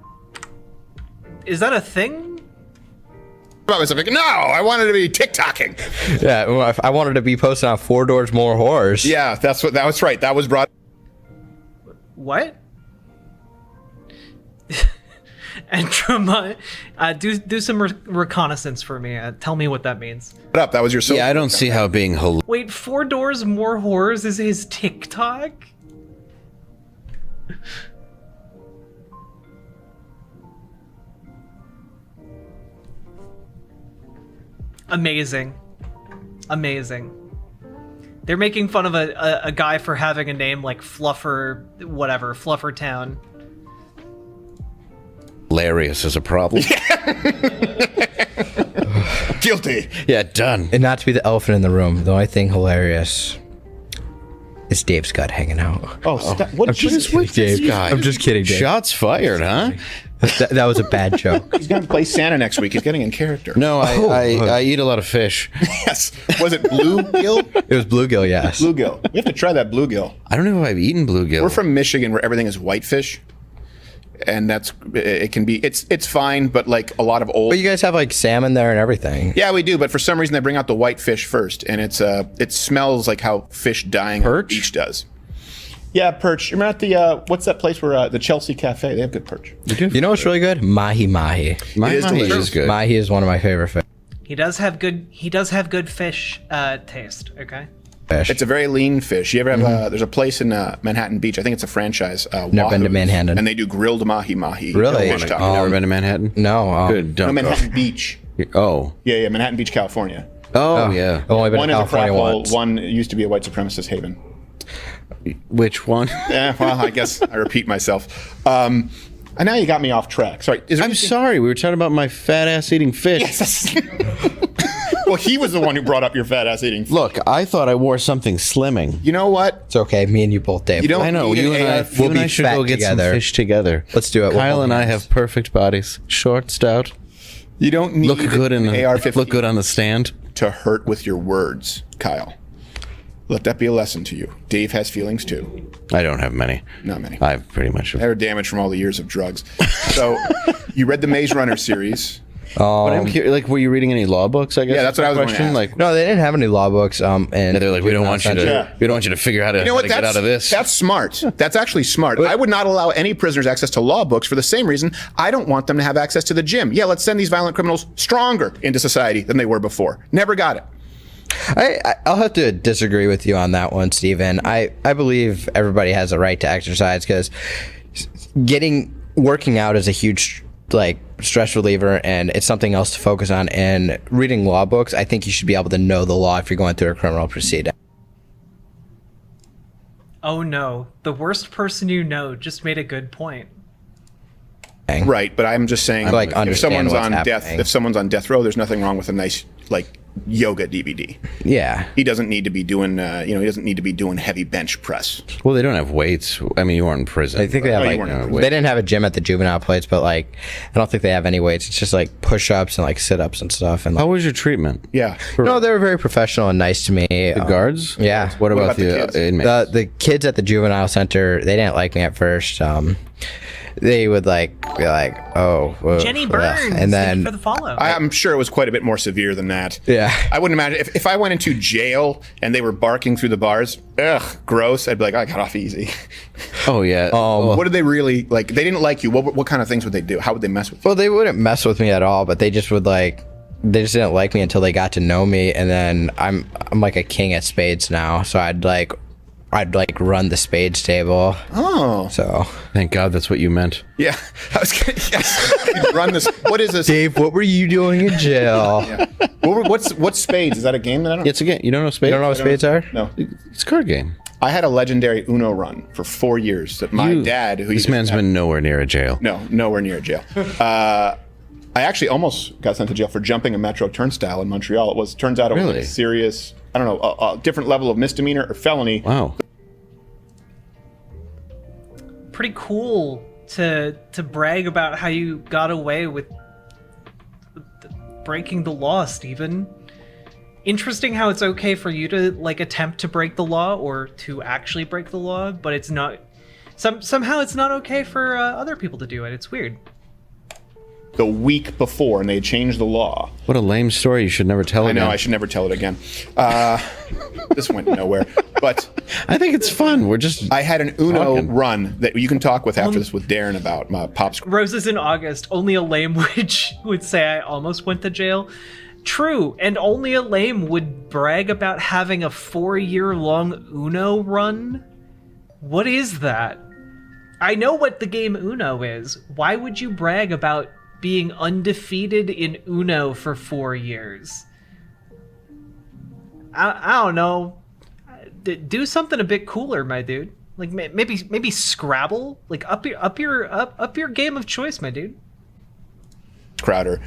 Is that a thing? About myself. Like, no, I wanted to be TikToking. Yeah, well, I wanted to be posting on 4 Doors More Horrors. Yeah, that was right. That was brought. What? And do some reconnaissance for me. Tell me what that means. Up. That was your social. Yeah, I don't see how being hilarious. Wait, 4 Doors More Horrors is his TikTok? Amazing. They're making fun of a guy for having a name like Fluffer, whatever, Fluffer Town. Hilarious is a problem. Guilty. Yeah, done. And not to be the elephant in the room, the only thing hilarious is Dave's gut hanging out. What is with this guy? I'm just kidding, Dave. Shots fired, huh? That was a bad joke. He's gonna play Santa next week. He's getting in character. No, I eat a lot of fish. Yes. Was it bluegill? It was bluegill, yes. Bluegill. We have to try that bluegill. I don't know if I've eaten bluegill. We're from Michigan, where everything is whitefish, and it's fine, but like a lot of old. But you guys have like salmon there and everything. Yeah, we do, but for some reason they bring out the white fish first, and it smells like how fish dying on the beach does. Yeah, perch. Remember at the what's that place where the Chelsea Cafe? They have good perch. You know what's really good? Mahi mahi. Mahi is good. Mahi is one of my favorite fish. He does have good fish taste. Okay. It's a very lean fish. You ever have? There's a place in Manhattan Beach. I think it's a franchise. Never been to Manhattan. And they do grilled mahi mahi. Really? Fish taco. You've never been to Manhattan? No. Good. No, Don't go. Manhattan Beach. Oh. Yeah, Manhattan Beach, California. Oh, yeah. I've only been One to is a California frat hole. once. One used to be a white supremacist haven. Which one? Yeah, well, I guess I repeat myself. And now you got me off track. Sorry. I'm sorry. We were talking about my fat ass eating fish. Yes. Well, he was the one who brought up your fat ass eating fish. Look, I thought I wore something slimming. You know what? It's okay. Me and you both, Dave. You don't I know. need You an and I, AR. you and I be should fat go get together. some fish together. Let's do it. Kyle We'll and I hold have hands. perfect bodies. Short, stout. You don't need Look good in the AR-15 look good on the stand. to hurt with your words, Kyle. Let that be a lesson to you. Dave has feelings too. I don't have many. Not many. I've pretty much. They were damaged from all the years of drugs. So, you read the Maze Runner series. But I'm curious, like, were you reading any law books? I guess. Yeah, that's what I was going to question. ask. Like, No, they didn't have any law books. And they're like, we don't want you to. Yeah. We don't want you to figure out how to, You know how what? to get out of this. That's smart. That's actually smart. I would not allow any prisoners access to law books for the same reason I don't want them to have access to the gym. Yeah, let's send these violent criminals stronger into society than they were before. Never got it. I'll have to disagree with you on that one, Stephen. I believe everybody has a right to exercise because working out is a huge stress reliever, and it's something else to focus on. And reading law books, I think you should be able to know the law if you're going through a criminal proceeding. Oh no, the worst person you know just made a good point. Right, but I'm just saying, Like, if understand someone's what's on happening. if someone on death row, there's nothing wrong with a nice yoga DVD. Yeah. He doesn't need to be doing, he doesn't need to be doing heavy bench press. Well, they don't have weights. I mean, you weren't in prison. I think they have you weren't in prison. they didn't have a gym at the juvenile place, but I don't think they have any weights. It's just push-ups and sit-ups and stuff. And How was your treatment? Yeah. no, they were very professional and nice to me. The guards? Yeah. What about about the the kids? inmates? The kids at the juvenile center, they didn't like me at first. They would be like, oh, whoa, Jenny ugh. Burns, and thank then you for the follow. I'm sure it was quite a bit more severe than that. Yeah. I wouldn't imagine if I went into jail and they were barking through the bars. Ugh, gross. I'd be like, I got off easy. Oh yeah. What did they really like? They didn't like you. What kind of things would they do? How would they mess with you? well, they wouldn't mess with me at all, but they just would they just didn't like me until they got to know me, and then I'm like a king at spades now, so I'd run the spades table. Oh, So Thank God that's what you meant. yeah. I was gonna yes. You'd run this. What is this? Dave, what were you doing in jail? Yeah. What's spades? Is that a game that I don't? It's again. You don't know spades? You don't know what spades are? No. It's a card game. I had a legendary Uno run for 4 years that my dad, who This man's been nowhere near a jail. no, nowhere near jail. I actually almost got sent to jail for jumping a metro turnstile in Montreal. Turns out it was a serious, I don't know, a different level of misdemeanor or felony. Wow. Pretty cool to brag about how you got away with breaking the law, Stephen. Interesting how it's okay for you to like attempt to break the law or to actually break the law, but it's not. Somehow it's not okay for other people to do it. It's weird. The week before, and they changed the law. What a lame story. You should never tell it. I know, I should never tell it again. This went nowhere. But I think it's fun. We're just I had an Uno run that you can talk with after this with Darren about Pop's. Roses in August. Only a lame would say I almost went to jail. True, and only a lame would brag about having a 4-year-long Uno run. What is that? I know what the game Uno is. Why would you brag about being undefeated in Uno for 4 years? I don't know. Do something a bit cooler, my dude. Like maybe Scrabble. Like up your game of choice, my dude. Crowder,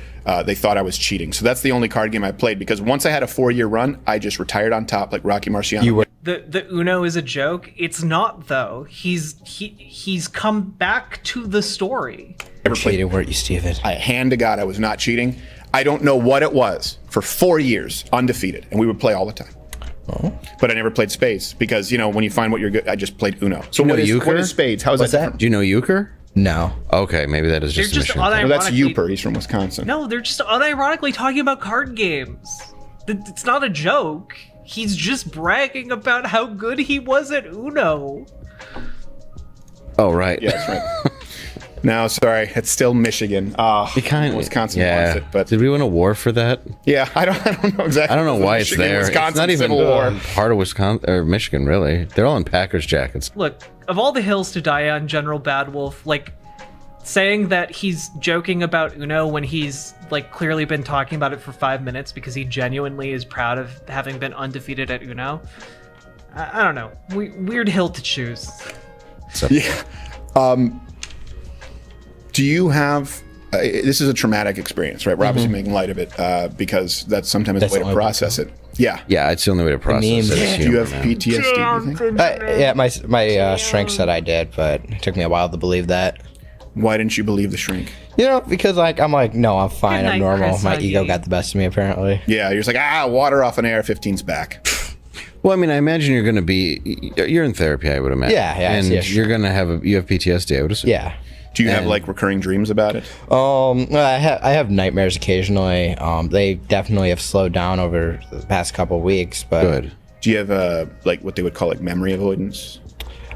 they thought I was cheating. So that's the only card game I played, because once I had a 4-year run, I just retired on top like Rocky Marciano. The Uno is a joke. It's not, though. He's come back to the story. Never cheated, weren't you, Steven? I hand to God, I was not cheating. I don't know what it was. For 4 years, undefeated, and we would play all the time. Oh. But I never played spades because, you know, when you find what you're good, I just played Uno. So what is spades? How is that different? Do you know euchre? No. Okay, maybe that is just a Michigan thing. No, that's Uper. He's from Wisconsin. No, they're just unironically talking about card games. It's not a joke. He's just bragging about how good he was at Uno. Oh, right. Yeah, that's right. No, sorry, it's still Michigan. Wisconsin wants it, but did we win a war for that? Yeah, I don't know exactly. I don't know why it's there. Wisconsin it's not even Civil War. Part of Wisconsin or Michigan, really. They're all in Packers jackets. Look, of all the hills to die on, General Badwolf, like saying that he's joking about Uno when he's like clearly been talking about it for 5 minutes because he genuinely is proud of having been undefeated at Uno. I don't know. Weird hill to choose. So. Yeah. Do you have? This is a traumatic experience, right? We're obviously making light of it because that's sometimes the way to process it. Yeah. Yeah, it's the only way to process it. Do you have PTSD? Do you think? Yeah, my shrink said I did, but it took me a while to believe that. Why didn't you believe the shrink? You know, because I'm like, no, I'm fine, I'm normal. Chris, my ego got the best of me, apparently. Yeah, you're just like, water off an AR-15's back. Well, I mean, I imagine you're going to be. You're in therapy, I would imagine. Yeah, and yeah, sure. you're going to have. You have PTSD, I would assume. Yeah. Do you have like recurring dreams about it? I have nightmares occasionally. They definitely have slowed down over the past couple of weeks, but good. Do you have like what they would call like memory avoidance?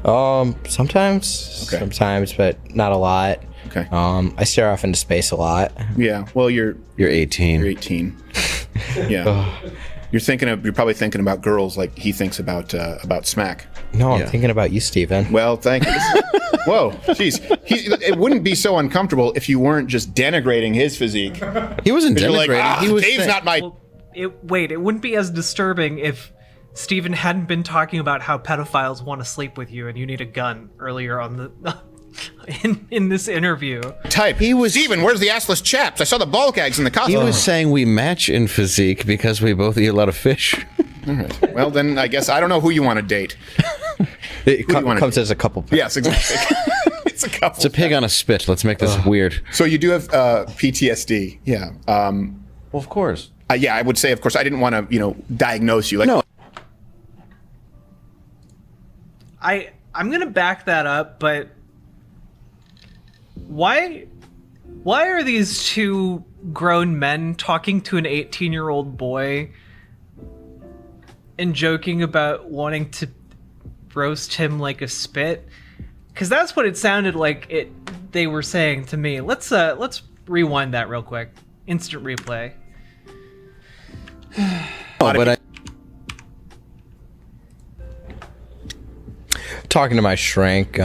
Sometimes, but not a lot. Okay. I stare off into space a lot. Yeah. Well, you're 18. You're 18. Yeah. You're probably thinking about girls like he thinks about smack. No, I'm thinking about you, Steven. Well, thank you. Whoa, jeez. It wouldn't be so uncomfortable if you weren't just denigrating his physique. He wasn't denigrating. Like, he was Dave's not my. Well, it wouldn't be as disturbing if Steven hadn't been talking about how pedophiles want to sleep with you and you need a gun earlier on the in this interview. Steven, where's the assless chaps? I saw the ball gags in the costume. He was saying we match in physique because we both eat a lot of fish. All right. Well, then I guess I don't know who you want to date. It comes as a couple. Yes, exactly. It's a couple. It's a pig on a spit. Let's make this weird. So you do have PTSD. Yeah. Well, of course. Yeah, I would say, of course, I didn't want to, diagnose you. Like, no. I'm gonna back that up, but why are these two grown men talking to an 18-year-old boy and joking about wanting to roast him like a spit? Because that's what it sounded like they were saying to me. Let's rewind that real quick. Instant replay. Talking to my shrink,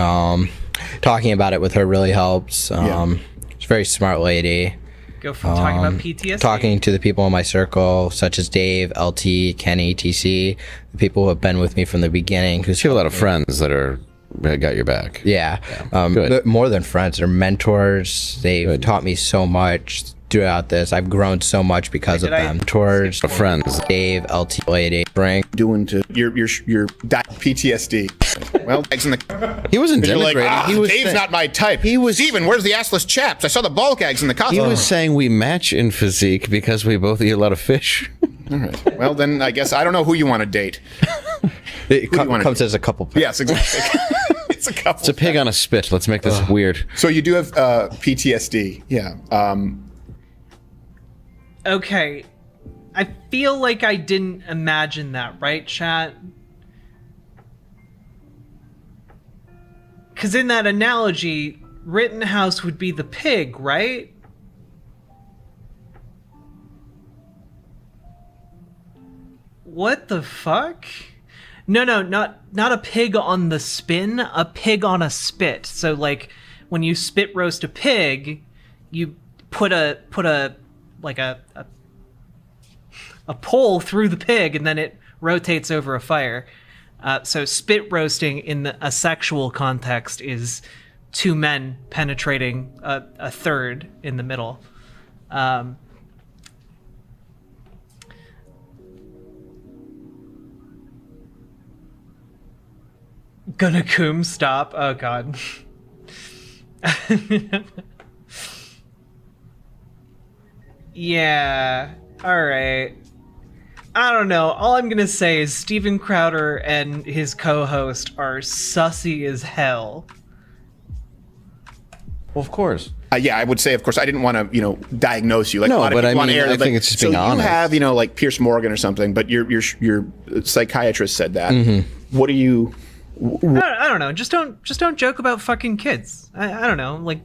talking about it with her really helps. She's a very smart lady. Go from talking about PTSD. Talking to the people in my circle, such as Dave, LT, Kenny, TC, the people who have been with me from the beginning. Because you have a lot of friends that got your back. Yeah. More than friends, they're mentors. They've taught me so much. throughout this. I've grown so much because of them. Towards friends, Dave, LT, Lady, Frank. Doing to your PTSD. Well, eggs in the. he wasn't You're like, denigrating. He was Dave's saying- not my type. He was. Steven, where's the assless chaps? I saw the bulk eggs in the costume. He was saying we match in physique because we both eat a lot of fish. All right. Well, then I guess I don't know who you want to date. It comes as a couple. Yes, exactly. It's a couple. It's a pig on a spit. Let's make this weird. So you do have PTSD. Yeah. Okay. I feel like I didn't imagine that, right, chat? Because in that analogy, Rittenhouse would be the pig, right? What the fuck? No, not a pig on the spin, a pig on a spit. So like when you spit roast a pig, you put a pole through the pig and then it rotates over a fire. So spit roasting in a sexual context is two men penetrating a third in the middle. Gonna coom stop. Oh god. Yeah. Alright. I don't know. All I'm gonna say is Steven Crowder and his co-host are sussy as hell. Well, of course. Yeah, I would say, of course, I didn't want to, diagnose you. Like No, a lot of but I people on mean, air, I like, think it's just being honest. You have, like Pierce Morgan or something, but your psychiatrist said that. Mm-hmm. What do you? I don't know. Just don't joke about fucking kids. I don't know. Like,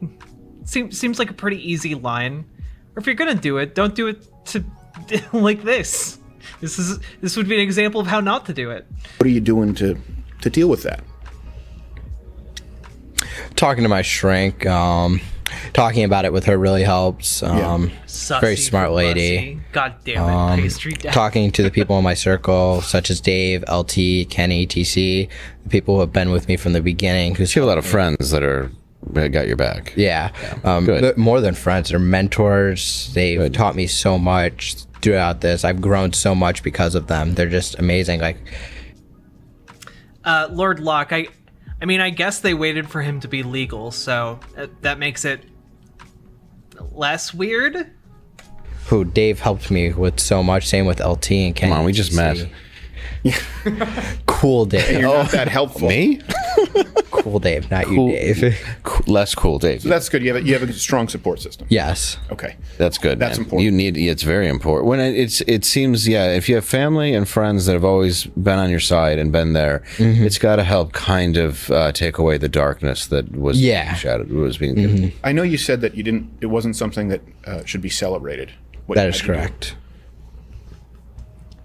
seems like a pretty easy line. Or if you're gonna do it, don't do it to like this. This would be an example of how not to do it. What are you doing to deal with that? Talking to my shrink, talking about it with her really helps. Sussy Very smart for lady. Bussy. God damn it, pastry dad. Talking to the people in my circle, such as Dave, LT, Kenny, TC, the people who have been with me from the beginning. You have a lot of friends that got your back. Yeah. Good. More than friends. They're mentors. They've taught me so much throughout this. I've grown so much because of them. They're just amazing. Like, Lord Locke, I mean, I guess they waited for him to be legal, so that makes it less weird. who Dave helped me with so much. Same with LT and Kenny. Come on, we just met. Cool Dave. You're not that helpful. Me? Cool Dave, not you, Dave. Less cool Dave. So that's good. You have a strong support system. Yes. Okay. That's good. That's man. important. You need. It's very important. When it seems, if you have family and friends that have always been on your side and been there, it's got to help kind of take away the darkness that was being shadowed, was being given. I know you said that it wasn't something that should be celebrated. That is correct.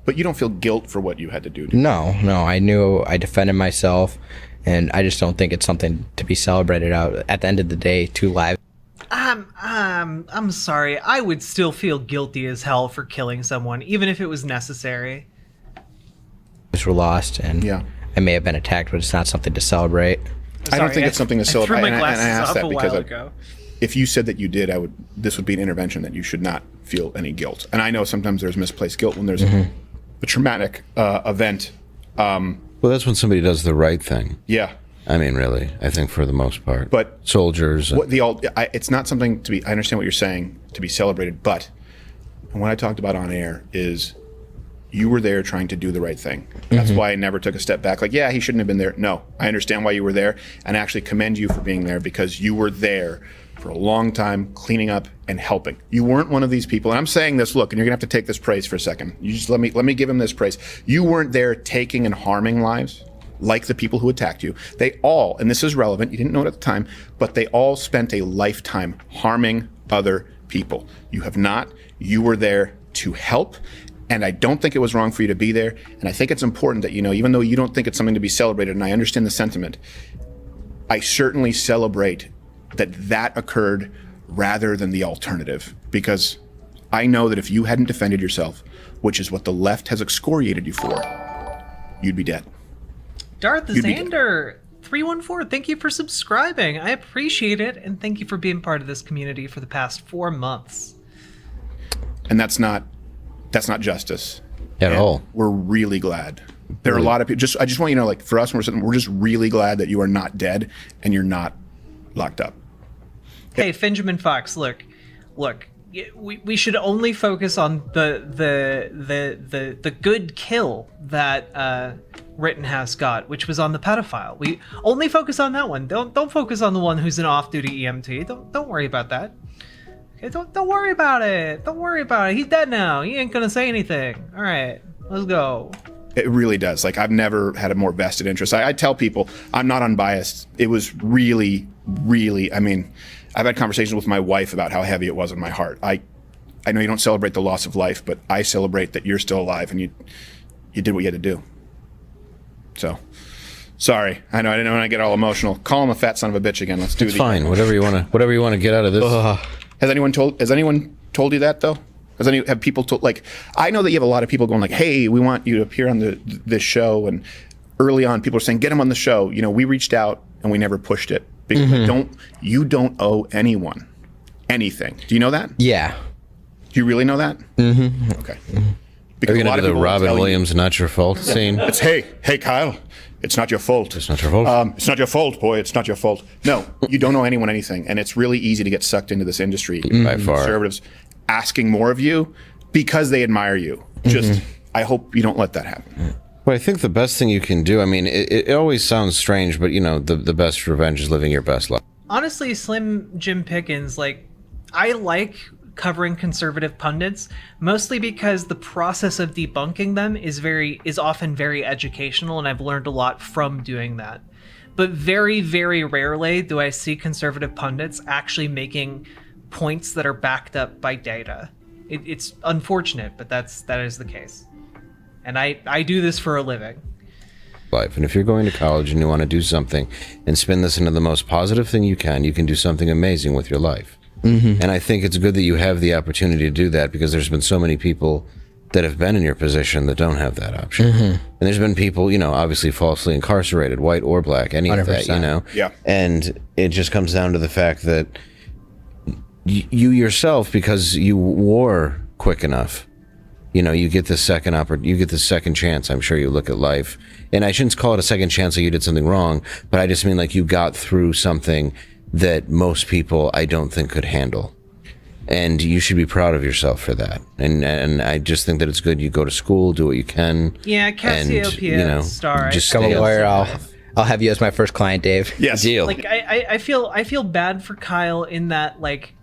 But you don't feel guilt for what you had to do. No. I knew I defended myself, and I just don't think it's something to be celebrated out. At the end of the day, 2 lives. I'm sorry. I would still feel guilty as hell for killing someone, even if it was necessary. Were lost, and I may have been attacked, but it's not something to celebrate. I don't think it's something to celebrate. I threw my and glasses I asked off that a because while ago. If you said that you did, this would be an intervention that you should not feel any guilt. And I know sometimes there's misplaced guilt when there's a traumatic event. Well, that's when somebody does the right thing. Yeah. I mean, really, I think for the most part. But soldiers. It's not something to be. I understand what you're saying, to be celebrated. But what I talked about on air is you were there trying to do the right thing. That's why I never took a step back. Like, yeah, he shouldn't have been there. No, I understand why you were there, and I actually commend you for being there because you were there for a long time, cleaning up and helping. You weren't one of these people, and I'm saying this, look, and you're gonna have to take this praise for a second. You just let me give him this praise. You weren't there taking and harming lives like the people who attacked you. They all, and this is relevant, you didn't know it at the time, but they all spent a lifetime harming other people. You have not. You were there to help, and I don't think it was wrong for you to be there, and I think it's important that, even though you don't think it's something to be celebrated, and I understand the sentiment, I certainly celebrate that occurred rather than the alternative, because I know that if you hadn't defended yourself, which is what the left has excoriated you for, you'd be dead. Darth Xander 314, thank you for subscribing. I appreciate it, and thank you for being part of this community for the past 4 months. and that's not justice at all. We're really glad. There are a lot of people. I just want you to know, like, for us, we're just really glad that you are not dead and you're not locked up. Hey, Finjamin Fox, look. We should only focus on the good kill that Rittenhouse got, which was on the pedophile. We only focus on that one. Don't focus on the one who's an off-duty EMT. Don't worry about that. Okay, don't worry about it. Don't worry about it. He's dead now. He ain't gonna say anything. All right, let's go. It really does. Like, I've never had a more vested interest. I tell people I'm not unbiased. It was really, really, I mean, I've had conversations with my wife about how heavy it was on my heart. I know you don't celebrate the loss of life, but I celebrate that you're still alive and you did what you had to do. So, sorry. I know I didn't want to get all emotional. Call him a fat son of a bitch again. Let's do it. It's fine. Whatever you want to get out of this. Has anyone told you that though? Have people told, like, I know that you have a lot of people going like, hey, we want you to appear on this show, and early on people are saying, get him on the show. You know, we reached out and we never pushed it because you don't owe anyone anything. Do you know that? Yeah. Do you really know that? Mm-hmm. Okay. Because are you going to do the Robin Williams not your fault scene? It's hey Kyle, it's not your fault. It's not your fault. It's not your fault, boy. It's not your fault. No, you don't owe anyone anything, and it's really easy to get sucked into this industry. By far. Conservatives asking more of you because they admire you. Just, I hope you don't let that happen. Well, I think the best thing you can do, I mean, it always sounds strange, but, you know, the best revenge is living your best life. Honestly, Slim Jim Pickens, like, I like covering conservative pundits mostly because the process of debunking them is often very educational, and I've learned a lot from doing that. But very, very rarely do I see conservative pundits actually making points that are backed up by data. It's unfortunate, but that is the case. And I do this for a living. Life. And if you're going to college and you want to do something and spin this into the most positive thing you can do something amazing with your life. And I think it's good that you have the opportunity to do that, because there's been so many people that have been in your position that don't have that option. And there's been people, you know, obviously falsely incarcerated, white or black, any 100%. Of that, you know? Yeah. And it just comes down to the fact that you yourself, because you were quick enough, you know, you get this second chance. I'm sure you look at life, and I shouldn't call it a second chance that you did something wrong, but I just mean like you got through something that most people I don't think could handle. And you should be proud of yourself for that. And I just think that it's good you go to school, do what you can. Yeah, Cassiopeia, you know, star. Just come a lawyer. I'll have you as my first client, Dave. Yes. Deal. Like I feel bad for Kyle in that, like,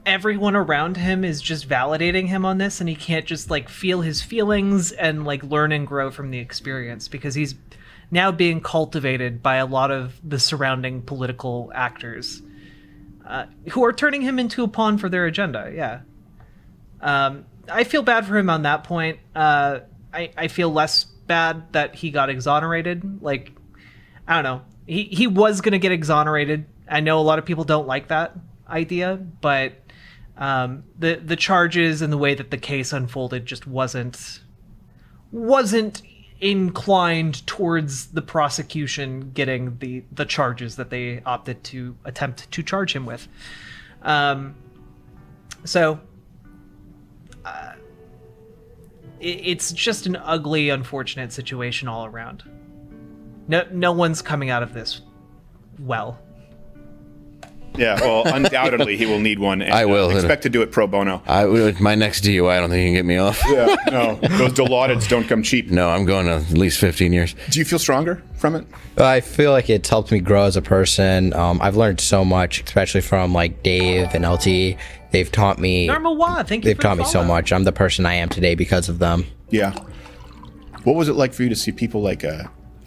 everyone around him is just validating him on this, and he can't just like feel his feelings and like learn and grow from the experience, because he's now being cultivated by a lot of the surrounding political actors who are turning him into a pawn for their agenda. Yeah. I feel bad for him on that point. I feel less bad that he got exonerated. Like, I don't know. He was going to get exonerated. I know a lot of people don't like that idea, but the charges and the way that the case unfolded just wasn't inclined towards the prosecution getting the charges that they opted to attempt to charge him with. It's just an ugly, unfortunate situation all around. No one's coming out of this well. Yeah, well, undoubtedly he will need one. And, I will. Expect to do it pro bono. My next DUI, I don't think you can get me off. Yeah, no, those dilaudits don't come cheap. No, I'm going to at least 15 years. Do you feel stronger from it? I feel like it's helped me grow as a person. I've learned so much, especially from like Dave and LT. They've taught me. Normal Wad, thank you. They've taught me so much. I'm the person I am today because of them. Yeah. What was it like for you to see people like?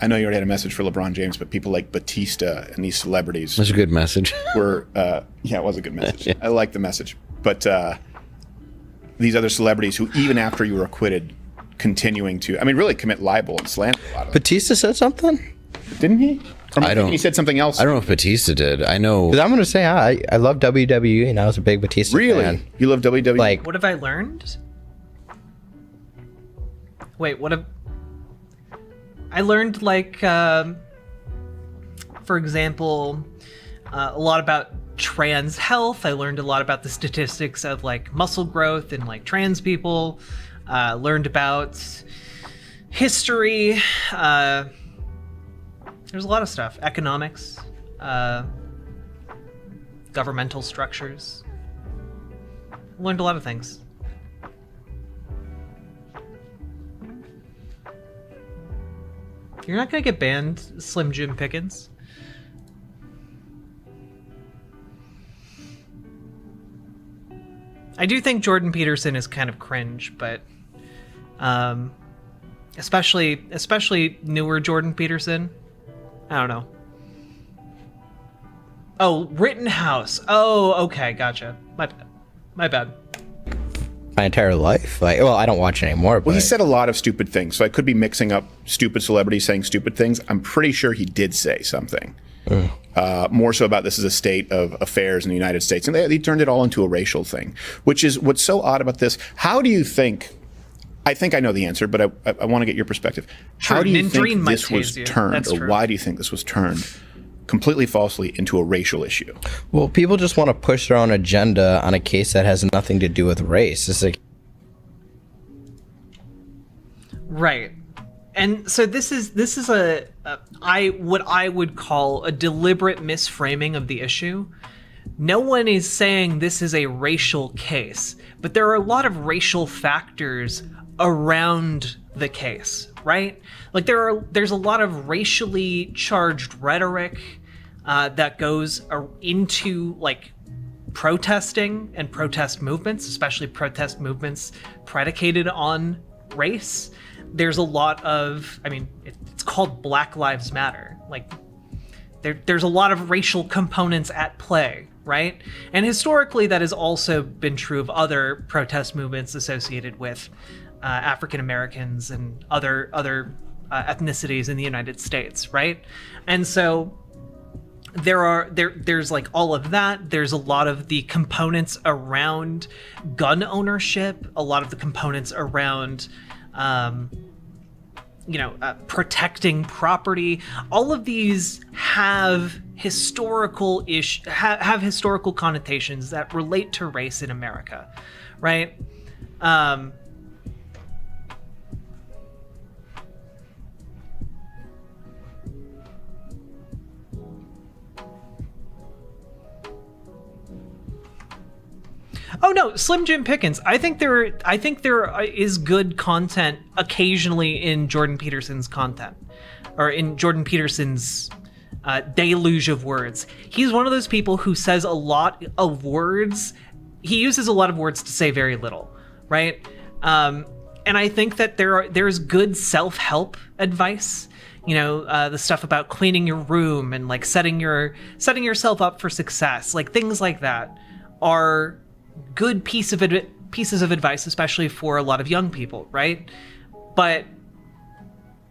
I know you already had a message for LeBron James, but people like Batista and these celebrities. That's a good message. Were yeah, it was a good message. Yeah. I like the message, but these other celebrities who, even after you were acquitted, continuing to, I mean, really commit libel and slander a lot of them. Batista said something, didn't he? I don't. He said something else. I don't know if Batista did. I know. Because I'm going to say I love WWE, and I was a big Batista fan. You love WWE? Like, what have I learned? Wait, what have I learned? Like, for example, a lot about trans health. I learned a lot about the statistics of like muscle growth and like trans people. Learned about history. There's a lot of stuff. Economics. Governmental structures. Learned a lot of things. You're not gonna get banned, Slim Jim Pickens. I do think Jordan Peterson is kind of cringe, but especially newer Jordan Peterson. I don't know. Oh, Rittenhouse. Oh, okay, gotcha. My bad. My entire life. Like, well, I don't watch anymore. But Well, he said a lot of stupid things, so I could be mixing up stupid celebrities saying stupid things. I'm pretty sure he did say something. More so about this is a state of affairs in the United States. And they turned it all into a racial thing, which is what's so odd about this. How do you think, I think I know the answer, but I want to get your perspective. How do you think this was turned, or why do you think this was turned completely falsely into a racial issue? Well, people just want to push their own agenda on a case that has nothing to do with race. It's like, right. And so this is what I would call a deliberate misframing of the issue. No one is saying this is a racial case, but there are a lot of racial factors around the case, right? Like there's a lot of racially charged rhetoric that goes into like protesting and protest movements, especially protest movements predicated on race. There's a lot of, I mean, it's called Black Lives Matter. Like there's a lot of racial components at play, right? And historically, that has also been true of other protest movements associated with African Americans and other ethnicities in the United States, right? And so there's like all of that. There's a lot of the components around gun ownership, a lot of the components around protecting property. All of these have historical have historical connotations that relate to race in America, right? Oh no, Slim Jim Pickens. I think there is good content occasionally in Jordan Peterson's content, or in Jordan Peterson's deluge of words. He's one of those people who says a lot of words. He uses a lot of words to say very little, right? And I think that there's good self-help advice. You know, the stuff about cleaning your room and like setting yourself up for success, like things like that, are good pieces of advice, especially for a lot of young people, right? But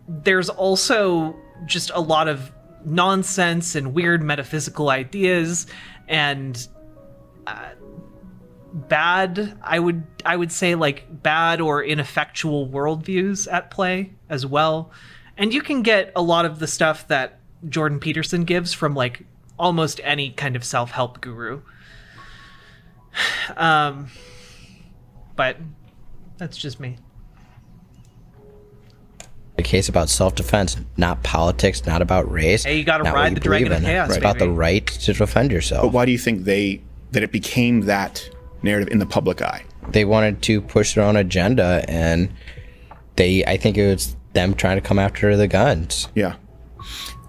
there's also just a lot of nonsense and weird metaphysical ideas and bad, I would say, like bad or ineffectual worldviews at play as well. And you can get a lot of the stuff that Jordan Peterson gives from like almost any kind of self-help guru. But that's just me. A case about self-defense, not politics, not about race. Hey, you gotta ride the dragon of chaos. It's about the right to defend yourself. But why do you think that it became that narrative in the public eye? They wanted to push their own agenda, and I think it was them trying to come after the guns. Yeah.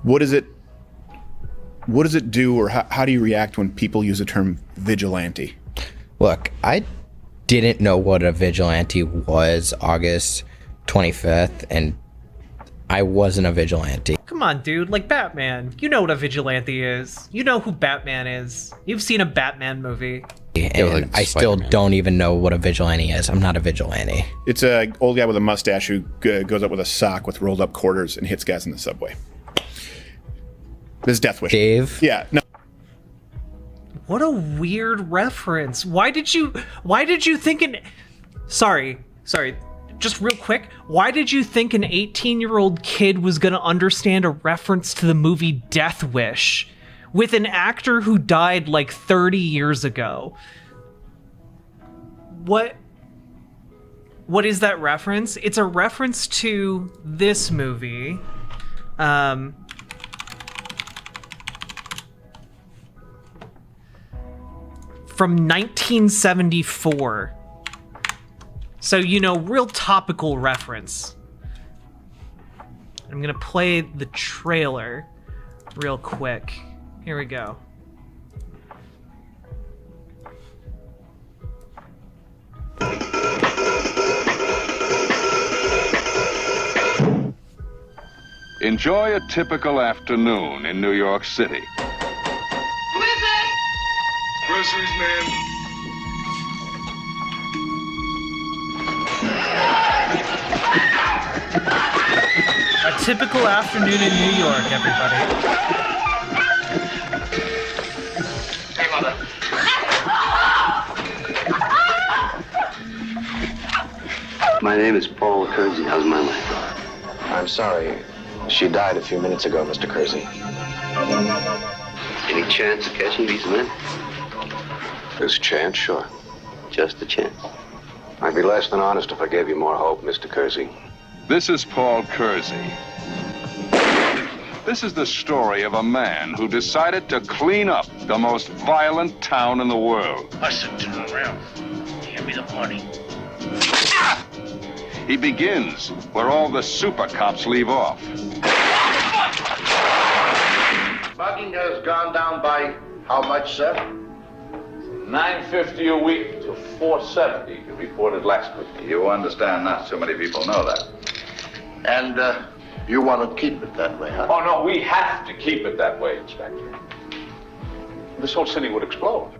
What does it do, or how do you react when people use the term vigilante? Look, I didn't know what a vigilante was August 25th, and I wasn't a vigilante. Come on, dude. Like Batman. You know what a vigilante is. You know who Batman is. You've seen a Batman movie. And I still don't even know what a vigilante is. I'm not a vigilante. It's an old guy with a mustache who goes up with a sock with rolled up quarters and hits guys in the subway. This is Death Wish. Dave? Yeah. No. What a weird reference. Why did you think Sorry. Just real quick. Why did you think an 18-year-old kid was going to understand a reference to the movie Death Wish with an actor who died like 30 years ago. What is that reference? It's a reference to this movie. From 1974. So, real topical reference. I'm gonna play the trailer real quick. Here we go. Enjoy a typical afternoon in New York City. Who is it? Groceries, man. A typical afternoon in New York, everybody. Hey, Mother. My name is Paul Kersey. How's my wife? I'm sorry. She died a few minutes ago, Mr. Kersey. Any chance of catching these men? There's a chance, sure. Just a chance. I'd be less than honest if I gave you more hope, Mr. Kersey. This is Paul Kersey. This is the story of a man who decided to clean up the most violent town in the world. Listen, turn around. Hand me the money. He begins where all the super cops leave off. Bugging has gone down by how much, sir? $9.50 a week to $4.70, you reported last week. You understand not so many people know that. And, you want to keep it that way, huh? Oh, no, we have to keep it that way, Inspector. This whole city would explode.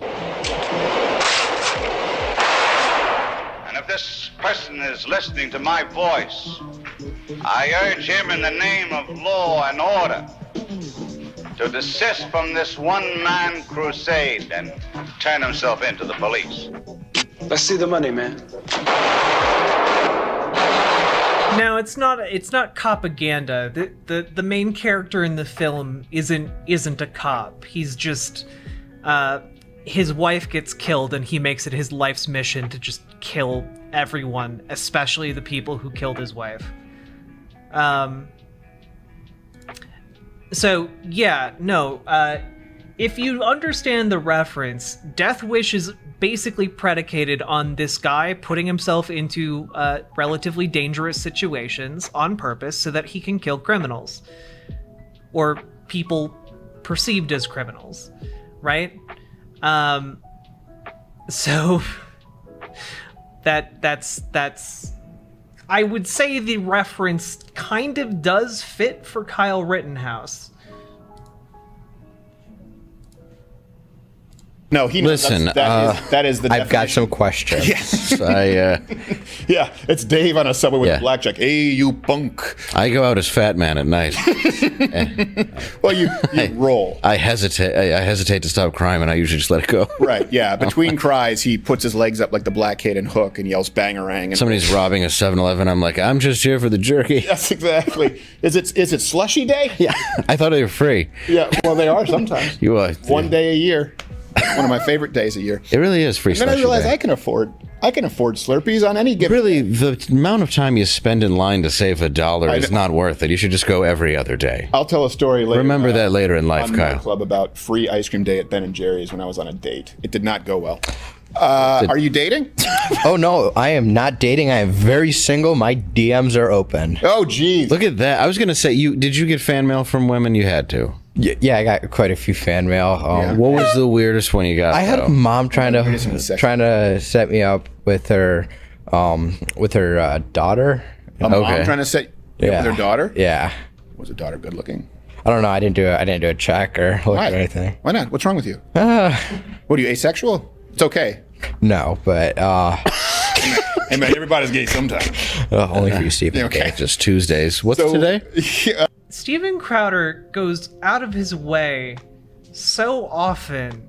And if this person is listening to my voice, I urge him in the name of law and order to desist from this one-man crusade and turn himself into the police. Let's see the money, man. Now, it's not propaganda. The main character in the film isn't a cop. He's just his wife gets killed, and he makes it his life's mission to just kill everyone, especially the people who killed his wife. So yeah, no. If you understand the reference, Death Wish is basically predicated on this guy putting himself into relatively dangerous situations on purpose so that he can kill criminals. Or people perceived as criminals, right? So that's I would say the reference kind of does fit for Kyle Rittenhouse. No, he knows. Listen, that is the I've got some questions. Yes. Yeah, it's Dave on a subway with a blackjack. Hey, you punk. I go out as Fat Man at night. Well, you roll. I hesitate to stop crime, and I usually just let it go. Right, yeah. Between cries, he puts his legs up like the Black Kid and Hook and yells bangarang. And somebody's robbing a 7-Eleven. I'm like, I'm just here for the jerky. Yes, exactly. Is it slushy day? Yeah, I thought they were free. Yeah, well, they are sometimes. You are. One day a year. One of my favorite days a year. It really is free. And then I realized I can afford Slurpees on any given. Really, the amount of time you spend in line to save $1 is not worth it. You should just go every other day. I'll tell a story later. Remember that later in life, on Kyle. my club about free ice cream day at Ben and Jerry's when I was on a date. It did not go well. Are you dating? Oh no, I am not dating. I am very single. My DMs are open. Oh geez, look at that. I was gonna say, did you get fan mail from women? You had to. Yeah, I got quite a few fan mail. What was the weirdest one you got? I had a mom trying to set me up with her daughter. A mom trying to set you up with her daughter? Yeah. Was the daughter good looking? I don't know. I didn't do a check or look at anything. Why not? What's wrong with you? What are you, asexual? It's okay. No, but hey man, everybody's gay sometimes. Only for you, Stephen. Okay, just Tuesdays. What's today? Steven Crowder goes out of his way so often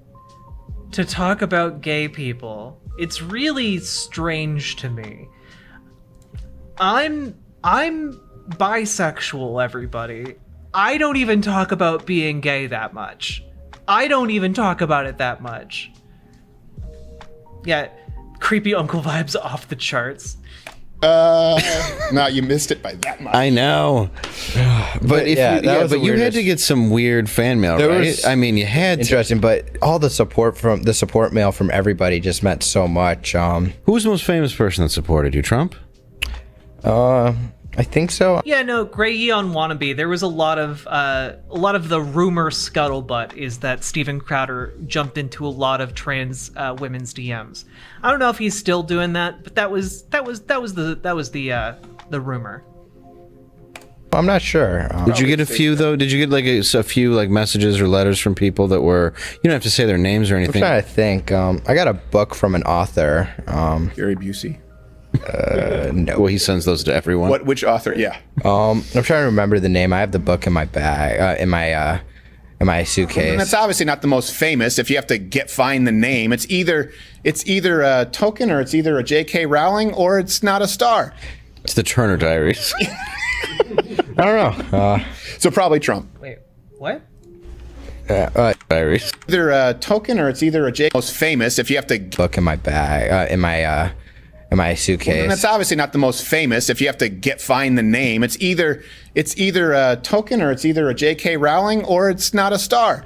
to talk about gay people. It's really strange to me. I'm bisexual, everybody. I don't even talk about being gay that much. I don't even talk about it that much. Yeah, creepy uncle vibes off the charts. No, you missed it by that much. I know. But if yeah, you, that yeah, was the but you had weirdest. to get some weird fan mail, There right? was I mean, you had to. Interesting, but all the support mail from everybody just meant so much. Who was the most famous person that supported you? Trump? I think so. Yeah, no, Gray Eon wannabe. There was a lot of the rumor scuttlebutt is that Steven Crowder jumped into a lot of trans women's DMs. I don't know if he's still doing that, but that was the rumor. I'm not sure. Did you get a few though? Did you get like a few like messages or letters from people that were? You don't have to say their names or I'm anything. trying to think. I got a book from an author. Gary Busey. No. Well, he sends those to everyone. Which author? Yeah. I'm trying to remember the name. I have the book in my bag, in my suitcase. And that's obviously not the most famous. If you have to find the name, it's either a token, or it's either a J.K. Rowling, or it's not a star. It's the Turner Diaries. I don't know. So probably Trump. Wait, what? Diaries. Either a token, or it's either a most famous. If you have to book in my bag, in my suitcase. And that's obviously not the most famous. If you have to find the name, it's either a token, or it's either a J.K. Rowling, or it's not a star.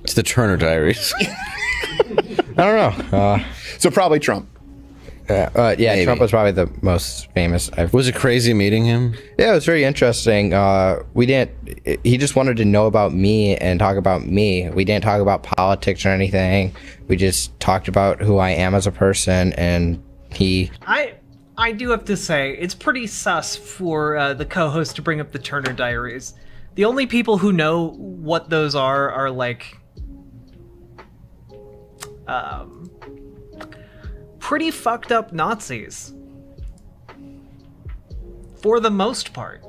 It's the Turner Diaries. I don't know. So probably Trump. Yeah, Maybe. Trump was probably the most famous. Was it crazy meeting him? Yeah, it was very interesting. He just wanted to know about me and talk about me. We didn't talk about politics or anything. We just talked about who I am as a person, and I do have to say, it's pretty sus for the co-host to bring up the Turner Diaries. The only people who know what those are like pretty fucked up Nazis. For the most part.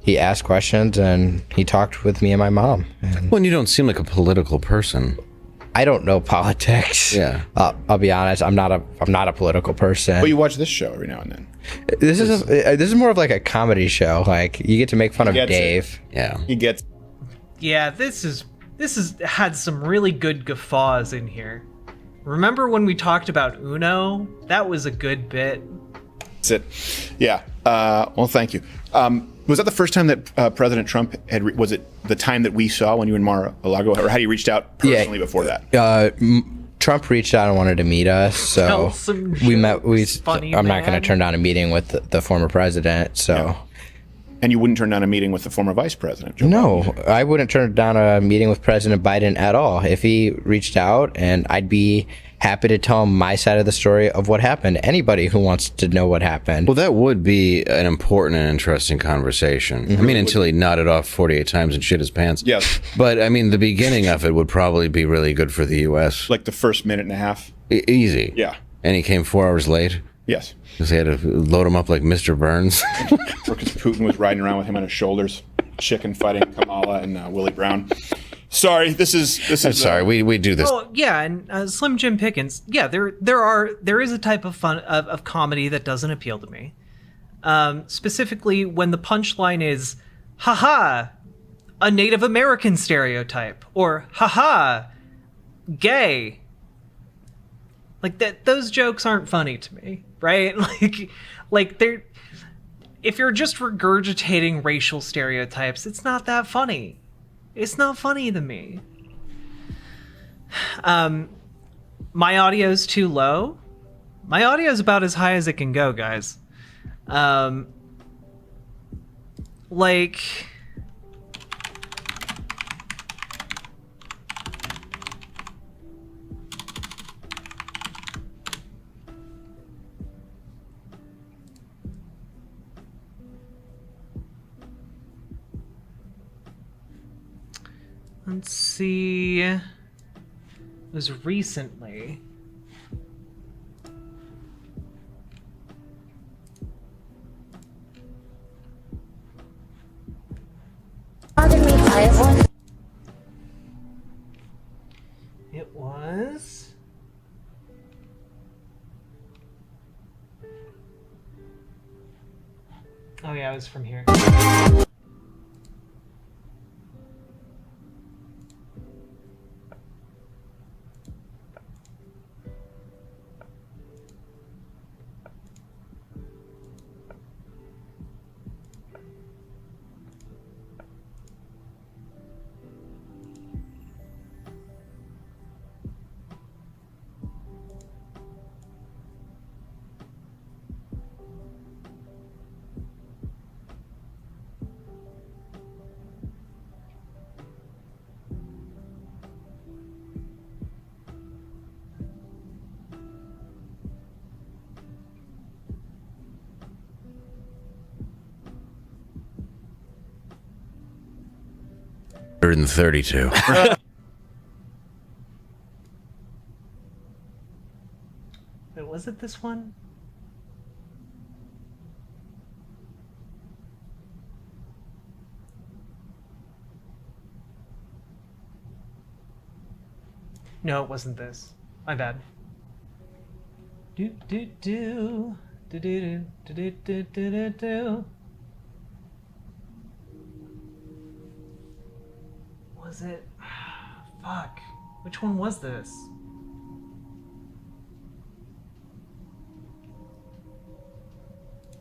he asked questions and he talked with me and my mom. And Well, and you don't seem like a political person. I don't know politics. Yeah. I'll be honest. I'm not a political person. But you watch this show every now and then. This is more of like a comedy show. Like you get to make fun of Dave. Yeah. He gets. Yeah, this has had some really good guffaws in here. Remember when we talked about Uno? That was a good bit. That's it. Yeah. Well, thank you. Was that the first time that President Trump was it the time that we saw when you and Mar-a-Lago, or had he reached out personally before that? Trump reached out and wanted to meet us, so we met. I'm not going to turn down a meeting with the former president. So, yeah. And you wouldn't turn down a meeting with the former vice president? Joe Biden. I wouldn't turn down a meeting with President Biden at all. If he reached out, and I'd be happy to tell him my side of the story of what happened. Anybody who wants to know what happened. Well, that would be an important and interesting conversation. I mean, until he nodded off 48 times and shit his pants. Yes. But, I mean, the beginning of it would probably be really good for the U.S. Like the first minute and a half? Easy. Yeah. And he came 4 hours late? Yes. Because they had to load him up like Mr. Burns. Because Putin was riding around with him on his shoulders, chicken fighting Kamala and Willie Brown. Sorry, this is. I'm sorry, we do this. Oh yeah, and Slim Jim Pickens. Yeah, there is a type of fun of comedy that doesn't appeal to me. Specifically, when the punchline is, "Haha, a Native American stereotype," or "Haha, gay." Like that, those jokes aren't funny to me, right? Like they're. If you're just regurgitating racial stereotypes, it's not that funny. It's not funny to me. My audio's too low. My audio's about as high as it can go, guys. Like... Let's see. It was recently. It was. Oh yeah, it was from here. 132. Wait, was it this one? No, it wasn't this. My bad. Do do do do do do do do do do do. Was it? Fuck. Which one was this?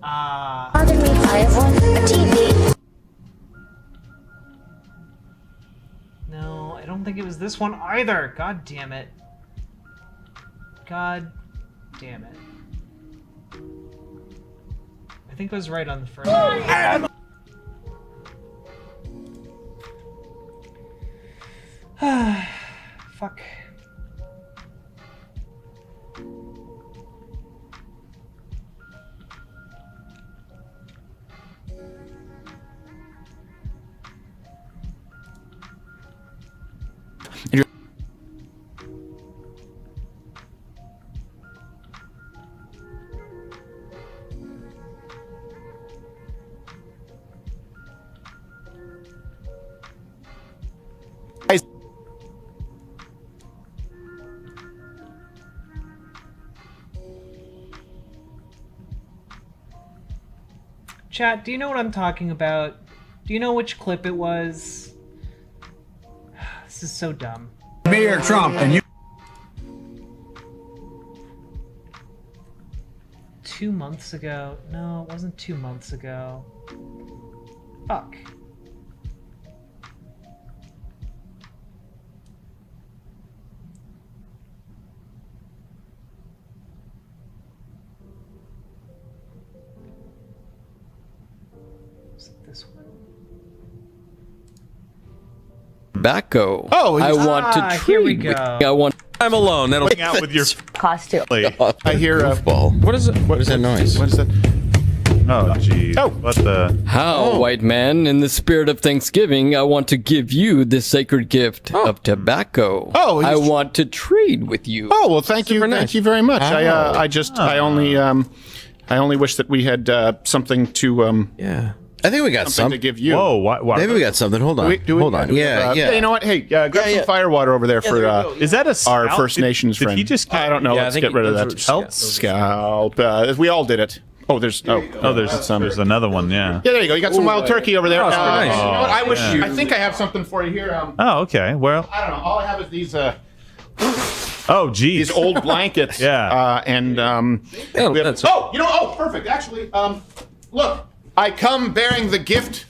Pardon me, I have one. A TV. No, I don't think it was this one either. God damn it. God damn it. I think I was right on the first one. Fuck. Chat, do you know what I'm talking about? Do you know which clip it was? This is so dumb. Me or Trump, and you. 2 months ago? No, it wasn't 2 months ago. Fuck. Was it this one? Tobacco. Oh, I want to trade here we with go. you. I want. I'm alone. That'll hang out with your Costume. I hear a ball. What is it? What is that noise? What is that? Oh, jeez. Oh. What the? How, white man, in the spirit of Thanksgiving, I want to give you the sacred gift of tobacco. Oh, I want to trade with you. Oh, well, thank you. Thank you very much. I only wish that we had something to Yeah. I think we got something to give you. Whoa, why? Maybe we got something. Hold on. Hold on. Yeah. You know what? Hey, grab some fire water over there for Is that a our scalp? First Nations Did friend. he just? I don't know. Yeah, I Let's think get rid of those that. were Scalp. We all did it. Oh, there's there's another one. Yeah. Yeah, there you go. You got some wild turkey over there. Oh, nice. You know what? Yeah. I think I have something for you here. Oh, okay. Well. I don't know. All I have is these. Oh, geez. These old blankets. Yeah. Perfect. Actually, look, I come bearing the gift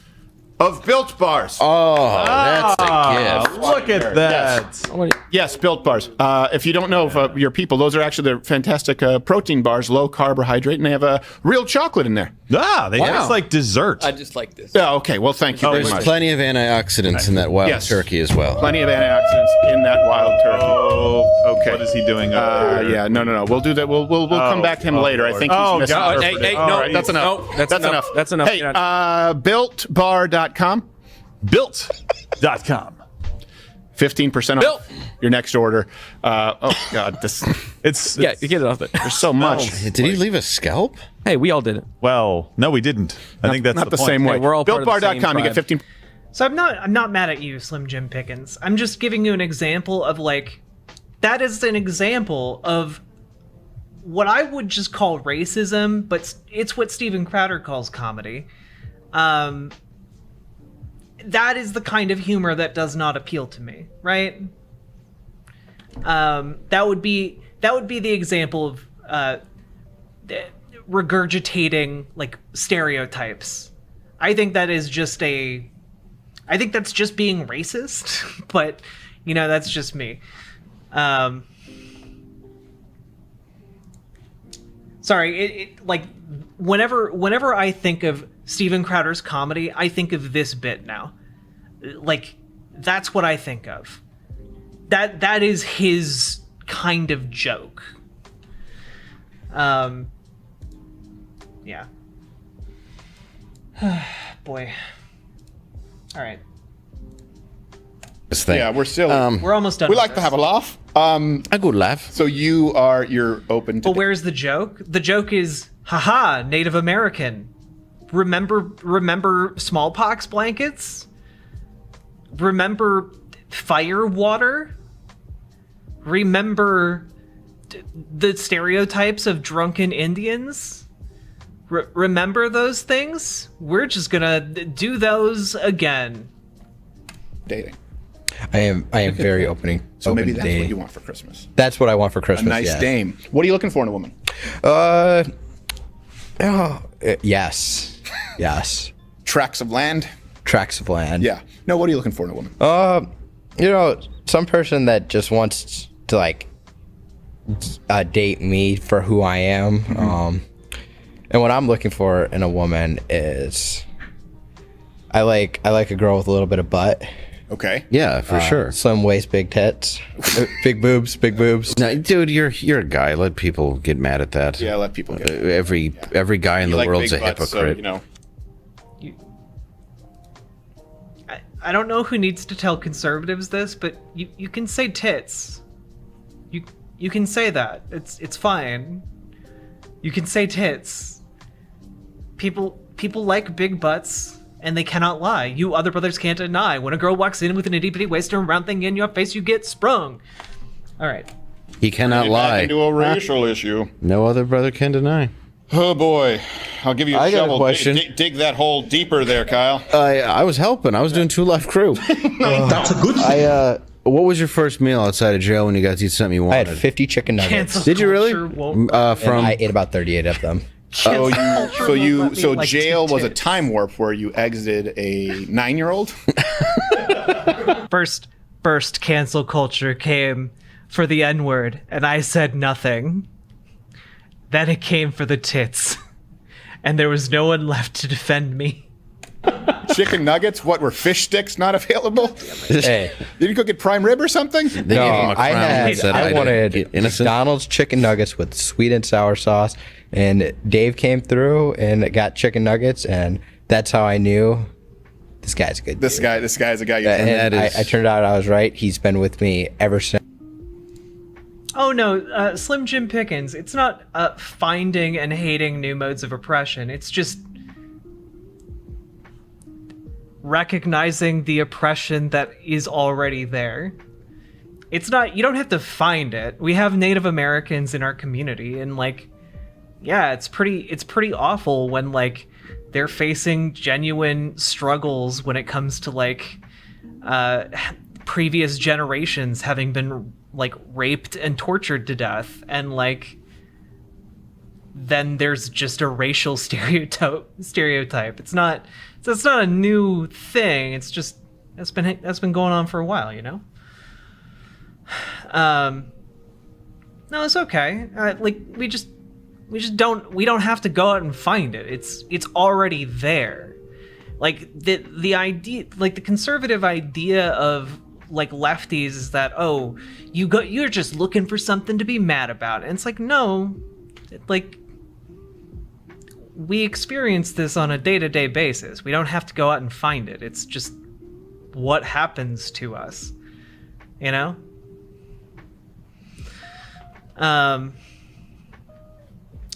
of Built Bars. Oh, that's a gift. Look at that. Yes, Built Bars. If you don't know of your people, those are actually the fantastic protein bars, low carbohydrate, and they have real chocolate in there. They taste like dessert. I just like this. Yeah, okay. Well, thank you very There's much. plenty of antioxidants in that wild turkey as well. Plenty of antioxidants in that wild turkey. Oh, okay. What is he doing over there? Yeah, no. We'll do that. We'll come back to him later. Lord. I think he's misinterpreted. Hey, no, that's enough. That's enough. That's enough. Hey, BuiltBar.com. Built.com. 15% off your next order. Oh God, it's you get it off it. There's so much. Did he leave a scalp? Hey, we all did it. Well, no, we didn't. I think that's not the point. same way. Hey, we're all part of the same BuiltBar.com. You get tribe. 15. So I'm not mad at you, Slim Jim Pickens. I'm just giving you an example of like that is an example of what I would just call racism, but it's what Steven Crowder calls comedy. That is the kind of humor that does not appeal to me, right? That would be the example of regurgitating like stereotypes. I think that's just being racist, but you know, that's just me. Sorry, like whenever I think of Steven Crowder's comedy, I think of this bit now. Like that's what I think of. That is his kind of joke. Yeah. Boy. All right. this thing. Yeah, we're still. We're almost done. We with like to this. have a laugh. A good laugh. So you're open to. But where's the joke? The joke is, haha, Native American. Remember smallpox blankets? Remember fire water? Remember the stereotypes of drunken Indians? Remember those things? We're just gonna do those again. Dating. I am very open. So maybe that's dating. what you want for Christmas. That's what I want for A Christmas. nice yes. dame. What are you looking for in a woman? Yes. Yes. Tracts of land. Tracts of land. Yeah. No, what are you looking for in a woman? Some person that just wants to like date me for who I am. And what I'm looking for in a woman is I like a girl with a little bit of butt. Okay. Yeah, for sure. Slim waist, big tits, big boobs, big boobs. No, dude, you're a guy. Let people get mad at that. Yeah, let people get every guy in the like world's a big butts, hypocrite. So, I don't know who needs to tell conservatives this, but you can say tits. You can say that. It's fine. You can say tits. People like big butts, and they cannot lie. You other brothers can't deny. When a girl walks in with an itty bitty waist and a round thing in your face, you get sprung. All right. He cannot lie. Into a racial issue. No other brother can deny. Oh boy, I'll give you a I got a shovel. question. Dig that hole deeper there, Kyle. I was helping. I was doing Two Live Crew. That's a good thing. What was your first meal outside of jail when you got to eat something you wanted? I had 50 chicken nuggets. Cancel Did you really? culture won't- From I ate about 38 of them. So like jail was a tits. time warp where you exited a 9-year-old. First cancel culture came for the N-word, and I said nothing. Then it came for the tits, and there was no one left to defend me. Chicken nuggets? What, were fish sticks not available? Hey. Did you go get prime rib or something? They gave him a crown and said, I wanted innocent. McDonald's chicken nuggets with sweet and sour sauce, and Dave came through and got chicken nuggets, and that's how I knew this guy's a good. This guy is a guy. And I turned out I was right. He's been with me ever since. Oh no, Slim Jim Pickens. It's not finding and hating new modes of oppression. It's just recognizing the oppression that is already there. It's not, you don't have to find it. We have Native Americans in our community, and like, yeah, it's pretty awful when like they're facing genuine struggles when it comes to like previous generations having been like raped and tortured to death, and like then there's just a racial stereotype. It's not a new thing. It's just that's been going on for a while, you know. No, it's okay. Like we don't have to go out and find it. It's already there. Like the idea, like the conservative idea of like lefties is that, oh, you're just looking for something to be mad about. And it's like, no, like we experience this on a day-to-day basis. We don't have to go out and find it. It's just what happens to us, you know?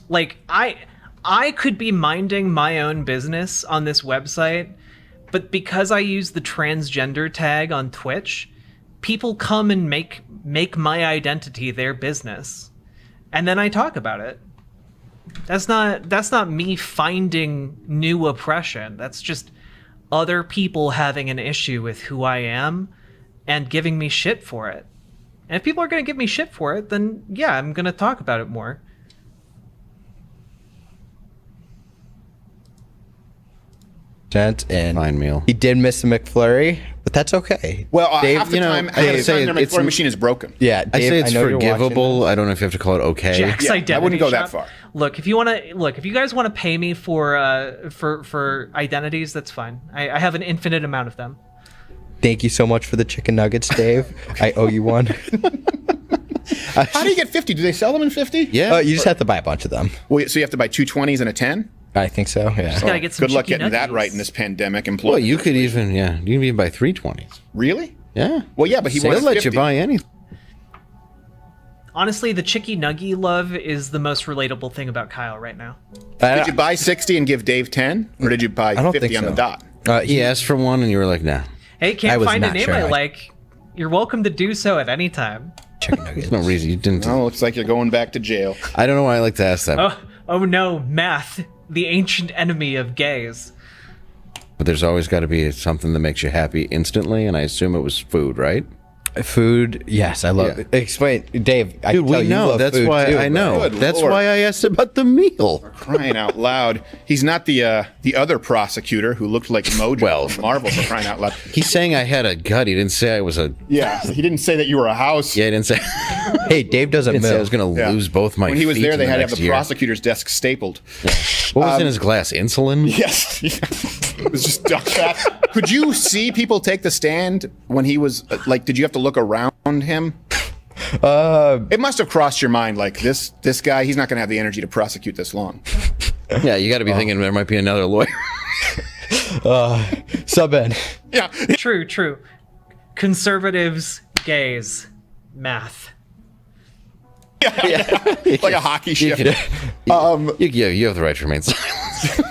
Like I could be minding my own business on this website, but because I use the transgender tag on Twitch, people come and make my identity their business. And then I talk about it. That's not me finding new oppression. That's just other people having an issue with who I am and giving me shit for it. And if people are going to give me shit for it, then yeah, I'm going to talk about it more. And fine meal. He did miss the McFlurry, but that's okay. Well, Dave, half the time, their McFlurry machine is broken. Yeah, I Dave, say it's know you're forgivable. I don't know if you have to call it okay. Jack's identity I wouldn't go shop. that far. Look, if you guys want to pay me for identities, that's fine. I have an infinite amount of them. Thank you so much for the chicken nuggets, Dave. I owe you one. How do you get 50? Do they sell them in 50? Yeah. You just have to buy a bunch of them. Well, so you have to buy 2 20s and a 10? I think so, yeah. Just gotta get some Good luck chicken getting that nuggies. right in this pandemic. Well, you could even buy 320s. Really? Yeah. Well, yeah, but he They'll wanted let 50. you buy anything. Honestly, the Chicky Nuggy love is the most relatable thing about Kyle right now. Did you buy 60 and give Dave 10? Or did you buy I don't 50 think on so. the dot? He asked for one, and you were like, "Nah." Hey, I can't was find a not name sure. I like. You're welcome to do so at any time. There's no reason you didn't. Oh, looks like you're going back to jail. I don't know why I like to ask that, Oh no, math, the ancient enemy of gays. but there's always got to be something that makes you happy instantly, and I assume it was food, right? Food, yes, I love it. Explain, Dave. I Dude, can tell we you know. love That's food why too, I but- know. Good That's Lord. why I asked about the meal. Crying out loud. He's not the other prosecutor who looked like Mojo from Marvel, for crying out loud. He's saying I had a gut. He didn't say I was a. Yeah, he didn't say that you were a house. Yeah, he didn't say. Hey, Dave doesn't didn't say I move. was going to lose both my. When he was feet there, in they the had to have next the year. prosecutor's desk stapled. What was in his glass? Insulin? Yes. It was just duck fat. Could you see people take the stand when he was like? Did you have to look around him? It must have crossed your mind, like this guy. He's not going to have the energy to prosecute this long. Yeah, you got to be thinking there might be another lawyer. Sub in. Yeah. True. Conservatives, gays, math. Like a hockey shift. You have the right to remain silent.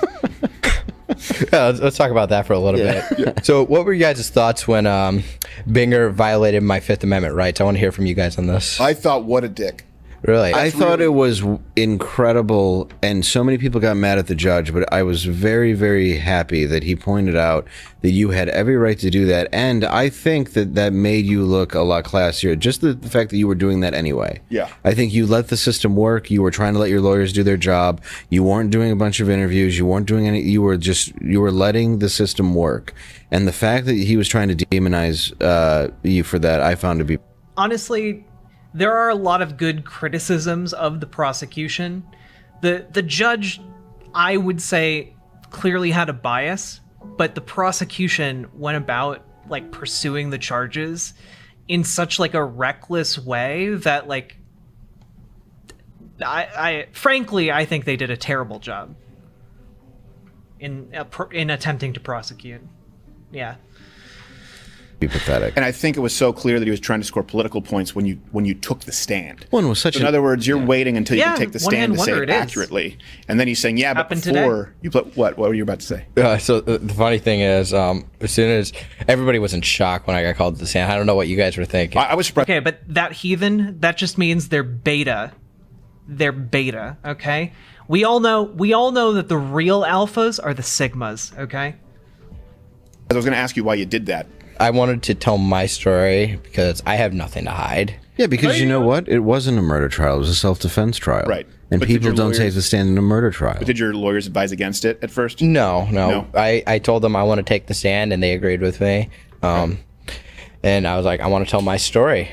Yeah, let's talk about that for a little bit. So, what were you guys' thoughts when Binger violated my Fifth Amendment rights? I want to hear from you guys on this. I thought, what a dick. Really? I thought it was incredible, and so many people got mad at the judge, but I was very, very happy that he pointed out that you had every right to do that, and I think that made you look a lot classier, just the fact that you were doing that anyway. Yeah. I think you let the system work, you were trying to let your lawyers do their job, you weren't doing a bunch of interviews, you weren't doing any, you were letting the system work, and the fact that he was trying to demonize you for that, I found to be... Honestly, there are a lot of good criticisms of the prosecution. The judge, I would say, clearly had a bias, but the prosecution went about like pursuing the charges in such like a reckless way that like I frankly I think they did a terrible job in attempting to prosecute. Yeah. Be pathetic. And I think it was so clear that he was trying to score political points when you took the stand. One was such in other words, you're waiting until you Yeah, can take the one stand hand to say wonder it it is. accurately, and then he's saying, "Yeah, but Happened before today. you put what? What were you about to say?" So the funny thing is, as soon as everybody was in shock when I got called to the stand, I don't know what you guys were thinking. I was surprised. Okay, but that heathen, that just means they're beta. They're beta, okay? We all know that the real alphas are the sigmas, okay? I was going to ask you why you did that. I wanted to tell my story because I have nothing to hide. Yeah, because you know what? It wasn't a murder trial. It was a self-defense trial. Right. And But did people your don't take lawyers- the stand in a murder trial. But did your lawyers advise against it at first? No. I told them I want to take the stand, and they agreed with me. And I was like, I want to tell my story.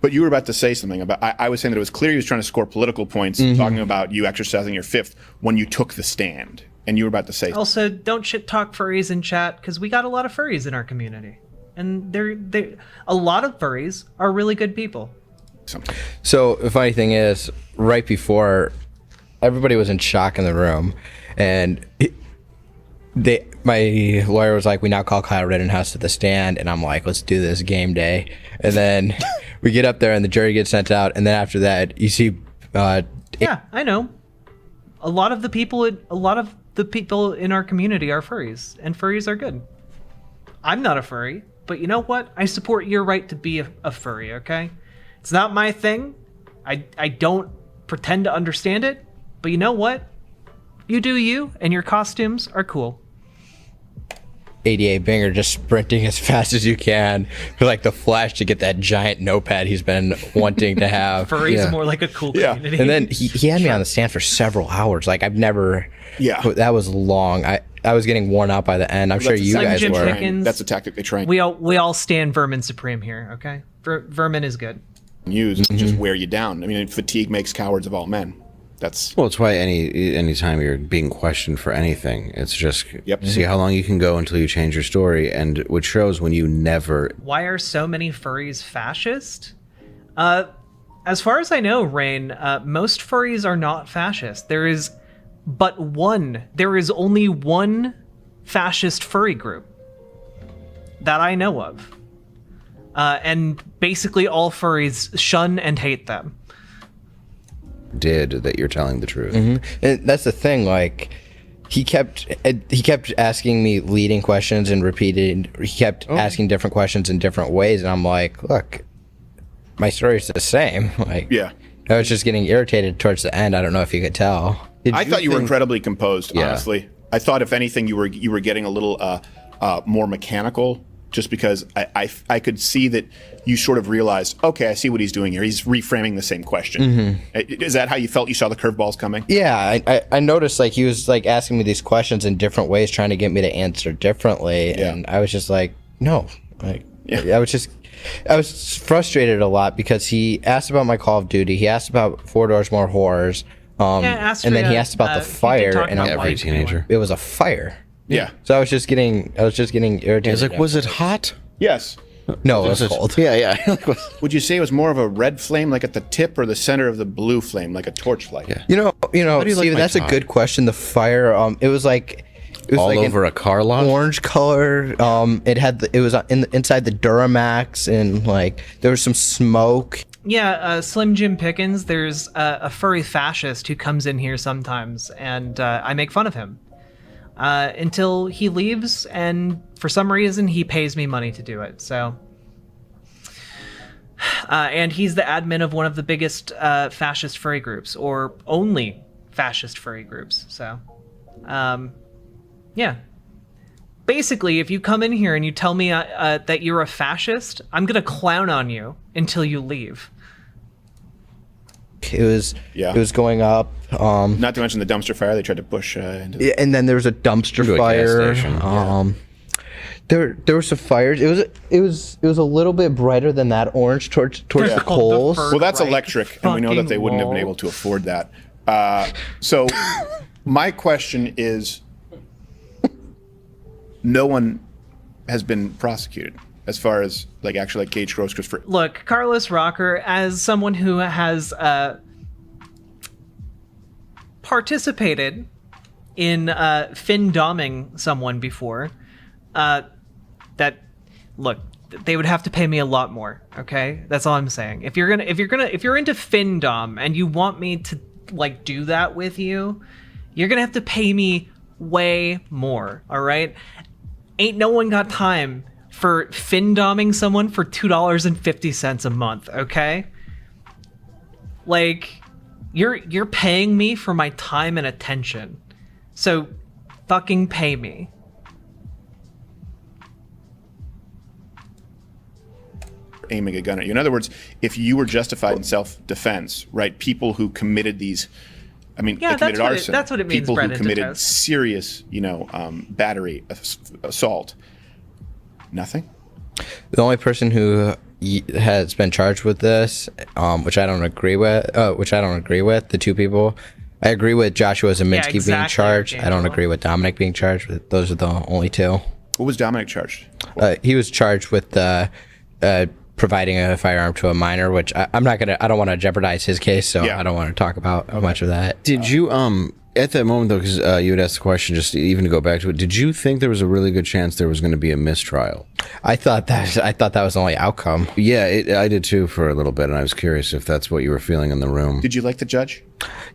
But you were about to say something about. I was saying that it was clear he was trying to score political points, talking about you exercising your fifth when you took the stand, and you were about to say. Also, don't shit talk furries in chat, because we got a lot of furries in our community. And they're a lot of furries are really good people. So the funny thing is, right before, everybody was in shock in the room, and my lawyer was like, "We now call Kyle Rittenhouse to the stand," and I'm like, "Let's do this, game day." And then we get up there, and the jury gets sent out, and then after that, you see. Yeah, I know. A lot of the people in our community are furries, and furries are good. I'm not a furry, but you know what? I support your right to be a furry, okay? It's not my thing. I don't pretend to understand it, but you know what? You do you, and your costumes are cool. 88 Binger just sprinting as fast as you can for like the Flash to get that giant notepad he's been wanting to have. Furries more like a cool community. And then he had me on the stand for several hours. Like I've never. Yeah. That was long. I was getting worn out by the end. I'm sure you guys Jim were. Pickens. That's a tactic they train. We all stand Vermin supreme here, okay? Vermin is good. Use just wear you down. I mean, fatigue makes cowards of all men. That's Well, it's why any time you're being questioned for anything, it's just see how long you can go until you change your story, and which shows when you never. Why are so many furries fascist? As far as I know, Rain, most furries are not fascist. There is only one fascist furry group that I know of. and basically all furries shun and hate them. That you're telling the truth. And that's the thing. Like, he kept asking me leading questions and repeated. He kept asking different questions in different ways, and I'm like, look, my story's the same. Like, yeah. I was just getting irritated towards the end. I don't know if you could tell. I thought you were incredibly composed, honestly. I thought, if anything, you were getting a little more mechanical, just because I could see that you sort of realized, okay, I see what he's doing here. He's reframing the same question. Is that how you felt? You saw the curveballs coming? Yeah, I noticed, like, he was like asking me these questions in different ways, trying to get me to answer differently, and I was just like, no. Like, I was frustrated a lot because he asked about my Call of Duty. He asked about Four Doors More Horrors. And then he asked about the fire, and every teenager. It was a fire. Yeah. So I was just getting irritated. He was like, was it hot? Yes. No, it was cold. Yeah. Would you say it was more of a red flame, like at the tip, or the center of the blue flame, like a torchlight? Yeah. You know, do you like Steven, my that's top? a good question. The fire, it was all like over a car lot. Orange color. It was inside the Duramax, and like there was some smoke. Yeah, Slim Jim Pickens, there's a furry fascist who comes in here sometimes, and I make fun of him. Until he leaves, and for some reason he pays me money to do it, so... and he's the admin of one of the biggest fascist furry groups, or only fascist furry groups, so... yeah. Basically, if you come in here and you tell me that you're a fascist, I'm gonna clown on you until you leave. It was going up. Not to mention the dumpster fire they tried to push into the... And then there was a dumpster fire. There were some fires. It was a little bit brighter than that orange towards the coals. Well, that's electric, and we know that they wouldn't have been able to afford that. So my question is, no one has been prosecuted as far as actually Gage Gross, Christopher. Look, Carlos Rocker, as someone who has participated in fin-doming someone before, look, they would have to pay me a lot more. Okay, that's all I'm saying. If you're into fin-dom and you want me to do that with you, you're gonna have to pay me way more. All right, ain't no one got time for fin-doming someone for $2.50 a month, okay? You're paying me for my time and attention. So fucking pay me. Aiming a gun at you. In other words, if you were justified in self-defense, right? People who committed these, they committed arson. That's what it means, People Brett, who into committed toast. serious, battery, assault. Nothing. The only person who has been charged with this, which I don't agree with, the two people. I agree with Joshua Zeminski being charged. I don't agree with Dominic being charged. But those are the only two. What was Dominic charged? He was charged with providing a firearm to a minor, which I don't want to jeopardize his case, so I don't want to talk about much of that. Did you at that moment though, because you had asked the question, just even to go back to it, did you think there was a really good chance there was going to be a mistrial? I thought that was the only outcome. Yeah, I did too for a little bit, and I was curious if that's what you were feeling in the room. Did you like the judge?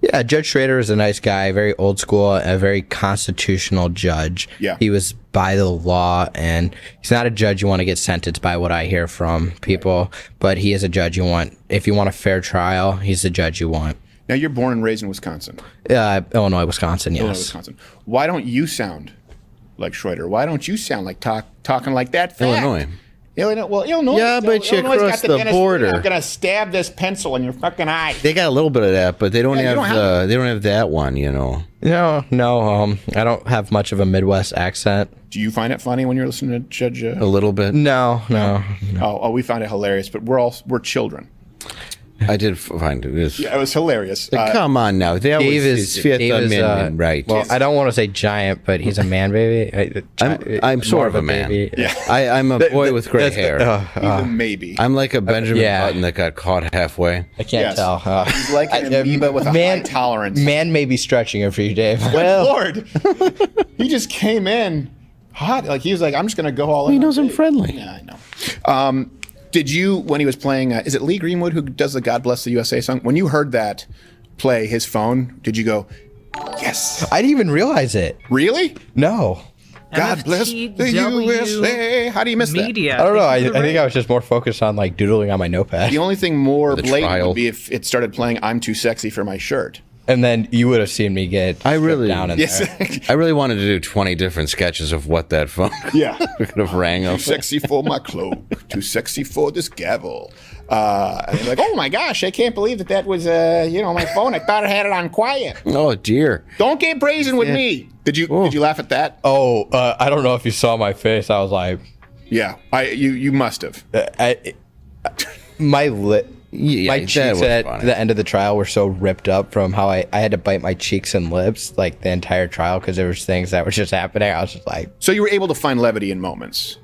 Yeah, Judge Schrader is a nice guy, very old school, a very constitutional judge. Yeah. He was by the law, and he's not a judge you want to get sentenced by, what I hear from people, but he is a judge you want. If you want a fair trial, he's the judge you want. Now, you're born and raised in Wisconsin. Illinois, Wisconsin, yes. Illinois, Wisconsin. Why don't you sound like Schroeder? Why don't you sound like talking like that fat? Illinois. Well, Illinois. Yeah, but you cross the border. I'm gonna stab this pencil in your fucking eye. They got a little bit of that, but they don't have that one, No, I don't have much of a Midwest accent. Do you find it funny when you're listening to Judge? A little bit. No. Oh, we find it hilarious, but we're children. I did find it. Yeah, it was hilarious. Come on now. Dave is right. Well, I don't want to say giant, but he's a man baby. I'm sort of a man. Baby. Yeah. I'm a boy with gray hair. He's a maybe. I'm like a Benjamin Button that got caught halfway. I can't tell. He's like an amoeba with a high tolerance. Man may be stretching it for you, Dave. Well, Lord. He just came in hot. He was like, I'm just going to go all in. He knows I'm friendly. Yeah, I know. Did you, when he was playing, is it Lee Greenwood who does the God Bless the USA song? When you heard that play his phone, did you go, yes? I didn't even realize it. Really? No. God bless the USA. How do you miss Media. I don't know. I think I was just more focused on like doodling on my notepad. The only thing more The blatant trial. would be if it started playing I'm Too Sexy for My Shirt. And then you would have seen me get down in there. I really wanted to do 20 different sketches of what that phone Yeah. could have rang Too of. sexy for my cloak. Too sexy for this gavel. And they're like, oh my gosh, I can't believe that was, my phone. I thought I had it on quiet. Oh dear. Don't get brazen with me. Did you laugh at that? Oh, I don't know if you saw my face. I was like, yeah, you must have. My lip. Yeah, my that cheeks was at funny. the end of the trial were so ripped up from how I had to bite my cheeks and lips like the entire trial because there was things that were just happening. I was just like, So you were able to find levity in moments.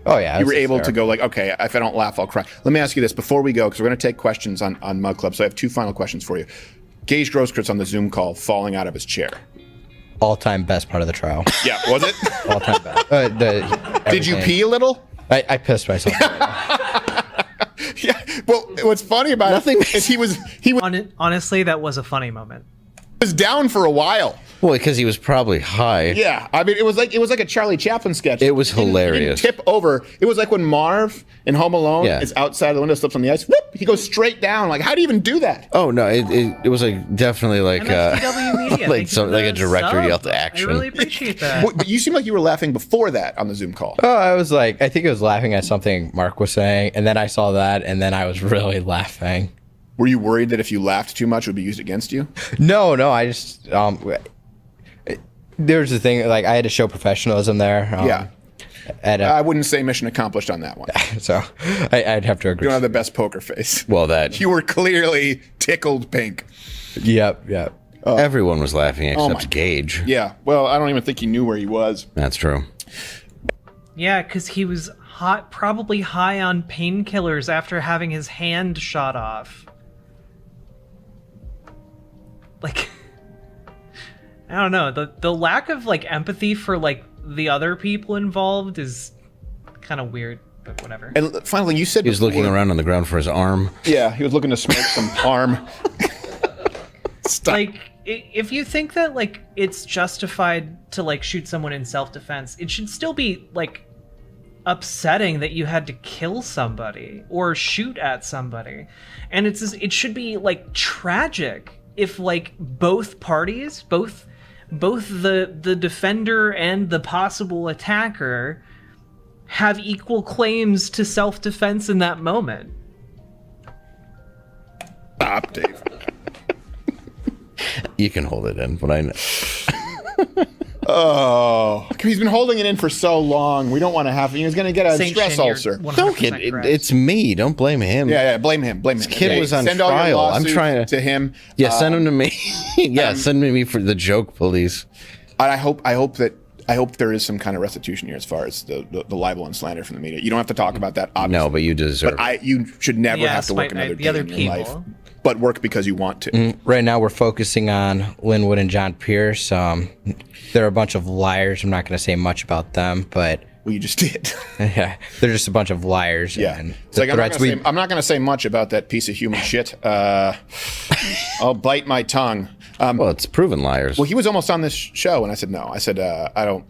oh yeah. You were able to go like, okay, if I don't laugh, I'll cry. Let me ask you this before we go, because we're going to take questions on Mug Club. So I have two final questions for you. Gage Grosskreutz on the Zoom call falling out of his chair. All-time best part of the trial. Yeah, was it? All-time best. Did you pee a little? I pissed myself. Yeah. Well, what's funny about it is he was Honestly, that was a funny moment. down for a while. Well, because he was probably high. Yeah, I mean, it was like a Charlie Chaplin sketch. It was He didn't hilarious. tip over. It was like when Marv in Home Alone Yeah. is outside the window, slips on the ice. Whoop! He goes straight down. Like, how do you even do that? Oh no, it was like definitely like MSPW Media, like some like a director yelled I action. really appreciate that. But you seem like you were laughing before that on the Zoom call. Oh, I was like, I think I was laughing at something Mark was saying, and then I saw that, and then I was really laughing. Were you worried that if you laughed too much, it would be used against you? No, I just there's the thing, like I had to show professionalism there. Yeah. I wouldn't say mission accomplished on that one. So I'd have to You agree. don't have the best poker face. Well, that You were clearly tickled pink. Yep. everyone was laughing Oh except Gage. Yeah. Well, I don't even think he knew where he was. That's true. Yeah, because he was probably high on painkillers after having his hand shot off. Like, I don't know. The lack of like empathy for like the other people involved is kind of weird, but whatever. And finally, you said He was looking around on the ground for his arm. Yeah, he was looking to smoke some parm. Like, if you think that like it's justified to like shoot someone in self-defense, it should still be like upsetting that you had to kill somebody or shoot at somebody, and it should be like tragic if like both parties, both the defender and the possible attacker, have equal claims to self-defense in that moment. Stop, Dave. You can hold it in, but I know. Oh, he's been holding it in for so long. We don't want to have. He's going to get a Saint stress Shin, you're ulcer. 100% Don't get correct. it's me. Don't blame him. Yeah, blame him. Blame him. This kid was on Send all your trial. I'm lawsuits trying to him. Yeah, send him to me. Yeah, send me for the joke police. I hope there is some kind of restitution here as far as the libel and slander from the media. You don't have to talk about that, obviously. No, but you deserve But you should never Yeah, have to work spite another the day other in your people. life, but work because you want to. Right now, we're focusing on Linwood and John Pierce. They're a bunch of liars. I'm not going to say much about them, but well, you just did. Yeah, they're just a bunch of liars. Yeah, and it's like the I'm not going to say much about that piece of human shit. I'll bite my tongue. Well, it's proven liars. Well, he was almost on this show, and I said no. I said I don't.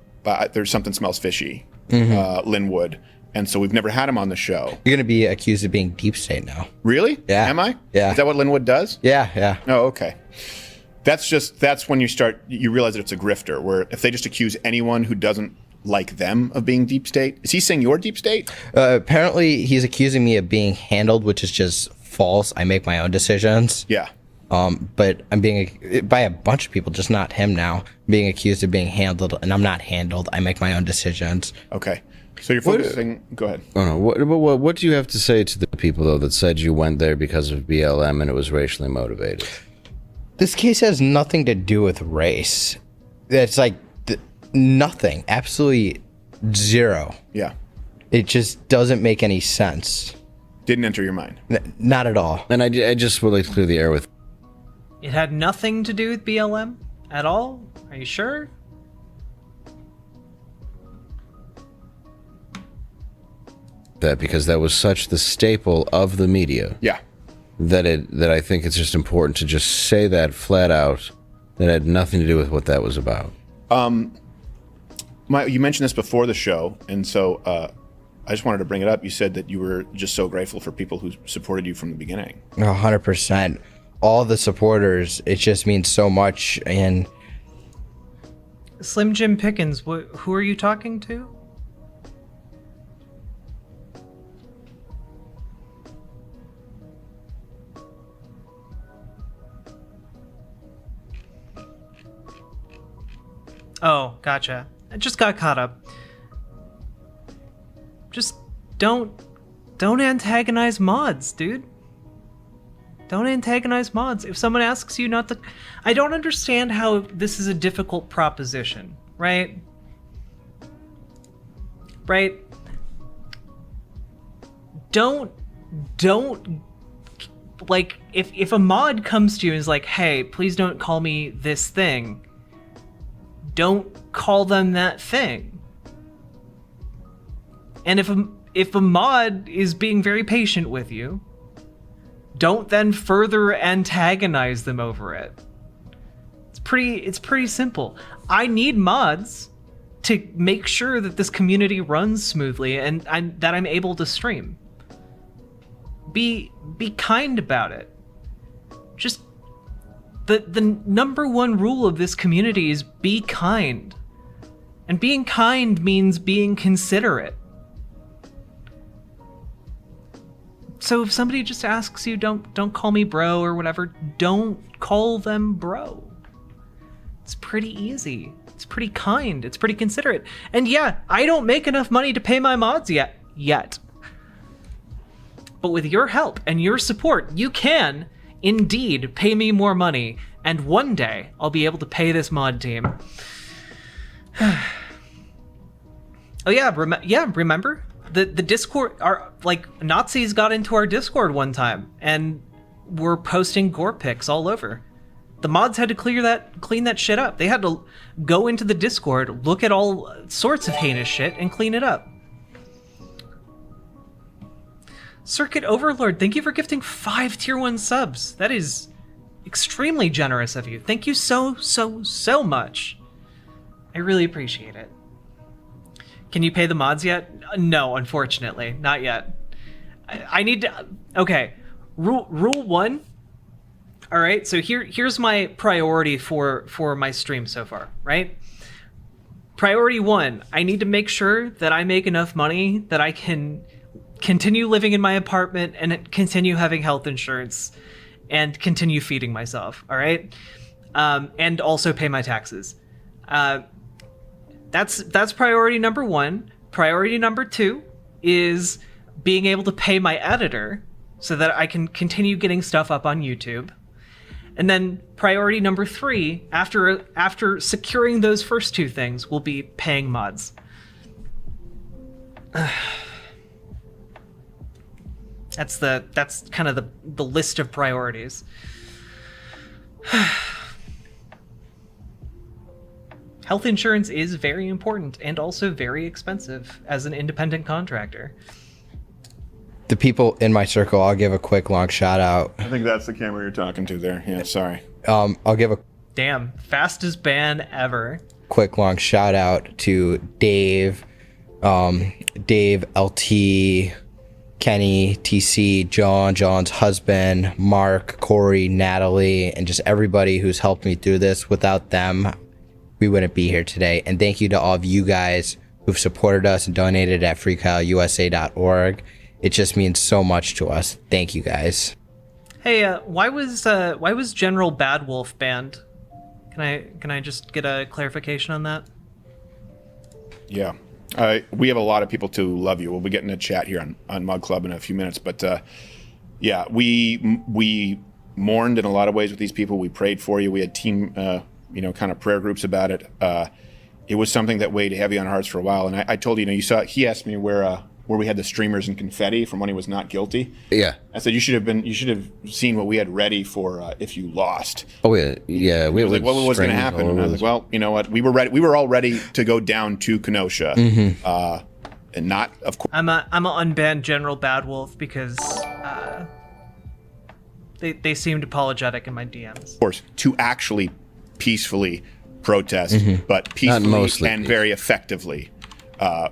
There's something smells fishy, Linwood, and so we've never had him on the show. You're going to be accused of being deep state now. Really? Yeah. Am I? Yeah. Is that what Linwood does? Yeah. Oh, okay. That's when you realize that it's a grifter, where if they just accuse anyone who doesn't like them of being deep state. Is he saying you're deep state? Apparently, he's accusing me of being handled, which is just false. I make my own decisions. Yeah. But I'm being by a bunch of people, just not him now, being accused of being handled, and I'm not handled. I make my own decisions. Okay. So you're focusing. Go ahead. Oh no. What do you have to say to the people though that said you went there because of BLM and it was racially motivated? This case has nothing to do with race. It's like nothing, absolutely zero. Yeah. It just doesn't make any sense. Didn't enter your mind. Not at all. And I just would like to clear the air with. It had nothing to do with BLM at all? Are you sure? that because that was such the staple of the media. Yeah. That I think it's just important to just say that flat out. That had nothing to do with what that was about. You mentioned this before the show, and so I just wanted to bring it up. You said that you were just so grateful for people who supported you from the beginning. 100%. All the supporters, it just means so much. And Slim Jim Pickens, who are you talking to? Oh, gotcha. I just got caught up. Just don't antagonize mods, dude. Don't antagonize mods. If someone asks you not to... I don't understand how this is a difficult proposition, right? Right? Don't... Like, if a mod comes to you and is like, hey, please don't call me this thing, don't call them that thing. And if a mod is being very patient with you, don't then further antagonize them over it. It's pretty simple. I need mods to make sure that this community runs smoothly and that I'm able to stream. Be kind about it. Just the number one rule of this community is be kind. And being kind means being considerate. So if somebody just asks you, don't call me bro or whatever, don't call them bro. It's pretty easy. It's pretty kind. It's pretty considerate. And yeah, I don't make enough money to pay my mods yet. But with your help and your support, you can indeed pay me more money, and one day I'll be able to pay this mod team. Oh yeah, remember? The Discord, like Nazis got into our Discord one time and were posting gore pics all over. The mods had to clean that shit up. They had to go into the Discord, look at all sorts of heinous shit, and clean it up. Circuit Overlord, thank you for gifting 5 tier 1 subs. That is extremely generous of you. Thank you so much. I really appreciate it. Can you pay the mods yet? No, unfortunately, not yet. I need to. Okay, rule 1. All right, so here's my priority for my stream so far. Right. Priority 1: I need to make sure that I make enough money that I can continue living in my apartment and continue having health insurance and continue feeding myself. All right, and also pay my taxes. That's priority number 1. Priority number 2 is being able to pay my editor so that I can continue getting stuff up on YouTube. And then priority number 3, after securing those first 2 things, will be paying mods. That's kind of the list of priorities. Health insurance is very important and also very expensive as an independent contractor. The people in my circle, I'll give a quick long shout out. I think that's the camera you're talking to there. Yeah, sorry. I'll give a damn fastest ban ever. Quick long shout out to Dave, LT, Kenny, TC, John's husband, Mark, Corey, Natalie, and just everybody who's helped me through this. Without them, we wouldn't be here today. And thank you to all of you guys who've supported us and donated at freekylousa.org. It just means so much to us. Thank you guys. Hey, why was General Bad Wolf banned? Can I just get a clarification on that? Yeah. We have a lot of people to love you. We'll be getting a chat here on Mug Club in a few minutes. But yeah, we mourned in a lot of ways with these people. We prayed for you. We had team, kind of prayer groups about it. It was something that weighed heavy on our hearts for a while. And I told you, you saw, he asked me where we had the streamers and confetti from when he was not guilty. Yeah. I said, you should have seen what we had ready for if you lost. Oh yeah. Yeah. We was like, what was going to happen? And I was like, well, you know what? We were ready. We were all ready to go down to Kenosha. Mm-hmm. and not, of course. I'm a unbanned General Bad Wolf because they seemed apologetic in my DMs. Of course, to actually peacefully protest, but peacefully and very effectively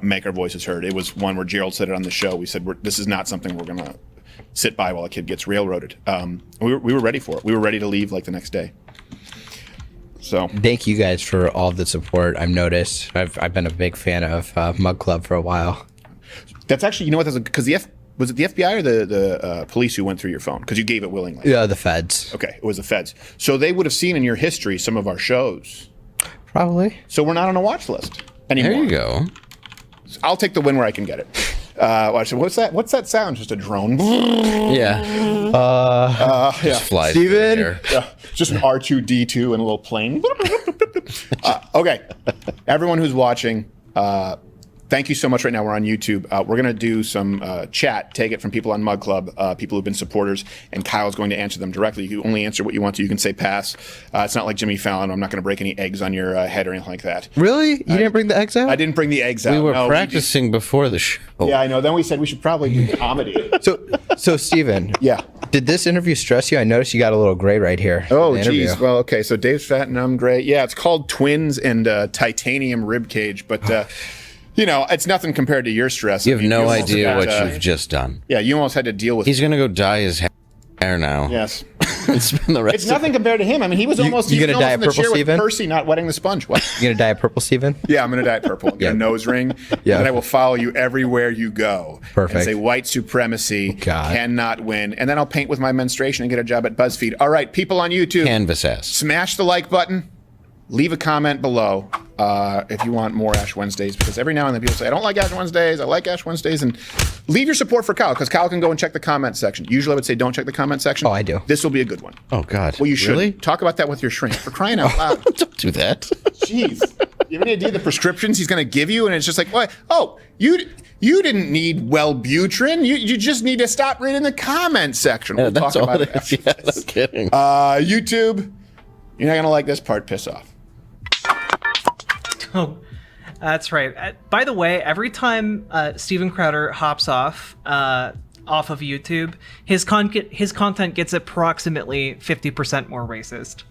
make our voices heard. It was one where Gerald said it on the show. We said, this is not something we're going to sit by while a kid gets railroaded. We were ready for it. We were ready to leave like the next day. So thank you guys for all the support. I've noticed. I've been a big fan of Mug Club for a while. That's actually, you know what? Because was it the FBI or the police who went through your phone? Because you gave it willingly. Yeah, the feds. Okay, it was the feds. So they would have seen in your history some of our shows. Probably. So we're not on a watch list anymore. There you go. So I'll take the win where I can get it. What's that? What's that sound? Just a drone? Yeah. Just flies. Steven? Just an R2D2 and a little plane. Okay. Everyone who's watching, thank you so much. Right now we're on YouTube. We're going to do some chat, take it from people on Mug Club, people who've been supporters, and Kyle's going to answer them directly. You only answer what you want to. You can say pass. It's not like Jimmy Fallon. I'm not going to break any eggs on your head or anything like that. Really? You didn't bring the eggs out? I didn't bring the eggs out. We were practicing before the show. Yeah, I know. Then we said we should probably do comedy. So Steven. Yeah. Did this interview stress you? I noticed you got a little gray right here. Oh, geez. Well, okay. So Dave's fat and I'm gray. Yeah, it's called Twins and Titanium Rib Cage, but... you know, it's nothing compared to your stress. You have no idea what you've just done. Yeah, you almost had to deal with. He's going to go dye his hair now. Yes. And spend the rest It's nothing compared to him. I mean, he was almost. You gonna dye it purple, Steven? Steven? Percy not wetting the sponge. What? You gonna dye it purple, Steven? Yeah, I'm gonna dye it purple. Get a nose ring. Yeah. And I will follow you everywhere you go. Perfect. And say white supremacy cannot win. And then I'll paint with my menstruation and get a job at BuzzFeed. All right, people on YouTube. Canvas ass. Smash the like button. Leave a comment below if you want more Ash Wednesdays, because every now and then people say, I don't like Ash Wednesdays, I like Ash Wednesdays, and leave your support for Kyle, because Kyle can go and check the comment section. Usually I would say don't check the comment section. Oh, I do. This will be a good one. Oh, God. Well, you should. Really? Talk about that with your shrink. For crying out loud. Don't do that. Jeez. You have any idea the prescriptions he's going to give you? And it's just like, what? Oh, you didn't need Wellbutrin. You just need to stop reading the comment section. We'll that's talk all about it it. is. Yeah, no kidding. YouTube, you're not going to like this part. Piss off. Oh, that's right. By the way, every time Steven Crowder hops off of YouTube, his content gets approximately 50% more racist.